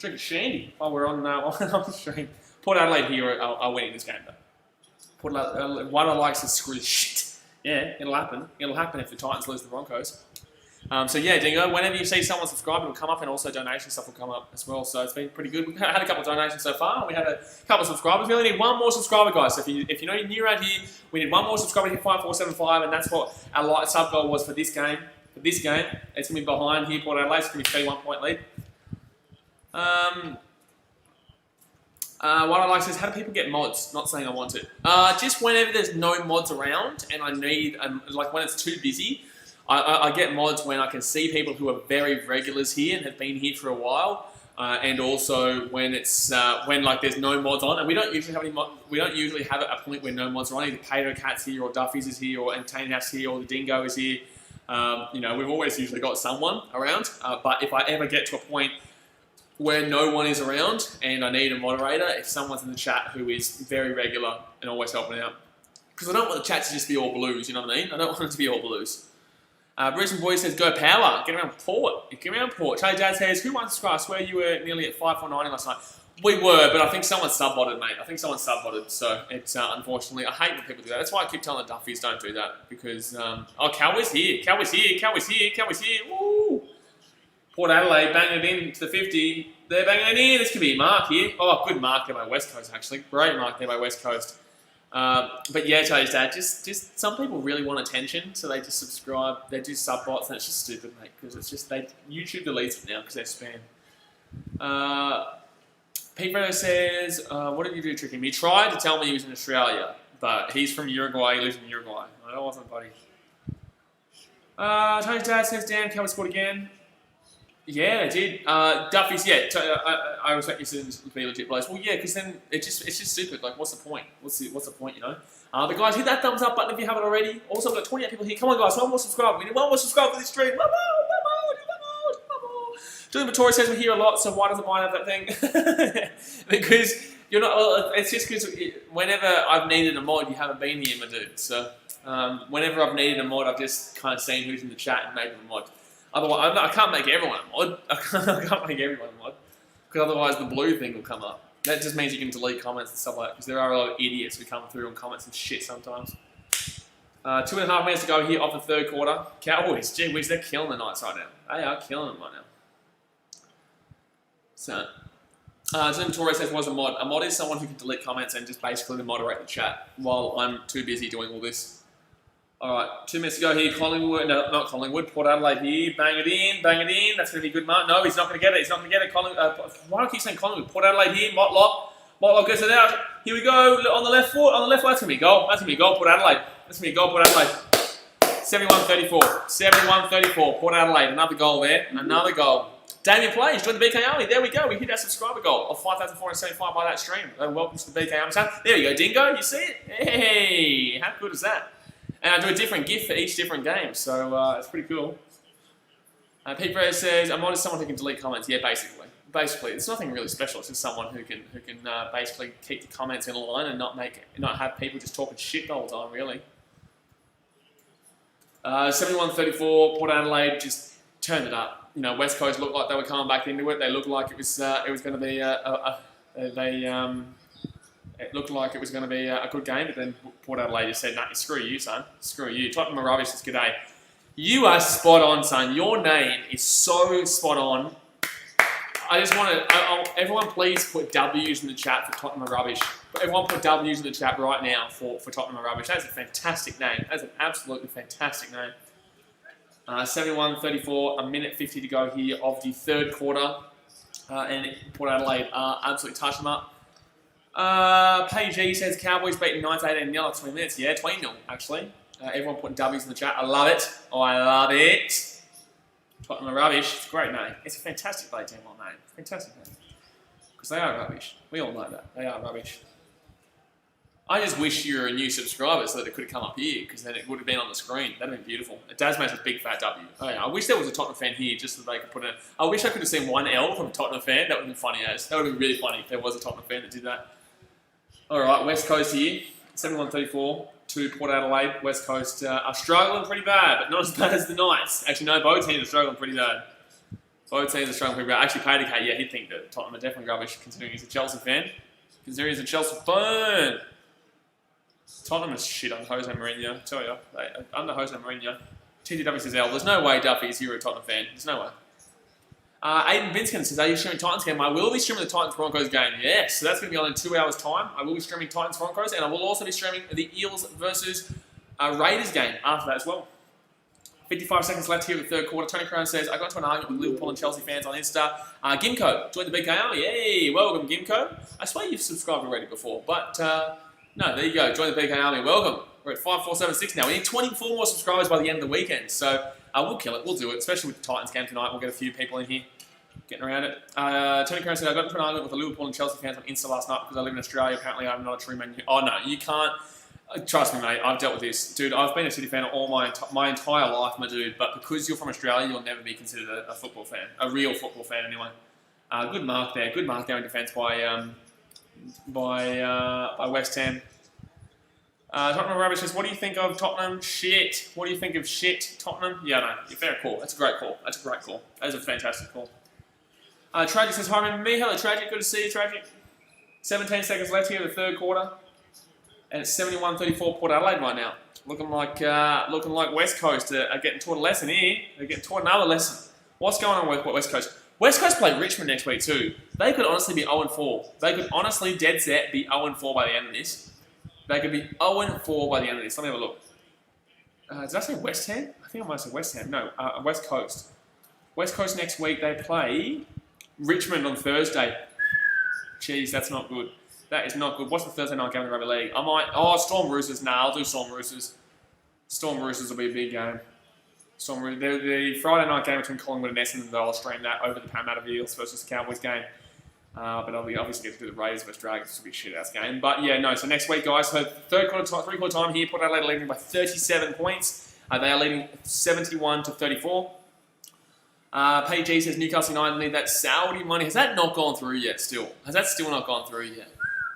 Drink a shandy while we're on the stream. Port Adelaide here are winning this game though. Port Adelaide, one of the likes is screw shit. Yeah, it'll happen. It'll happen if the Titans lose the Broncos. So yeah, Dingo, whenever you see someone subscribe, it'll come up, and also donation stuff will come up as well. So it's been pretty good. We've had a couple of donations so far. We had a couple of subscribers. We only need one more subscriber, guys. So if you know you're new around here, we need one more subscriber to hit 5475, and that's what our light sub goal was for this game. For this game, it's going to be behind here, Port Adelaide. It's going to be 3 1-point lead. What I like says, how do people get mods? Not saying I want it. Just whenever there's no mods around, and I need, like when it's too busy, I get mods when I can see people who are very regulars here and have been here for a while, and also when it's when like there's no mods on, and we don't usually have any we don't usually have a point where no mods are on. Either Kato Cat's here, or Duffy's is here, or Entertain House here, or the Dingo is here. You know, we've always usually got someone around. But if I ever get to a point where no one is around and I need a moderator, if someone's in the chat who is very regular and always helping out, because I don't want the chat to just be all blues. You know what I mean? I don't want it to be all blues. Bruce and Boy says, go power. Get around Port. Get around Port. Charlie Dad says, who won subscribe? I swear you were nearly at 5.90 last night. We were, but I think someone sub-botted, mate. I think someone sub-botted, so it's unfortunately, I hate when people do that. That's why I keep telling the Duffies don't do that, because, oh, Cowboys here. Cowboys here. Cowboys here. Cowboys here. Woo! Port Adelaide banging it in to the 50. They're banging it in. This could be a mark here. Oh, good mark there by West Coast, actually. Great mark there by West Coast. But yeah, Charlie's dad, just some people really want attention, so they just subscribe, they do sub bots, and it's just stupid, mate, because it's just, YouTube deletes it now because they're spam. Pete Fredo says, what did you do tricking me? He tried to tell me he was in Australia, but he's from Uruguay, he lives in Uruguay. No, that wasn't buddy. Tony's dad says, damn, can we score again? Yeah, they did. Duffy's, yeah, I respect you to be legit players. Well, yeah, because then it's just stupid. Like, what's the point? What's the point, you know? But guys, hit that thumbs up button if you haven't already. Also, we've got 28 people here. Come on, guys, one more subscribe. We need one more subscribe for this stream. One more. Julian Vittori says we're here a lot, so why doesn't mine have that thing? Because you're not. Well, it's just because whenever I've needed a mod, you haven't been here, my dude. So whenever I've needed a mod, I've just kind of seen who's in the chat and made them a mod. Otherwise, I can't make everyone a mod. I can't make everyone a mod. Because otherwise the blue thing will come up. That just means you can delete comments and stuff like that. Because there are a lot of idiots who come through on comments and shit sometimes. 2.5 minutes to go here off the third quarter. Cowboys, gee whiz, they're killing the Knights right now. They are killing them right now. So, Jim Torres says, what's a mod? A mod is someone who can delete comments and just basically moderate the chat while I'm too busy doing all this. Alright, 2 minutes to go here. Collingwood, no, not Collingwood, Port Adelaide here. Bang it in, bang it in. That's going to be a good mark. No, he's not going to get it. He's not going to get it. Why do I keep saying Collingwood? Port Adelaide here, Motlop. Motlop gets it out. Here we go, on the left foot. On the left foot, that's going to be a goal. That's going to be a goal, Port Adelaide. That's going to be a goal, Port Adelaide. 71-34. 71-34. Port Adelaide, another goal there. Another goal. Damien Plays, join the BKRmy. There we go. We hit our subscriber goal of 5,475 by that stream. Welcome to the BKRmy channel. There you go, Dingo. You see it? Hey, how good is that? And I do a different GIF for each different game, so it's pretty cool. Pete Perez says, a mod is someone who can delete comments. Yeah, basically. Basically, it's nothing really special. It's just someone who can basically keep the comments in line and not have people just talking shit the whole time, really. 71-34, Port Adelaide just turned it up. You know, West Coast looked like they were coming back into it. They looked like it was going to be it looked like it was going to be a good game, but then Port Adelaide just said, nah, screw you, son. Screw you. Tottenham Rubbish says, g'day. You are spot on, son. Your name is so spot on. I just want to, everyone please put W's in the chat for Tottenham Rubbish. Everyone put W's in the chat right now for Tottenham Rubbish. That's a fantastic name. That's an absolutely fantastic name. 71-34, a minute 50 to go here of the third quarter. And Port Adelaide are absolutely touching them up. PG says Cowboys beating Knights 18-0 at 20 minutes. Yeah, 20-0 actually. Everyone putting W's in the chat. I love it. I love it. Tottenham Rubbish. It's a great name. It's a fantastic play team name. Fantastic name. Because they are rubbish. We all know that. They are rubbish. I just wish you were a new subscriber so that it could have come up here, because then it would have been on the screen. That would have been beautiful. Dasma's a big fat W. Oh, yeah. I wish there was a Tottenham fan here just so they could put in. I wish I could have seen one L from a Tottenham fan. That would have been funny as. That would have been really funny if there was a Tottenham fan that did that. Alright, West Coast here. 71-34 to Port Adelaide. West Coast are struggling pretty bad, but not as bad as the Knights. Actually, no, both teams are struggling pretty bad. Both teams are struggling pretty bad. Actually, Pater K, yeah, he'd think that Tottenham are definitely rubbish, considering he's a Chelsea fan. Considering he's a Chelsea fan. Tottenham is shit on Jose Mourinho, I tell you. Under Jose Mourinho. TTW says, there's no way Duffy is a Tottenham fan. There's no way. Aiden Vinskin says, are you streaming Titans game? I will be streaming the Titans-Broncos game. Yes, so that's going to be on in 2 hours' time. I will be streaming Titans-Broncos, and I will also be streaming the Eels versus Raiders game after that as well. 55 seconds left here in the third quarter. Tony Crown says, I got into an argument with Liverpool and Chelsea fans on Insta. Gimco, joined the BKRmy. Yay, welcome, Gimco. I swear you've subscribed already before, but no, there you go. Join the BKRmy. Welcome. We're at 5476 now. We need 24 more subscribers by the end of the weekend, so we'll kill it. We'll do it, especially with the Titans game tonight. We'll get a few people in here getting around it. Tony Crown said, I got into an argument with the Liverpool and Chelsea fans on Insta last night because I live in Australia. Apparently, I'm not a true man. Oh, no, you can't. Trust me, mate, I've dealt with this. Dude, I've been a City fan all my entire life, my dude, but because you're from Australia, you'll never be considered a football fan. A real football fan, anyway. Good mark there. Good mark there in defence by West Ham. Tottenham Rubbish says, what do you think of Tottenham? Shit. What do you think of shit, Tottenham? Yeah, no, fair call. That's a great call. That's a great call. That is a fantastic call. Tragic says, hi, remember me? Hello, Tragic. Good to see you, Tragic. 17 seconds left here in the third quarter. And it's 71-34 Port Adelaide right now. Looking like West Coast are getting taught a lesson here. They're getting taught another lesson. What's going on with West Coast? West Coast play Richmond next week too. They could honestly be 0-4. They could honestly, dead set, be 0-4 by the end of this. They could be 0-4 by the end of this. Let me have a look. Did I say West Ham? I think I might say West Ham. No, West Coast. West Coast next week, they play Richmond on Thursday. Jeez, that's not good. That is not good. What's the Thursday night game in the Rugby League? I might... Oh, Storm Roosters. Nah, I'll do Storm Roosters. Storm Roosters will be a big game. The Friday night game between Collingwood and Essendon, I'll stream that over the Parramatta Eels versus the Cowboys game. But I'll obviously get to do the Raiders versus Dragons. This will be a shit-ass game. But yeah, no. So next week, guys. So three-quarter time here. Port Adelaide leading by 37 points. They are leading 71-34. PG says Newcastle United need that Saudi money. Has that not gone through yet still? Has that still not gone through yet?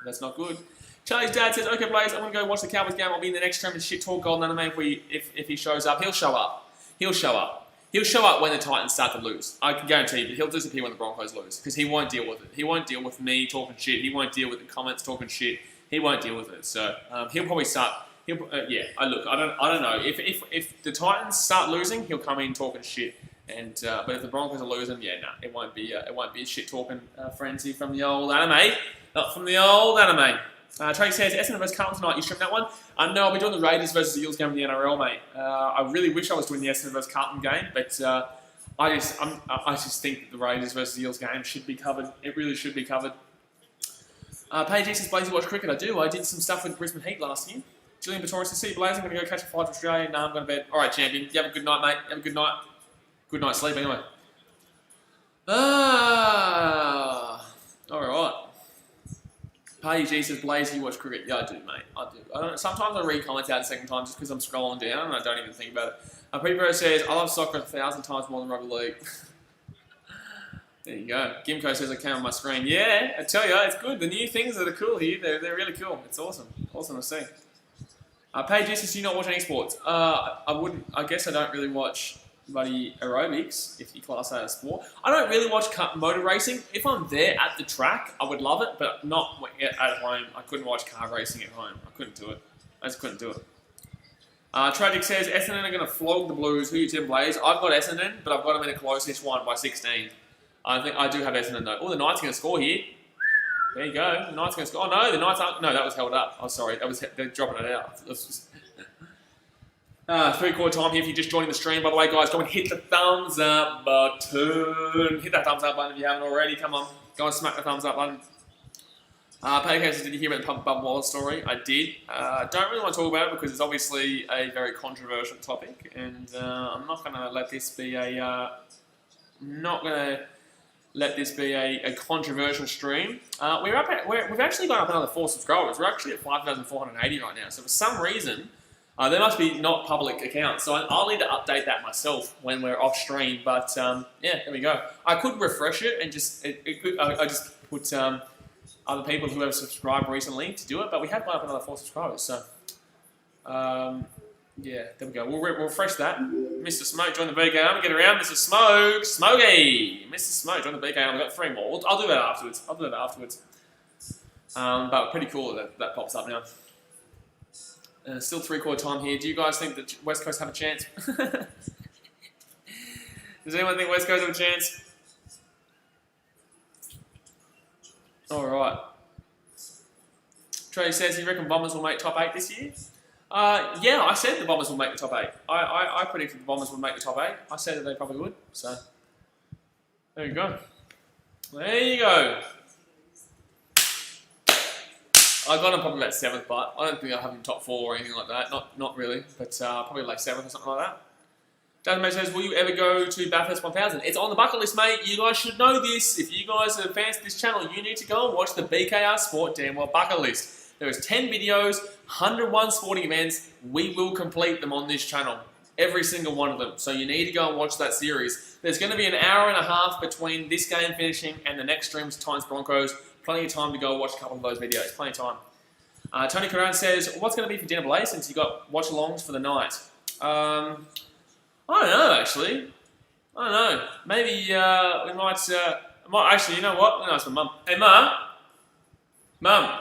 That's not good. Charlie's dad says, okay, Blaze, I'm going to go watch the Cowboys game. I'll be in the next stream and shit talk Golden Anime if he shows up. He'll show up. He'll show up. He'll show up when the Titans start to lose. I can guarantee you, but he'll disappear when the Broncos lose because he won't deal with it. He won't deal with me talking shit. He won't deal with the comments talking shit. He won't deal with it. So he'll probably start. I don't know. If the Titans start losing, he'll come in talking shit. And but if the Broncos are losing, yeah, no, it won't be a shit talking frenzy from the old anime. Not from the old anime. Tracy says, Essendon vs Carlton tonight, you stream that one? No, I'll be doing the Raiders versus the Eels game in the NRL, mate. I really wish I was doing the Essendon vs Carlton game, but I just think that the Raiders versus the Eels game should be covered. It really should be covered. Paige says, Blaze, you watch cricket? I do. I did some stuff with Brisbane Heat last year. Julian Pretorius says, see you, Blaze, I'm going to go catch a flight to Australia. No, I'm going to bed. All right, champion. You have a good night, mate. Have a good night. Good night's sleep, anyway. All right. Paddy G says, Blaze, you watch cricket? Yeah, I do, mate. I do. I don't, sometimes I read comments out a second time just because I'm scrolling down and I don't even think about it. Prepro says, I love soccer 1,000 times more than rugby league. There you go. Gimco says, I came on my screen. Yeah, I tell you, it's good. The new things that are cool here, they're really cool. It's awesome. Awesome to see. Paige G says, do you not watch any sports? I wouldn't. I guess I don't really watch bloody aerobics, if you class that as sport. I don't really watch motor racing. If I'm there at the track, I would love it, but not at home. I couldn't watch car racing at home. I couldn't do it. I just couldn't do it. Tragic says, Essendon are going to flog the Blues. Who you Tim Blaze? I've got Essendon, but I've got them in a close-ish one by 16. I think I do have Essendon though. Oh, the Knights are going to score here. There you go. The Knights are going to score. Oh no, the Knights aren't. No, that was held up. Oh, sorry. They're dropping it out. Three-quarter time here if you're just joining the stream. By the way, guys, go and hit the thumbs up button. Hit that thumbs up button if you haven't already. Come on. Go and smack the thumbs up button. Pancakes, did you hear about the Bub Wallace story? I did. Don't really want to talk about it because it's obviously a very controversial topic, and I'm not going to let this be a controversial stream. We've actually gone up another 4 subscribers. We're actually at 5,480 right now. So for some reason, there must be not public accounts. So I'll need to update that myself when we're off stream. But yeah, there we go. I could refresh it and just I just put other people who have subscribed recently to do it. But we have gone up another 4 subscribers. So yeah, there we go. We'll refresh that. Mr. Smoke, join the BKRmy. Get around, Mr. Smoke. Smokey. Mr. Smoke, join the BKRmy. I've got 3 more. I'll do that afterwards. But pretty cool that pops up now. Still 3/4 time here. Do you guys think that West Coast have a chance? Does anyone think West Coast have a chance? All right. Trey says, you reckon Bombers will make top 8 this year? Yeah, I said the Bombers will make the top 8. I predicted the Bombers would make the top 8. I said that they probably would. So, there you go. There you go. I got them probably like 7th, but I don't think I'll have them top 4 or anything like that. Not really, but probably like 7th or something like that. Dasmate says, will you ever go to Bathurst 1000? It's on the bucket list, mate. You guys should know this. If you guys are fans of this channel, you need to go and watch the BKRsport damn well bucket list. There is 10 videos, 101 sporting events. We will complete them on this channel. Every single one of them. So you need to go and watch that series. There's going to be an hour and a half between this game finishing and the next stream's Titans Broncos. Plenty of time to go watch a couple of those videos. Plenty of time. Tony Curran says, what's going to be for dinner, Blaze, since you got watch-alongs for the night? I don't know, actually. I don't know. Maybe we might actually, you know what? I'm going to ask my mum. Hey, Mum. Mum.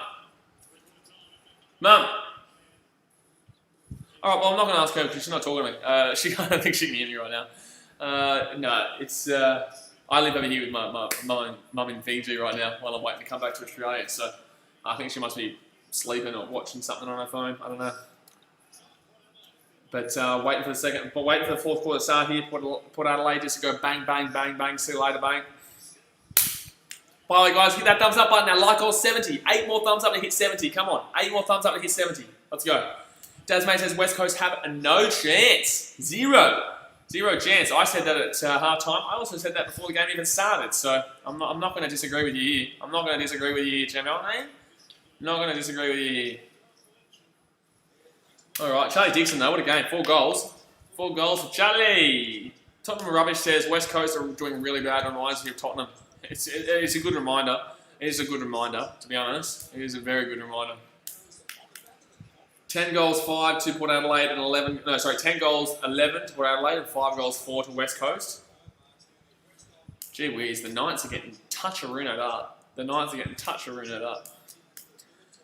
Mum. Alright, well, I'm not going to ask her because she's not talking to me. I don't think she can hear me right now. No, it's... I live over here with my mum in Fiji right now while I'm waiting to come back to Australia. So I think she must be sleeping or watching something on her phone. I don't know. But waiting for the 4th quarter to start here. Port Adelaide just to go bang, bang, bang, bang. See you later, bang. By the way, guys, hit that thumbs up button now. Like all 70. 8 more thumbs up to hit 70. Come on. 8 more thumbs up to hit 70. Let's go. Dasmate says West Coast have no chance. Zero chance. I said that at half-time. I also said that before the game even started. So I'm not going to disagree with you here. I'm not going to disagree with you here, Jamie. Not going to disagree with you here. All right, Charlie Dixon though, what a game. 4 goals. 4 goals for Charlie. Tottenham Rubbish says West Coast are doing really bad on Rising of Tottenham. It's a good reminder. It is a good reminder, to be honest. It is a very good reminder. 10 goals, 5 to Port Adelaide and 11... No, sorry, 10 goals, 11 to Port Adelaide and 5 goals, 4 to West Coast. Gee whiz, the Knights are getting touch-a-rooted up.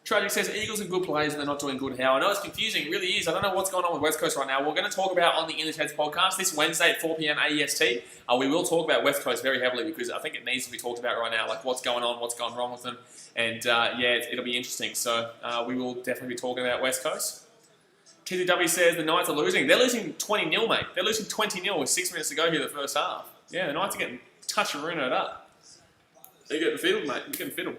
Tragic says, Eagles are good players and they're not doing good. How? I know it's confusing. It really is. I don't know what's going on with West Coast right now. We're going to talk about on the English Heads podcast this Wednesday at 4 p.m. AEST. We will talk about West Coast very heavily because I think it needs to be talked about right now, like what's going on, what's gone wrong with them. And yeah, it'll be interesting. So we will definitely be talking about West Coast. TTW says the Knights are losing. They're losing 20-0, mate. They're losing 20-0 with 6 minutes to go here the first half. Yeah, the Knights are getting touch-a-rooted up. They're getting fiddled, mate. They're getting fiddled.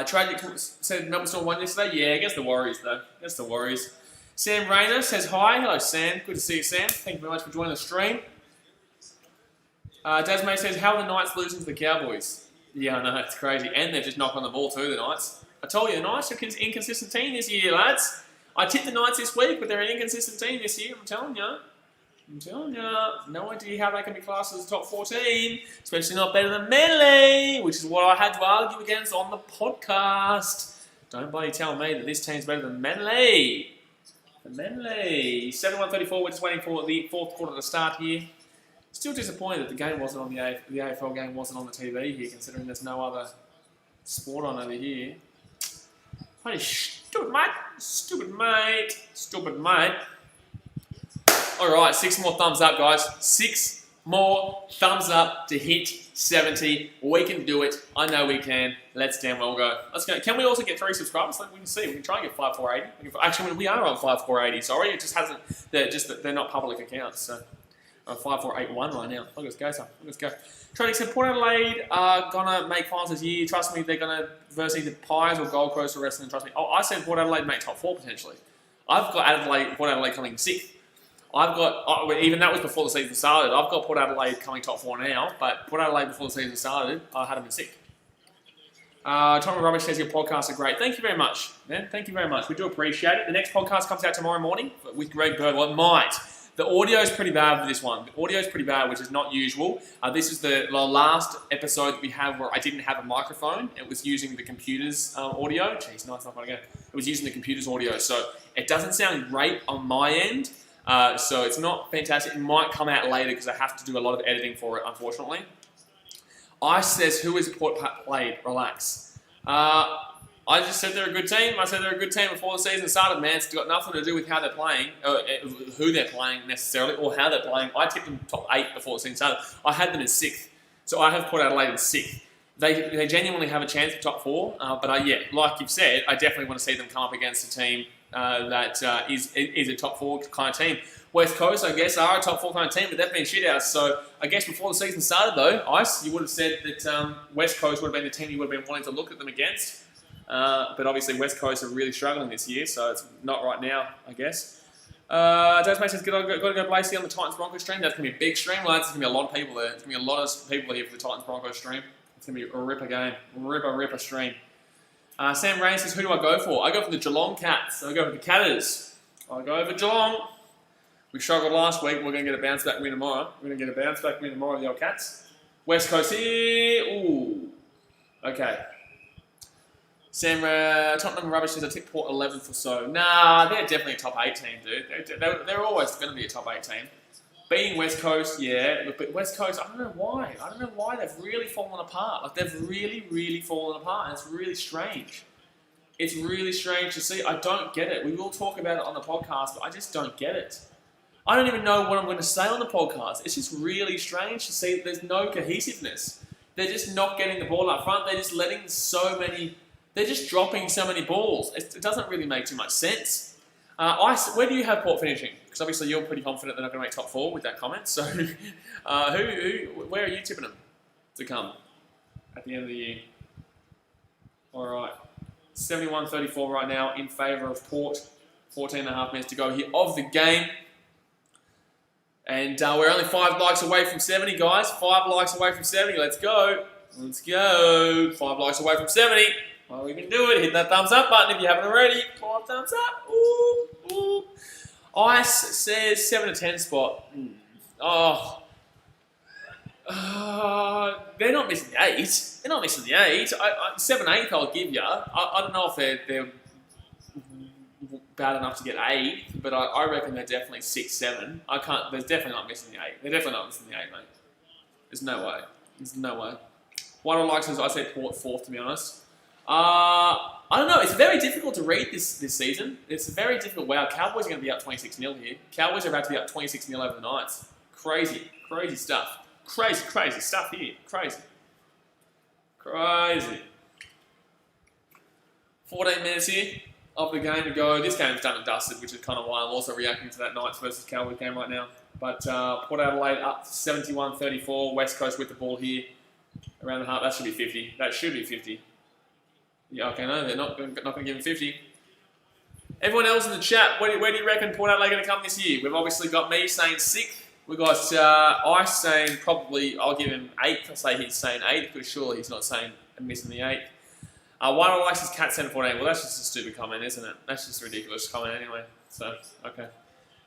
Tragic said Melbourne Storm won yesterday. Yeah, against the Warriors, though. Against the Warriors. Sam Rayner says hi. Hello, Sam. Good to see you, Sam. Thank you very much for joining the stream. Dasmate says, how are the Knights losing to the Cowboys? Yeah, I know. It's crazy. And they've just knocked on the ball, too, the Knights. I told you, the Knights are an inconsistent team this year, lads. I tipped the Knights this week, but they're an inconsistent team this year. I'm telling you. No idea how they can be classed as a top 14, especially not better than Manly, which is what I had to argue against on the podcast. Don't bloody tell me that this team's better than Manly. Manly. 71-34, we're just waiting for the 4th quarter to start here. Still disappointed that the game wasn't on the AFL game wasn't on the TV here, considering there's no other sport on over here. Bloody stupid mate. Stupid mate. Alright, 6 more thumbs up, guys. 6 more thumbs up to hit 70. We can do it. I know we can. Let's damn well go. Let's go. Can we also get 3 subscribers? Like we can see. We can try and get 5480. Actually, we are on 5480. Sorry, it just hasn't. They're not public accounts. So 5481 right now. Let's go. Trading said Port Adelaide are gonna make finals this year. Trust me, they're gonna verse either Pies or Gold Coast or wrestling. Trust me. Oh, I said Port Adelaide make top 4 potentially. I've got Port Adelaide coming 6th. I've got, even that was before the season started, I've got Port Adelaide coming top 4 now, but Port Adelaide before the season started, I had them in 6th. Tom Rubbish says your podcasts are great. Thank you very much, man. Thank you very much. We do appreciate it. The next podcast comes out tomorrow morning with Greg Bird. Well, it might. The audio is pretty bad for this one. The audio is pretty bad, which is not usual. This is the last episode that we have where I didn't have a microphone. It was using the computer's audio. Jeez, no, it's not going to go. It was using the computer's audio, so it doesn't sound great on my end. So it's not fantastic. It might come out later because I have to do a lot of editing for it, unfortunately. Ice says, who is Port Adelaide? Relax. I just said they're a good team. I said they're a good team before the season started, man. It's got nothing to do with how they're playing, who they're playing necessarily, or how they're playing. I tipped them top 8 before the season started. I had them in 6th. So I have Port Adelaide in 6th. They genuinely have a chance for top 4, but yeah, like you've said, I definitely want to see them come up against a team that is a top 4 kind of team. West Coast, I guess, are a top 4 kind of team, but they've been shit out. So I guess before the season started, though, Ice, you would have said that West Coast would have been the team you would have been wanting to look at them against. But obviously West Coast are really struggling this year, so it's not right now, I guess. James Mason says, got to go Blazey on the Titans-Broncos stream. That's going to be a big stream, lads. There's going to be a lot of people there. There's going to be a lot of people here for the Titans-Broncos stream. It's going to be a ripper game. Ripper stream. Sam Rain says, who do I go for? I go for the Geelong Cats. I go for the Catters. I go over Geelong. We struggled last week. We're going to get a bounce-back win tomorrow. We're going to get a bounce-back win tomorrow, the old Cats. West Coast here. Ooh. Okay. Sam, Tottenham Rubbish says I tipped Port 11th or so. Nah, they're definitely a top 8 team, dude. They're always going to be a top 8 team. Beating West Coast, yeah. Look, but West Coast, I don't know why. I don't know why they've really fallen apart. Like, they've really fallen apart, and it's really strange. It's really strange to see. I don't get it. We will talk about it on the podcast, but I just don't get it. I don't even know what I'm going to say on the podcast. It's just really strange to see that there's no cohesiveness. They're just not getting the ball up front. They're just letting they're just dropping so many balls. It doesn't really make too much sense. Where do you have Port finishing? Because obviously you're pretty confident they're not going to make top 4 with that comment. So, where are you tipping them to come at the end of the year? All right, 71-34 right now in favour of Port. 14.5 minutes to go here of the game. And we're only 5 likes away from 70, guys. 5 likes away from 70. Let's go. Let's go. 5 likes away from 70. Well, we can do it. Hit that thumbs up button if you haven't already. 5 thumbs up. Ooh, ooh. Ice says 7 to 10 spot. Oh. They're not missing the 8. They're not missing the 8. 7/8 I'll give you. I don't know if they're bad enough to get 8, but I reckon they're definitely 6, 7. They're definitely not missing the 8. They're definitely not missing the 8, mate. There's no way. There's no way. One of the likes is I say Port 4th, to be honest. I don't know. It's very difficult to read this season. It's very difficult. Wow, Cowboys are going to be up 26-0 here. Cowboys are about to be up 26-0 over the Knights. Crazy stuff. Crazy stuff here. Crazy. 14 minutes here of the game to go. This game's done and dusted, which is kind of why I'm also reacting to that Knights versus Cowboys game right now. But Port Adelaide up 71-34. West Coast with the ball here. Around the half. That should be 50. That should be 50. Yeah, okay, no, they're not going to give him 50. Everyone else in the chat, where do you reckon Port Adelaide are going to come this year? We've obviously got me saying 6th. We've got Ice saying probably, I'll give him 8th. I'll say he's saying 8th, because surely he's not saying missing the 8th. One of likes is Cat Center 14. Well, that's just a stupid comment, isn't it? That's just a ridiculous comment anyway. So, okay.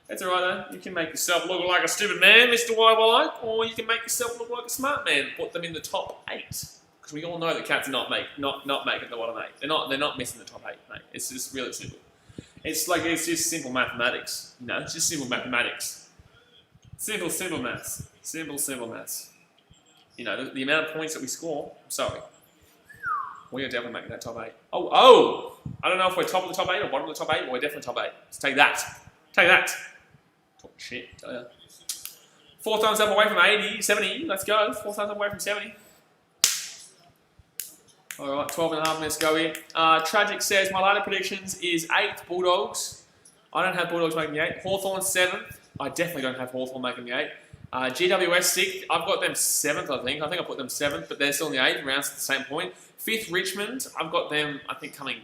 That's alright though. You can make yourself look like a stupid man, Mr. YY, or you can make yourself look like a smart man. Put them in the top 8. Because we all know that Cats are not making the bottom 8. They're not missing the top 8, mate. It's just really simple. It's just simple mathematics. You know, it's just simple mathematics. Simple maths. Simple maths. You know, the amount of points that we score, I'm sorry. We are definitely making that top 8. Oh! I don't know if we're top of the top 8 or bottom of the top 8, but we're definitely top 8. Let's take that. Take that. Talk shit, tell ya. 4 thumbs up away from 70. Let's go. 4 thumbs up away from 70. Alright, 12.5 minutes to go here. Tragic says, my later predictions is 8th Bulldogs. I don't have Bulldogs making the 8. Hawthorn 7th. I definitely don't have Hawthorn making the 8. GWS 6th. I've got them 7th, I think. I think I put them 7th, but they're still in the 8th, around the same point. 5th Richmond. I've got them, I think, coming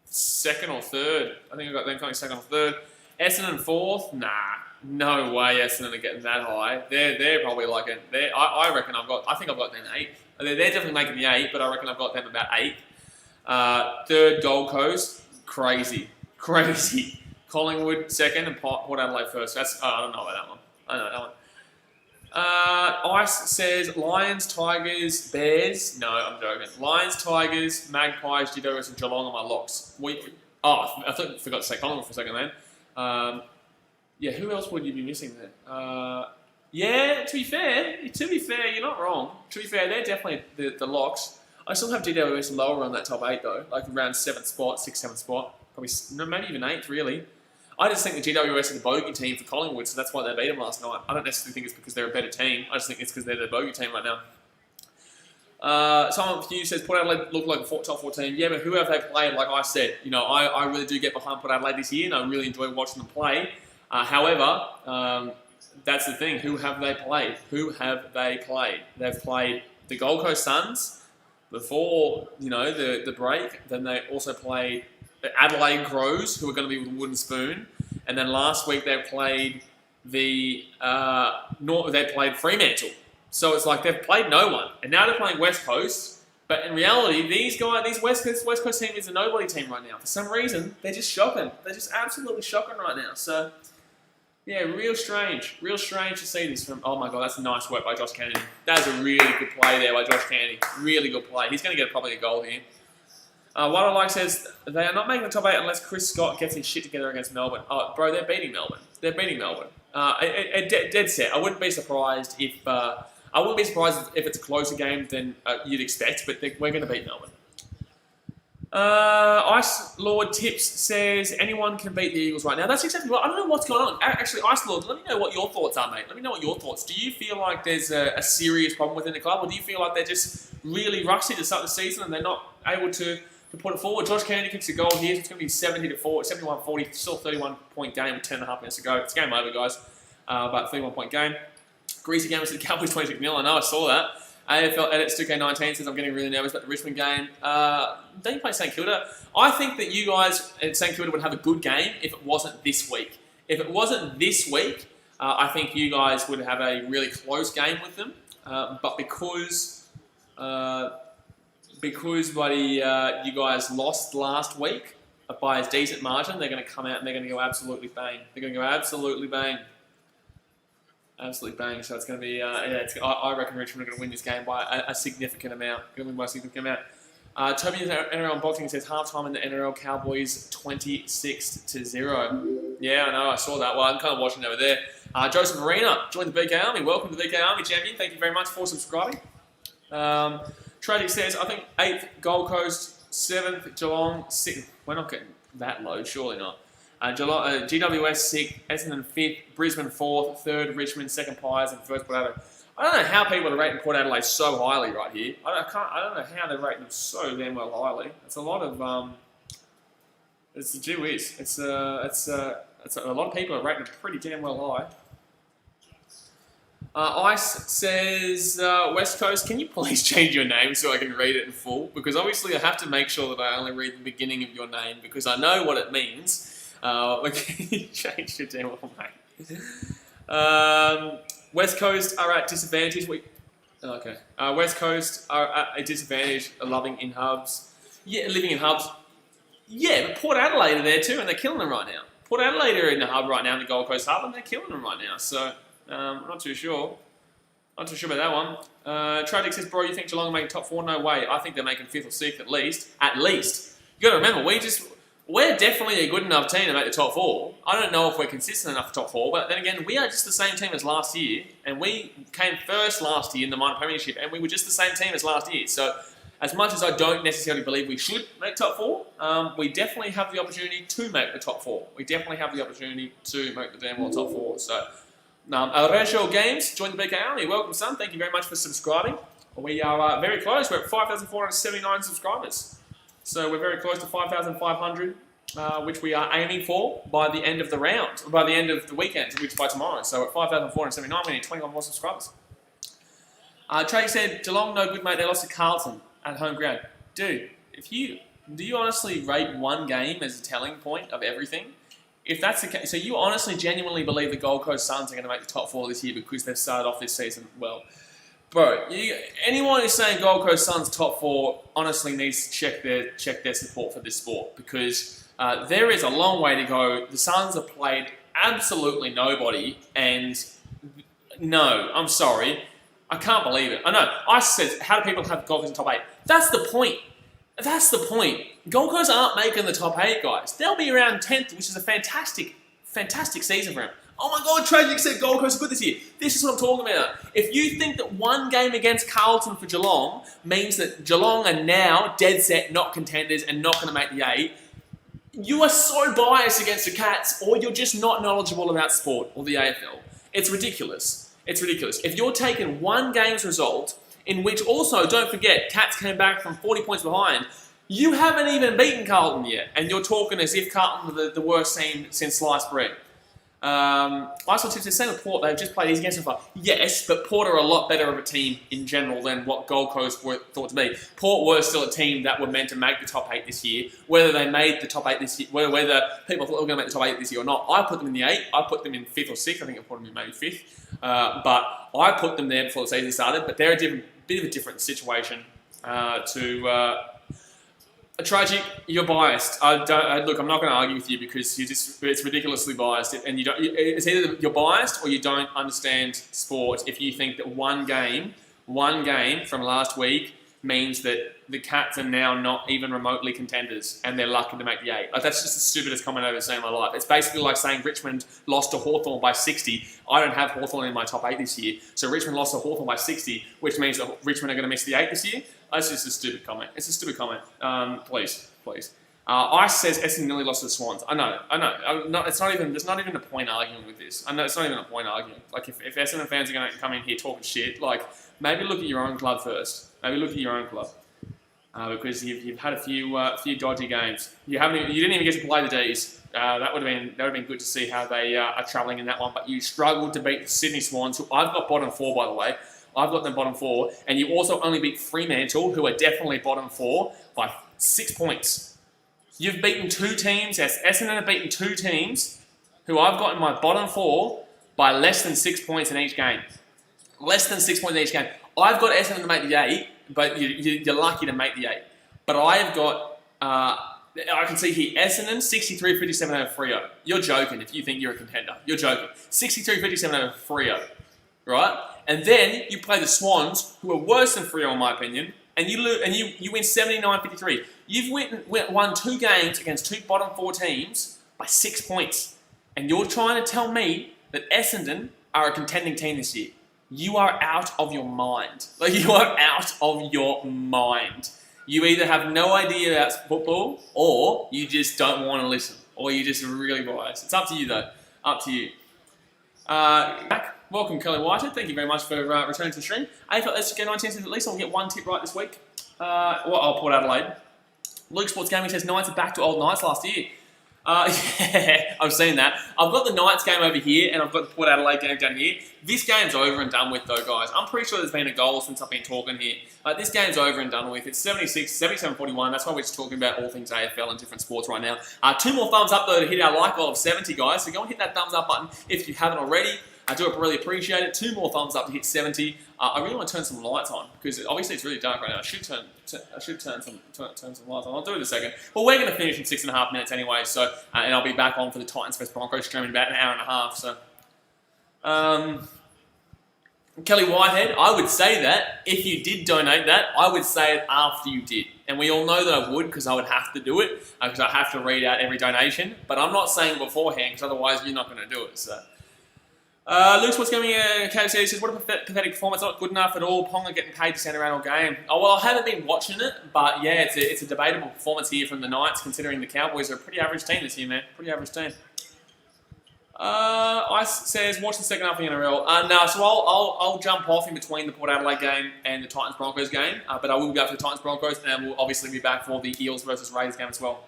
2nd or 3rd. I think I've got them coming 2nd or 3rd. Essendon 4th. Nah. No way Essendon are getting that high. They're probably like I reckon I think I've got them 8th. They're definitely making the 8, but I reckon I've got them about 8th. 3rd Gold Coast, crazy. Collingwood 2nd and Port Adelaide 1st. I don't know about that one. I don't know that one. Ice says Lions, Tigers, Bears. No, I'm joking. Lions, Tigers, Magpies, GWS, and Geelong are my locks. I forgot to say Collingwood for a second, man. Yeah, who else would you be missing there? Yeah, to be fair, you're not wrong. To be fair, they're definitely the locks. I still have GWS lower on that top 8 though, like around 7th spot, 6th, 7th spot, probably maybe even 8th really. I just think the GWS is the bogey team for Collingwood, so that's why they beat them last night. I don't necessarily think it's because they're a better team. I just think it's because they're the bogey team right now. Someone for you says Port Adelaide look like a top 4 team. Yeah, but who have they played? Like I said, I really do get behind Port Adelaide this year, and I really enjoy watching them play. However, that's the thing. Who have they played? They've played the Gold Coast Suns before, the break. Then they also played the Adelaide Crows, who are going to be with a wooden spoon. And then last week they played they played Fremantle. So it's like they've played no one. And now they're playing West Coast. But in reality, these West Coast team is a nobody team right now. For some reason, they're just shocking. They're just absolutely shocking right now. So, yeah, real strange. Real strange to see this from... Oh, my God, that's nice work by Josh Kennedy. That's a really good play there by Josh Kennedy. Really good play. He's going to get probably a goal here. What I like says, they are not making the top 8 unless Chris Scott gets his shit together against Melbourne. Oh, bro, they're beating Melbourne. Dead set. I wouldn't be surprised if it's a closer game than you'd expect, but we're going to beat Melbourne. Ice Lord Tips says, anyone can beat the Eagles right now. That's exactly right. I don't know what's going on. Actually, Ice Lord, let me know what your thoughts are, mate. Let me know what your thoughts. Do you feel like there's a serious problem within the club, or do you feel like they're just really rusty to start the season and they're not able to put it forward? Josh Kennedy kicks a goal here, so it's going to be 71-40, still 31-point game with 10.5 minutes to go. It's game over, guys. But 31-point game. Greasy game to the Cowboys 26-0. I know, I saw that. AFL Edits 2K19 says, I'm getting really nervous about the Richmond game. Don't you play St Kilda? I think that you guys at St Kilda would have a good game if it wasn't this week. If it wasn't this week, I think you guys would have a really close game with them. But because you guys lost last week by a decent margin, they're going to come out and they're going to go absolutely bang. Absolutely bang. So it's going to be, I reckon Richmond are going to win this game by a significant amount. Toby in the NRL Boxing says halftime in the NRL Cowboys 26-0. Yeah, I know, I saw that. Well, I'm kind of watching over there. Joseph Arena joined the BKRmy. Welcome to the BKRmy champion. Thank you very much for subscribing. Tragic says, I think 8th Gold Coast, 7th Geelong, 6th. We're not getting that low, surely not. GWS 6th, Essendon 5th, Brisbane 4th, 3rd Richmond, 2nd Pies, and 1st Port Adelaide. I don't know how people are rating Port Adelaide so highly right here. I don't know how they're rating them so damn well highly. It's a lot of it's gee whiz. It's a lot of people are rating them pretty damn well high. Ice says, West Coast, can you please change your name so I can read it in full? Because obviously I have to make sure that I only read the beginning of your name because I know what it means. Can you change your damn well, mate? West Coast are at disadvantage. West Coast are at a disadvantage living in hubs. Yeah, living in hubs. Yeah, but Port Adelaide are there too, and they're killing them right now. Port Adelaide are in the hub right now, in the Gold Coast hub, and they're killing them right now. So, I'm not too sure. Not too sure about that one. Tragic says, bro, you think Geelong are making top 4? No way. I think they're making 5th or 6th at least. At least. You got to remember, we're definitely a good enough team to make the top 4. I don't know if we're consistent enough for top 4, but then again, we are just the same team as last year, and we came first last year in the minor premiership, and we were just the same team as last year. So, as much as I don't necessarily believe we should make top 4, we definitely have the opportunity to make the top 4. We definitely have the opportunity to make the damn well top 4. So, Ratio Games, join the BKRmy. Welcome, son. Thank you very much for subscribing. We are very close. We're at 5,479 subscribers. So we're very close to 5,500, which we are aiming for by the end of the round, by the end of the weekend, which by tomorrow. So at 5,479, we need 21 more subscribers. Trey said, Geelong, no good, mate. They lost to Carlton at home ground. Dude, do you honestly rate one game as a telling point of everything? If that's the case, so you honestly, genuinely believe the Gold Coast Suns are going to make the top 4 this year because they've started off this season well? Bro, anyone who's saying Gold Coast Suns top 4 honestly needs to check their support for this sport because there is a long way to go. The Suns have played absolutely nobody, and no, I'm sorry, I can't believe it. I know. I said, how do people have Gold Coast in top 8? That's the point. That's the point. Gold Coast aren't making the top 8, guys. They'll be around 10th, which is a fantastic season for them. Oh my God, tragic said Gold Coast is good this year. This is what I'm talking about. If you think that one game against Carlton for Geelong means that Geelong are now dead set not contenders and not going to make the 8, you are so biased against the Cats, or you're just not knowledgeable about sport or the AFL. It's ridiculous. It's ridiculous. If you're taking one game's result, in which also, don't forget, Cats came back from 40 points behind, you haven't even beaten Carlton yet, and you're talking as if Carlton were the worst team since sliced bread. I saw tips the same with Port. They've just played easy against them far. Yes, but Port are a lot better of a team in general than what Gold Coast were thought to be. Port were still a team that were meant to make the top 8 this year. Whether they made the top 8 this year, whether people thought they were going to make the top 8 this year or not, I put them in the 8. I put them in 5th or 6th. I think I put them in maybe 5th. But I put them there before the season started. But they're a bit of a different situation to... Tragic, you're biased. Look, I'm not going to argue with you because it's ridiculously biased, and it's either you're biased or you don't understand sport. If you think that one game from last week means that the Cats are now not even remotely contenders and they're lucky to make the 8. Like, that's just the stupidest comment I've ever seen in my life. It's basically like saying Richmond lost to Hawthorn by 60. I don't have Hawthorn in my top 8 this year, so Richmond lost to Hawthorn by 60, which means that Richmond are going to miss the 8 this year. That's just a stupid comment. It's a stupid comment. Please. Ice says Essendon nearly lost to the Swans. I know. There's not even a point arguing with this. I know it's not even a point arguing. Like, if Essendon fans are going to come in here talking shit, like, maybe look at your own club first. Maybe look at your own club. Because you've had a few dodgy games. You didn't even get to play the D's. That would have been good to see how they are travelling in that one. But you struggled to beat the Sydney Swans, who I've got bottom 4, by the way. I've got them bottom 4, and you also only beat Fremantle, who are definitely bottom 4, by 6 points. You've beaten 2 teams. Yes, Essendon have beaten 2 teams, who I've got in my bottom 4 by less than 6 points in each game. Less than 6 points in each game. I've got Essendon to make the 8, but you're lucky to make the 8. But I've got, I can see here, Essendon 63-57 over Freo. You're joking if you think you're a contender. You're joking. 63-57 over Freo, right? And then you play the Swans, who are worse than Freo in my opinion, and you win 79-53. You've won 2 games against 2 bottom 4 teams by 6 points, and you're trying to tell me that Essendon are a contending team this year. You are out of your mind. Like, you are out of your mind. You either have no idea about football, or you just don't want to listen, or you're just really biased. It's up to you though. Up to you. Back. Welcome, Kelly Whitehead. Thank you very much for returning to the stream. AFL, let's get 19 cents at least. I'll get 1 tip right this week. I'll Port Adelaide. Luke Sports Gaming says Knights are back to old Knights last year. Yeah, I've seen that. I've got the Knights game over here, and I've got the Port Adelaide game down here. This game's over and done with, though, guys. I'm pretty sure there's been a goal since I've been talking here. This game's over and done with. It's 77-41. That's why we're just talking about all things AFL and different sports right now. 2 more thumbs up, though, to hit our like goal of 70, guys. So go and hit that thumbs up button if you haven't already. I do really appreciate it. 2 more thumbs up to hit 70. I really want to turn some lights on because obviously it's really dark right now. I should turn some lights on. I'll do it in a second. Well, we're going to finish in 6.5 minutes anyway. So and I'll be back on for the Titans vs Broncos stream in about an hour and a half. So, Kelly Whitehead, I would say that if you did donate that, I would say it after you did. And we all know that I would because I would have to do it because I have to read out every donation. But I'm not saying beforehand because otherwise you're not going to do it. So. Luke's what's going on? KFC says, what a pathetic performance, not good enough at all. Ponga getting paid to stand around all game. Oh, well, I haven't been watching it, but yeah, it's a debatable performance here from the Knights, considering the Cowboys are a pretty average team this year, man. Pretty average team. Ice says, watch the second half of the NRL. No, so I'll jump off in between the Port Adelaide game and the Titans-Broncos game, but I will be back for the Titans-Broncos, and we'll obviously be back for the Eels versus Raiders game as well.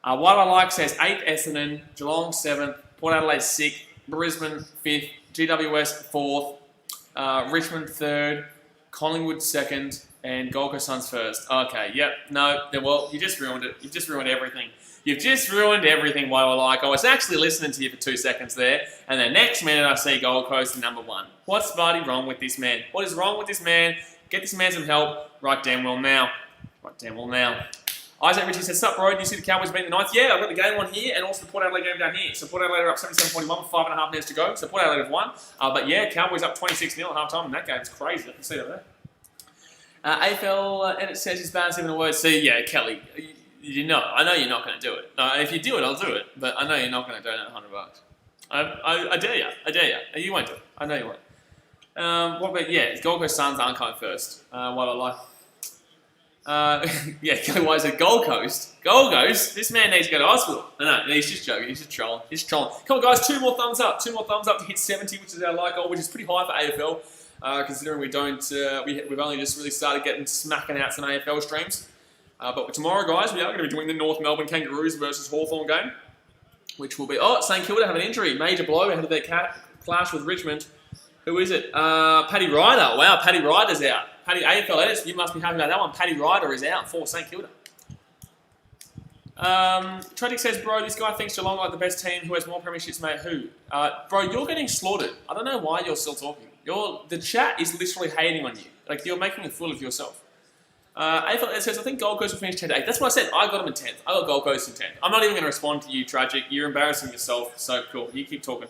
What I like says 8th Essendon, Geelong 7th, Port Adelaide 6th, Brisbane 5th, GWS 4th, Richmond 3rd, Collingwood 2nd, and Gold Coast Suns 1st. Okay, yep, no, well, you just ruined it. You've just ruined everything. You've just ruined everything while I was actually listening to you for 2 seconds there, and the next minute I see Gold Coast number 1. What's bloody wrong with this man? What is wrong with this man? Get this man some help right damn well now. Right damn well now. Isaac Ritchie says, sup bro, do you see the Cowboys beating the Knights? Yeah, I've got the game on here and also the Port Adelaide game down here. So Port Adelaide are up 77-41 with 5.5 minutes to go. So Port Adelaide have won. But yeah, Cowboys up 26-0 at half time and that game's crazy. I can see that there. AFL, and it says he's bad even a word. See, yeah, Kelly, I know you're not going to do it. If you do it, I'll do it. But I know you're not going to donate $100. I dare you. I dare you. You won't do it. I know you won't. What about, yeah, Gold Coast Suns aren't coming first. What I like. Yeah, Kelly White said Gold Coast. Gold Coast? This man needs to go to hospital. No, he's just joking. He's just trolling. He's trolling. Come on, guys. 2 more thumbs up. 2 more thumbs up to hit 70, which is our like goal, which is pretty high for AFL, considering we don't, we've only just really started smacking out some AFL streams. But tomorrow, guys, we are going to be doing the North Melbourne Kangaroos versus Hawthorn game, which will be, St Kilda have an injury. Major blow ahead of their clash with Richmond. Who is it? Paddy Ryder. Wow, Paddy Ryder's out. Paddy AFL editors, you must be happy about that one. Paddy Ryder is out for St Kilda. Tragic says, bro, this guy thinks Geelong are the best team. Who has more premierships, mate? Who? Bro, you're getting slaughtered. I don't know why you're still talking. The chat is literally hating on you. Like, you're making a fool of yourself. AFL editors says, I think Gold Coast will finish 10-8. That's what I said. I got them in 10th. I got Gold Coast in 10th. I'm not even going to respond to you, Tragic. You're embarrassing yourself. So cool. You keep talking.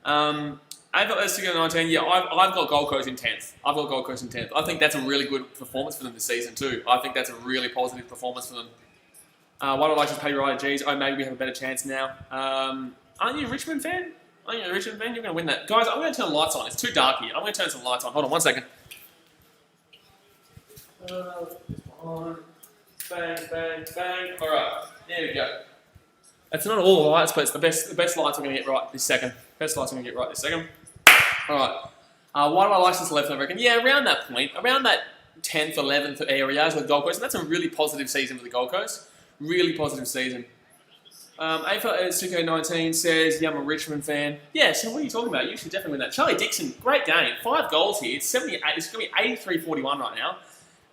AFL editors 19. Yeah, I've got Gold Coast in 10th. I've got Gold Coast in 10th. I think that's a really good performance for them this season too. I think that's a really positive performance for them. Why do I like to pay right? Geez, maybe we have a better chance now. Aren't you a Richmond fan? Aren't you a Richmond fan? You're going to win that. Guys, I'm going to turn the lights on. It's too dark here. I'm going to turn some lights on. Hold on 1 second. On. Bang, bang, bang. All right, there we go. It's not all the lights, but it's the best lights I'm going to get right this second. Best lights I'm going to get right this second. All right. Why do I like this left, I reckon? Yeah, around that point, around that 10th, 11th areas with Gold Coast, and that's a really positive season for the Gold Coast. Really positive season. AFL Suko 19 says, yeah, I'm a Richmond fan. Yeah, so what are you talking about? You should definitely win that. Charlie Dixon, great game. 5 goals here. It's 78. It's going to be 83-41 right now.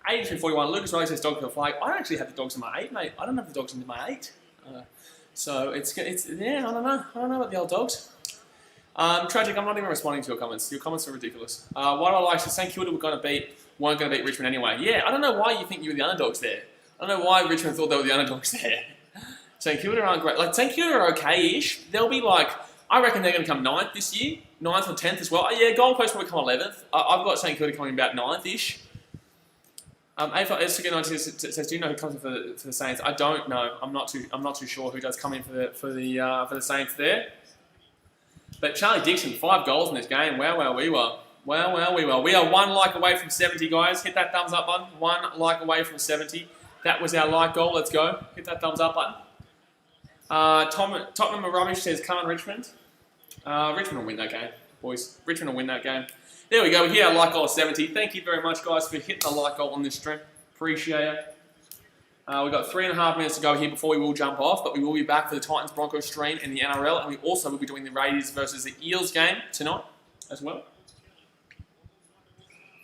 83-41. Lucas Riley says dog to a flag. I don't actually have the dogs in my 8, mate. I don't have the dogs in my 8. So it's yeah, I don't know about the old dogs. Tragic, I'm not even responding to your comments. Your comments are ridiculous. Why do I like St Kilda weren't going to beat Richmond anyway? Yeah, I don't know why you think you were the underdogs there. I don't know why Richmond thought they were the underdogs there. St Kilda aren't great. Like, St Kilda are okay-ish. They'll be like, I reckon they're going to come 9th this year. 9th or 10th as well. Yeah, Gold Coast will come 11th. I've got St Kilda coming about 9th-ish. AFL says, do you know who comes in for the Saints? I don't know. I'm not too sure who does come in for the Saints there. But Charlie Dixon, 5 goals in this game. Wow, we were. Wow, we were. We are 1 like away from 70, guys. Hit that thumbs up button. 1 like away from 70. That was our like goal. Let's go. Hit that thumbs up button. Tottenham Rubbish says, come on, Richmond. Richmond will win that game, boys. Richmond will win that game. There we go. We hit our like goal of 70. Thank you very much, guys, for hitting the like goal on this stream. Appreciate it. We've got 3.5 minutes to go here before we will jump off, but we will be back for the Titans-Broncos stream in the NRL, and we also will be doing the Raiders versus the Eels game tonight as well.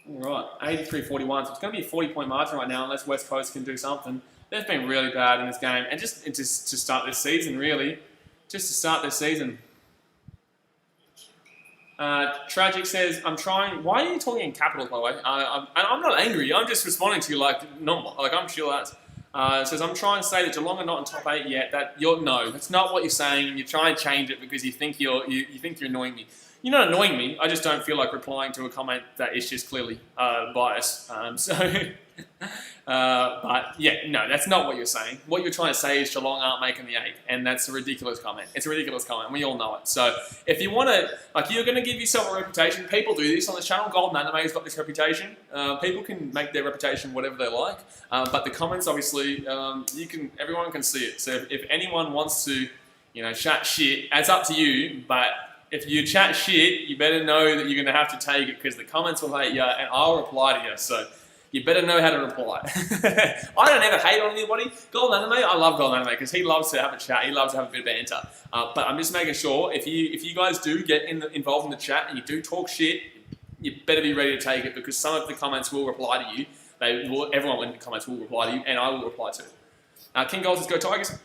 All right, 83-41. So it's going to be a 40-point margin right now, unless West Coast can do something. They've been really bad in this game, and just to start this season, really. Just to start this season. Tragic says, I'm trying... Why are you talking in capitals, by the way? I'm not angry. I'm just responding to you like normal. Like, I'm chill as. Says, I'm trying to say that Geelong are not in top 8 yet. No, that's not what you're saying. You're trying to change it because you think you're annoying me. You're not annoying me. I just don't feel like replying to a comment that is just clearly biased. But yeah, no, that's not what you're saying. What you're trying to say is Geelong aren't making the 8, and that's a ridiculous comment. It's a ridiculous comment. We all know it. So if you want to, like, you're going to give yourself a reputation. People do this on this channel. Golden Anime's got this reputation. People can make their reputation whatever they like, but the comments, obviously, everyone can see it. So if anyone wants to, chat shit, it's up to you. But if you chat shit, you better know that you're going to have to take it because the comments will hate you, and I'll reply to you. So you better know how to reply. I don't ever hate on anybody. Golden Anime, I love Golden Anime because he loves to have a chat. He loves to have a bit of banter. But I'm just making sure if you guys do get involved in the chat and you do talk shit, you better be ready to take it because some of the comments will reply to you. Everyone in the comments will reply to you, and I will reply to it. King Gold says, go Tigers.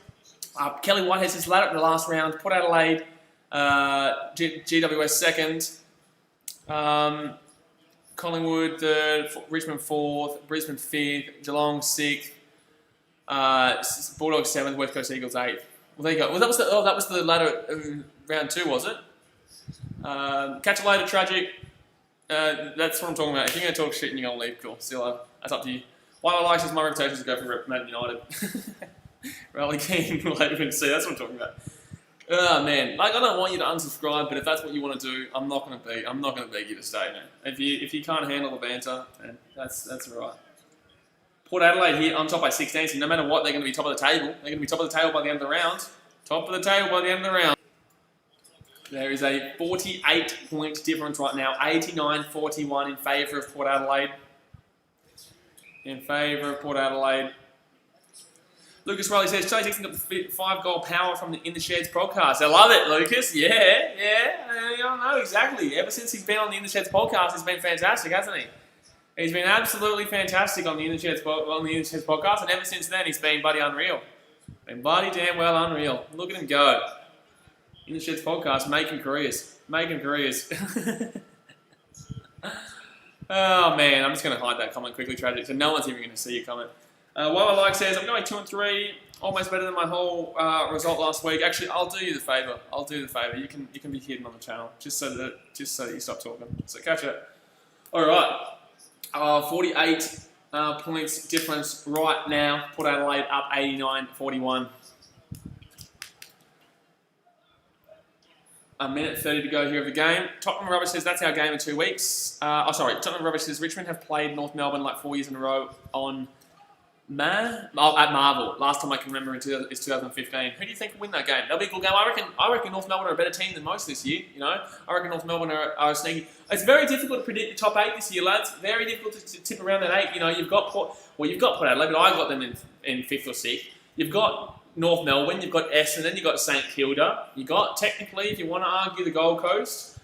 Kelly Whitehead says, ladder in the last round. Port Adelaide, GWS second. Collingwood third, Richmond fourth, Brisbane fifth, Geelong sixth, Bulldogs seventh, West Coast Eagles eighth. Well, there you go. Well, that was the ladder round 2, was it? Catch you later, Tragic. That's what I'm talking about. If you're going to talk shit and you're going to leave, cool. See you later. That's up to you. Why I like this, my reputation is to go for Man United. Rally King, Labour, see, that's what I'm talking about. Oh man, like I don't want you to unsubscribe, but if that's what you want to do, I'm not gonna beg you to stay, man. If you can't handle the banter, then that's alright. Port Adelaide here on top by 16, so no matter what, they're going to be top of the table. They're going to be top of the table by the end of the round. Top of the table by the end of the round. There is a 48-point difference right now. 89-41 in favour of Port Adelaide. In favour of Port Adelaide. Lucas Riley says, Charlie Dixon got the 5-goal power from the In the Sheds podcast. I love it, Lucas. Yeah. I don't know, exactly. Ever since he's been on the In the Sheds podcast, he's been fantastic, hasn't he? He's been absolutely fantastic on the In the Sheds podcast, and ever since then, he's been bloody unreal. Been bloody damn well unreal. Look at him go. In the Sheds podcast, making careers. Oh, man, I'm just going to hide that comment quickly, tragic, so no one's even going to see your comment. While Like says, I'm going 2-3, almost better than my whole result last week. Actually, I'll do you the favour. You can be hidden on the channel, just so that you stop talking. So catch it. All right. 48 points difference right now. Port Adelaide up 89-41. A minute 30 to go here of the game. Tottenham Rubbish says that's our game in 2 weeks. Tottenham Rubbish says Richmond have played North Melbourne like 4 years in a row on at Marvel. Last time I can remember is 2015. Who do you think will win that game? That'll be a good game. I reckon North Melbourne are a better team than most this year. You know, I reckon North Melbourne are sneaky. It's very difficult to predict the top 8 this year, lads. Very difficult to tip around that 8. You know, you've got Port Adelaide, but I got them in 5th or 6th. You've got North Melbourne, you've got Essendon, you've got St Kilda. You've got, technically, if you want to argue, the Gold Coast.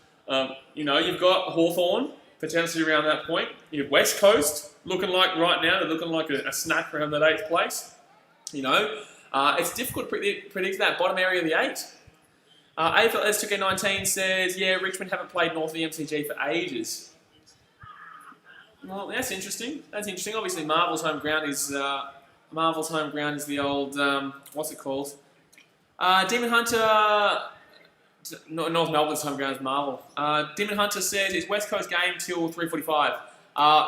You know, you've got Hawthorn, potentially around that point. You have West Coast, looking like right now, they're looking like a snack around that 8th place. You know, it's difficult to predict that bottom area of the 8. AFL S2K19 says, yeah, Richmond haven't played north of the MCG for ages. Well, that's interesting. Obviously, Marvel's home ground is the old, what's it called? Demon Hunter, North Melbourne's home ground is Marvel. Demon Hunter says it's West Coast game till 3:45.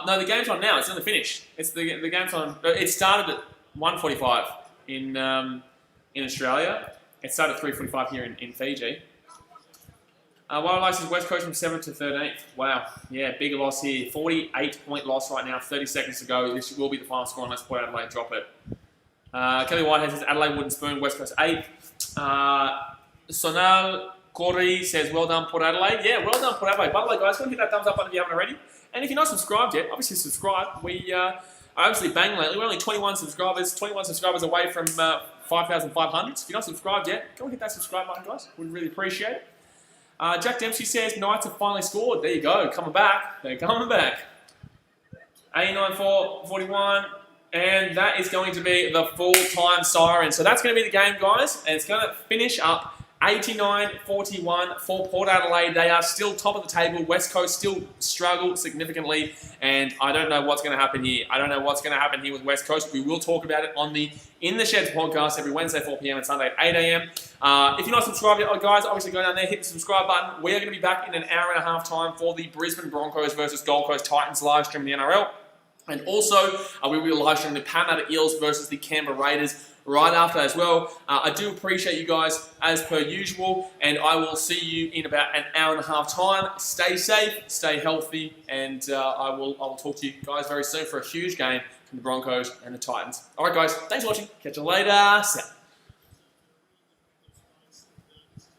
No, the game's on now. It's in the finish. The game's on. It started at 1:45 in Australia. It started at 3:45 here in Fiji. Wildlife says West Coast from 7th to 13th. Wow, yeah, big loss here. 48-point loss right now. 30 seconds to go. This will be the final score unless Port Adelaide drop it. Kelly Whitehead says Adelaide Wooden Spoon. West Coast 8th. Sonal Corey says well done Port Adelaide. Yeah, well done Port Adelaide. By the way, guys, go and hit that thumbs up button if you haven't already. And if you're not subscribed yet, obviously subscribe. We are absolutely banging lately. We're only 21 subscribers away from 5,500. So if you're not subscribed yet, go and hit that subscribe button, guys. We'd really appreciate it. Jack Dempsey says Knights have finally scored. There you go, coming back. They're coming back. 89-41, and that is going to be the full-time siren. So that's going to be the game, guys, and it's going to finish up 89-41 for Port Adelaide. They are still top of the table. West Coast still struggle significantly, and I don't know what's going to happen here. With West Coast. We will talk about it on the In the Sheds podcast every Wednesday, 4 p.m. and Sunday at 8 a.m. If you're not subscribed yet, guys, obviously go down there, hit the subscribe button. We are going to be back in an hour and a half time for the Brisbane Broncos versus Gold Coast Titans live stream in the NRL. And also, we will live stream the Parramatta Eels versus the Canberra Raiders right after as well. I do appreciate you guys as per usual, and I will see you in about an hour and a half time. Stay safe, stay healthy, and I will talk to you guys very soon for a huge game from the Broncos and the Titans. All right, guys, thanks for watching. Catch you later. See ya.